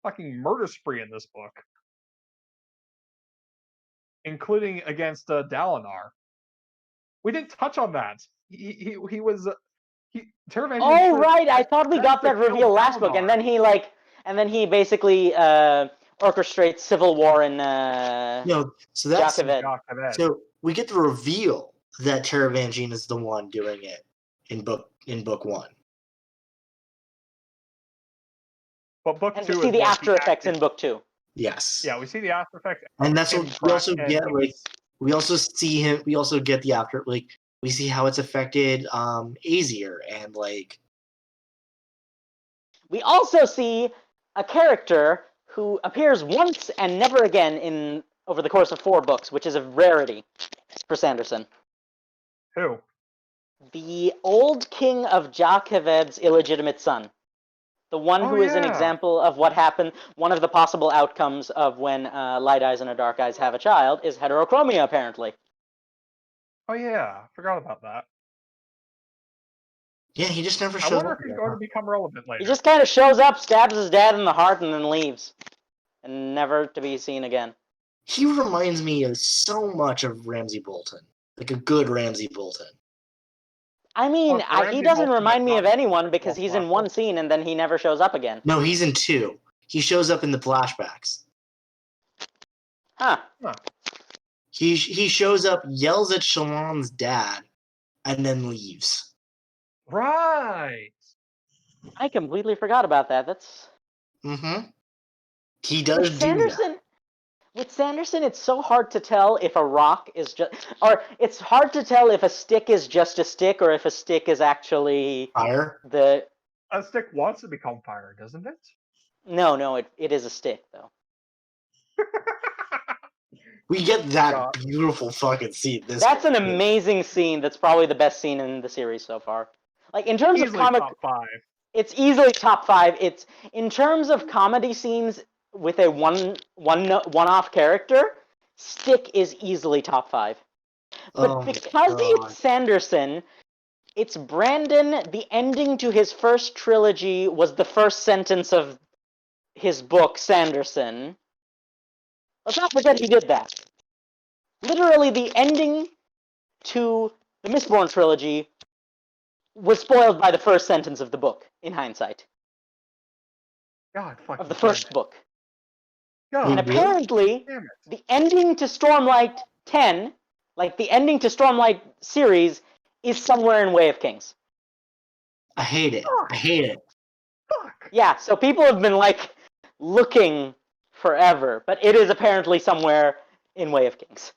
fucking murder spree in this book, including against Dalinar. We didn't touch on that. He was Taravangian. Oh right, I thought we got that reveal last book, and then he basically orchestrates civil war in so that's Jakaved. So we get the reveal that Taravangian is the one doing it in book 1. But book and 2 we see is the when after effects in book 2. Yes. Yeah, we see the after effects, and that's what we also get. Like we also see him. We also get the after. Like we see how it's affected Aesir, and like we also see a character who appears once and never again over the course of 4 books, which is a rarity for Sanderson. Who? The old king of Jakaved's illegitimate son. The one who is an example of what happened. One of the possible outcomes of when Light Eyes and a Dark Eyes have a child is heterochromia, apparently. Oh yeah, forgot about that. Yeah, he just never shows up. I wonder if he's going to become relevant later. He just kind of shows up, stabs his dad in the heart, and then leaves. And never to be seen again. He reminds me of so much of Ramsay Bolton. Like a good Ramsay Bolton. I mean, he doesn't remind me of anyone because he's in one scene and then he never shows up again. No, he's in 2. He shows up in the flashbacks. Huh. He shows up, yells at Shallan's dad, and then leaves. Right. I completely forgot about that. That's. Mm-hmm. He does do that. With Sanderson, it's so hard to tell if a rock is just, or it's hard to tell if a stick is just a stick or if a stick is actually fire. A stick wants to become fire, doesn't it? No, it is a stick though. We get that beautiful fucking scene. That's an amazing scene. That's probably the best scene in the series so far. Like in terms of comic, top 5. It's easily top 5. It's in terms of comedy scenes with a one-off character, Stick is easily top 5. But because it's Sanderson, it's Brandon. The ending to his first trilogy was the first sentence of his book, Sanderson. Let's not forget he did that. Literally, the ending to the Mistborn trilogy was spoiled by the first sentence of the book, in hindsight. God, fucking of the first book. God, and apparently, the ending to Stormlight 10, like the ending to Stormlight series, is somewhere in Way of Kings. I hate it. I hate it. Fuck. Yeah, so people have been like looking forever, but it is apparently somewhere in Way of Kings.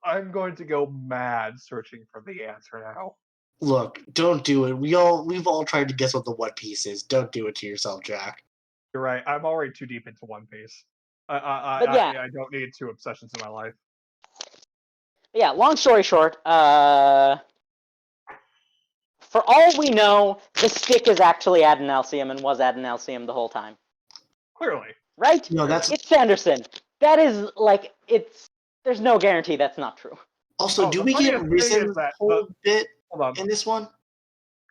I'm going to go mad searching for the answer now. Look, don't do it. We've all tried to guess what the One Piece is. Don't do it to yourself, Jack. You're right. I'm already too deep into One Piece. But yeah. I don't need 2 obsessions in my life. Yeah, long story short, for all we know, the stick is actually Adenalcium and was Adenalcium the whole time. Clearly. Right? No, that's It's Sanderson. That is, like, there's no guarantee that's not true. also. Do the we get funniest thing Risen's is that whole bit hold on. in this one?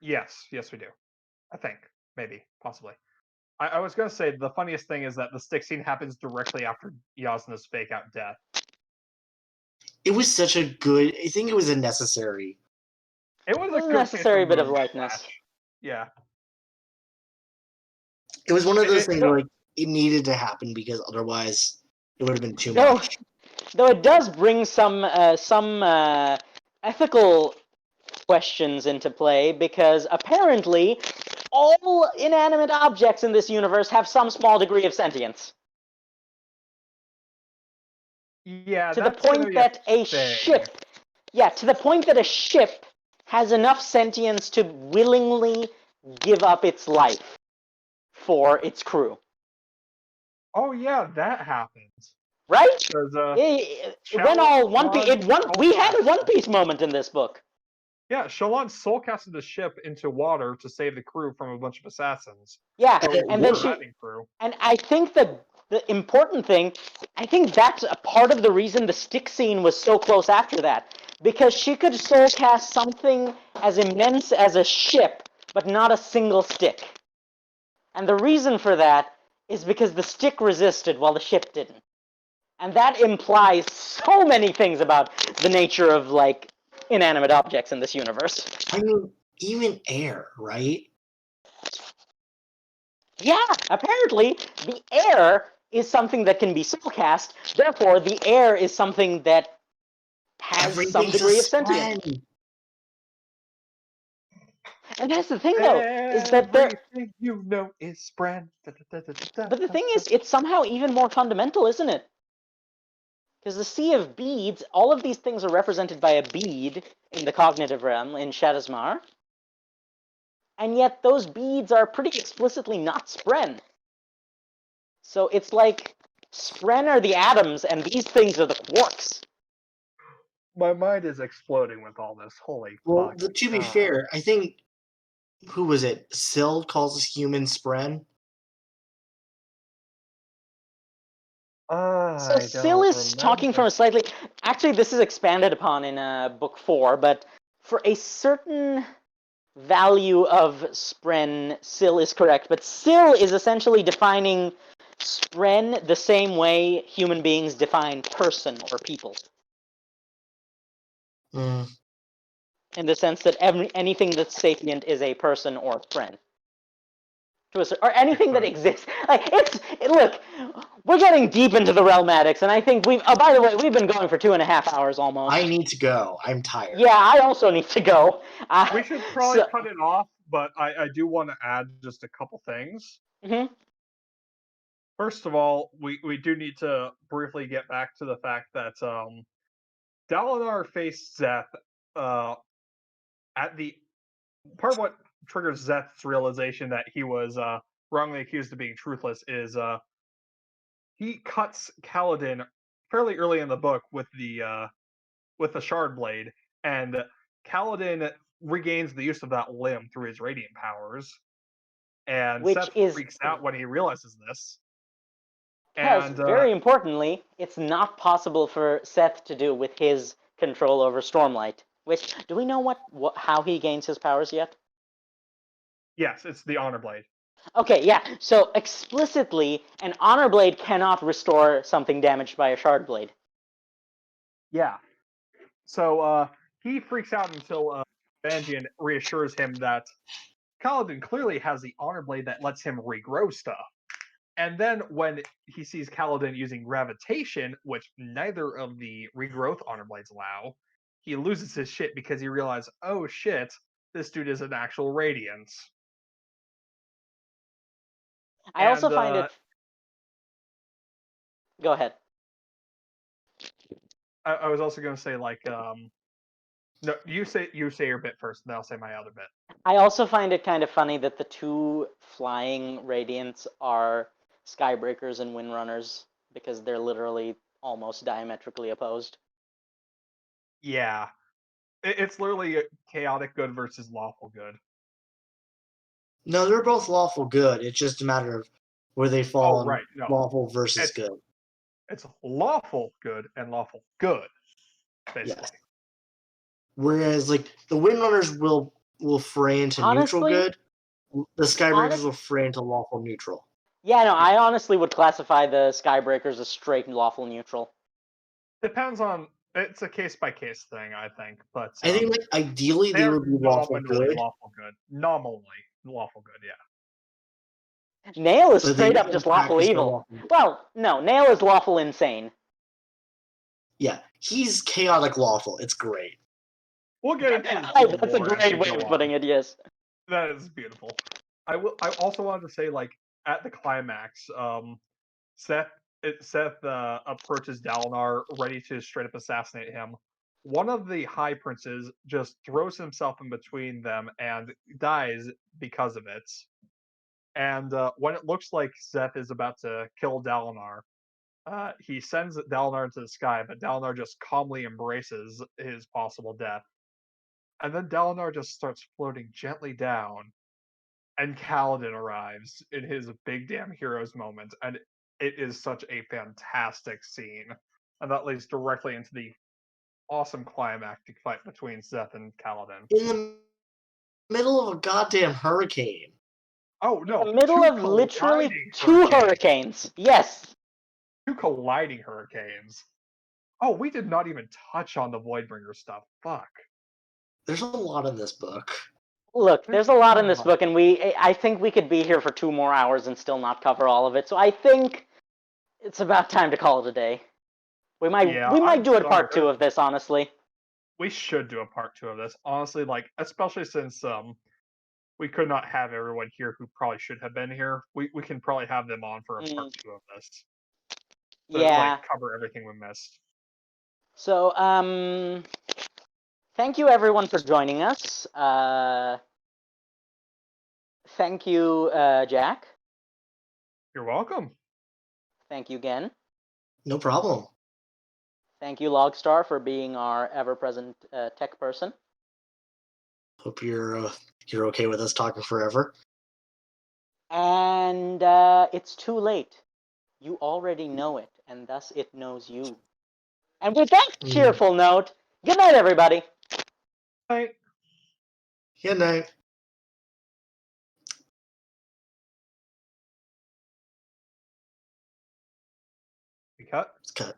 Yes, we do. I think. Maybe. Possibly. I was going to say, the funniest thing is that the stick scene happens directly after Yasna's fake out death. It was such a good. I think it was a necessary. It was a necessary bit of lightness. Yeah. It was one of those things where, like, it needed to happen because otherwise it would have been too much. Though it does bring some ethical questions into play, because apparently all inanimate objects in this universe have some small degree of sentience. Yeah, to the point that a ship has enough sentience to willingly give up its life for its crew. Oh yeah, that happens. Right? We had a One Piece moment in this book. Yeah, Shallan soulcasted the ship into water to save the crew from a bunch of assassins. Yeah, and then and I think the important thing, I think that's a part of the reason the stick scene was so close after that, because she could soulcast something as immense as a ship, but not a single stick. And the reason for that is because the stick resisted while the ship didn't. And that implies so many things about the nature of, like, inanimate objects in this universe. I mean, even air, right? Yeah, apparently the air is something that can be soulcast. Therefore, the air is something that has some degree of sentience. And that's the thing, though, is that everything you know is Spren. But the thing is, it's somehow even more fundamental, isn't it? Because the Sea of Beads, all of these things are represented by a bead in the cognitive realm in Shadowsmar. And yet those beads are pretty explicitly not Spren. So it's like Spren are the atoms and these things are the quarks. My mind is exploding with all this. Holy fuck. To be fair, I think, who was it? Syl calls human Spren. So Syl is talking from a slightly... Actually, this is expanded upon in book 4, but for a certain value of Spren, Syl is correct. But Syl is essentially defining Spren the same way human beings define person or people. Mm. In the sense that anything that's sapient is a person or friend. Or anything that exists. Like, look, we're getting deep into the realmatics, and I think by the way, we've been going for 2.5 hours almost. I need to go. I'm tired. Yeah, I also need to go. We should probably cut it off, but I do want to add just a couple things. Mm-hmm. First of all, we do need to briefly get back to the fact that Dalinar faced Szeth at the part of what triggers Szeth's realization that he was wrongly accused of being truthless is he cuts Kaladin fairly early in the book with the shard blade, and Kaladin regains the use of that limb through his radiant powers, and Szeth freaks out when he realizes this. Because, very importantly, it's not possible for Szeth to do with his control over Stormlight. Which, do we know how he gains his powers yet? Yes, it's the Honor Blade. Okay, yeah. So explicitly, an Honor Blade cannot restore something damaged by a Shard Blade. Yeah. So he freaks out until Vangean reassures him that Kaladin clearly has the Honor Blade that lets him regrow stuff. And then when he sees Kaladin using gravitation, which neither of the regrowth Honor Blades allow, he loses his shit because he realizes, oh shit, this dude is an actual Radiance. I also find it. Go ahead. I was also going to say, like, no, you say your bit first, and then I'll say my other bit. I also find it kind of funny that the two flying Radiants are Skybreakers and Windrunners, because they're literally almost diametrically opposed. Yeah. It's literally chaotic good versus lawful good. No, they're both lawful good. It's just a matter of where they fall on No. lawful versus good. It's lawful good and lawful good, basically. Yes. Whereas, like, the Windrunners will fray into neutral good. The Skybreakers will fray into lawful neutral. Yeah, no, I honestly would classify the Skybreakers as straight lawful neutral. Depends on. It's a case by case thing, I think. But I think, like, ideally they would be lawful good. Lawful good. Nominally lawful good, yeah. Nail is straight up just lawful evil. Well, no, Nail is lawful insane. Yeah, he's chaotic lawful. It's great. We'll get into That's a great way of putting it, yes. That is beautiful. I also wanted to say, like, at the climax, Seth approaches Dalinar, ready to straight up assassinate him. One of the High Princes just throws himself in between them and dies because of it. And when it looks like Seth is about to kill Dalinar, he sends Dalinar into the sky, but Dalinar just calmly embraces his possible death. And then Dalinar just starts floating gently down, and Kaladin arrives in his big damn hero's moment, and it is such a fantastic scene. And that leads directly into the awesome climactic fight between Seth and Kaladin. In the middle of a goddamn hurricane. Oh, no. In the middle of literally two hurricanes. Yes. 2 colliding hurricanes. Oh, we did not even touch on the Voidbringer stuff. Fuck. There's a lot in this book. Look, there's a lot in this book, and I think we could be here for 2 more hours and still not cover all of it. So I think it's about time to call it a day. We might do a part 2 of this, honestly. We should do a part 2 of this, honestly. Like, especially since we could not have everyone here who probably should have been here. We can probably have them on for a part 2 of this. So like, cover everything we missed. So, thank you everyone for joining us. Thank you, Jack. You're welcome. Thank you again. No problem. Thank you, Logstar, for being our ever-present tech person. Hope you're okay with us talking forever. And it's too late. You already know it, and thus it knows you. And with that cheerful note, good night, everybody. Night. Good night. We cut? It's cut.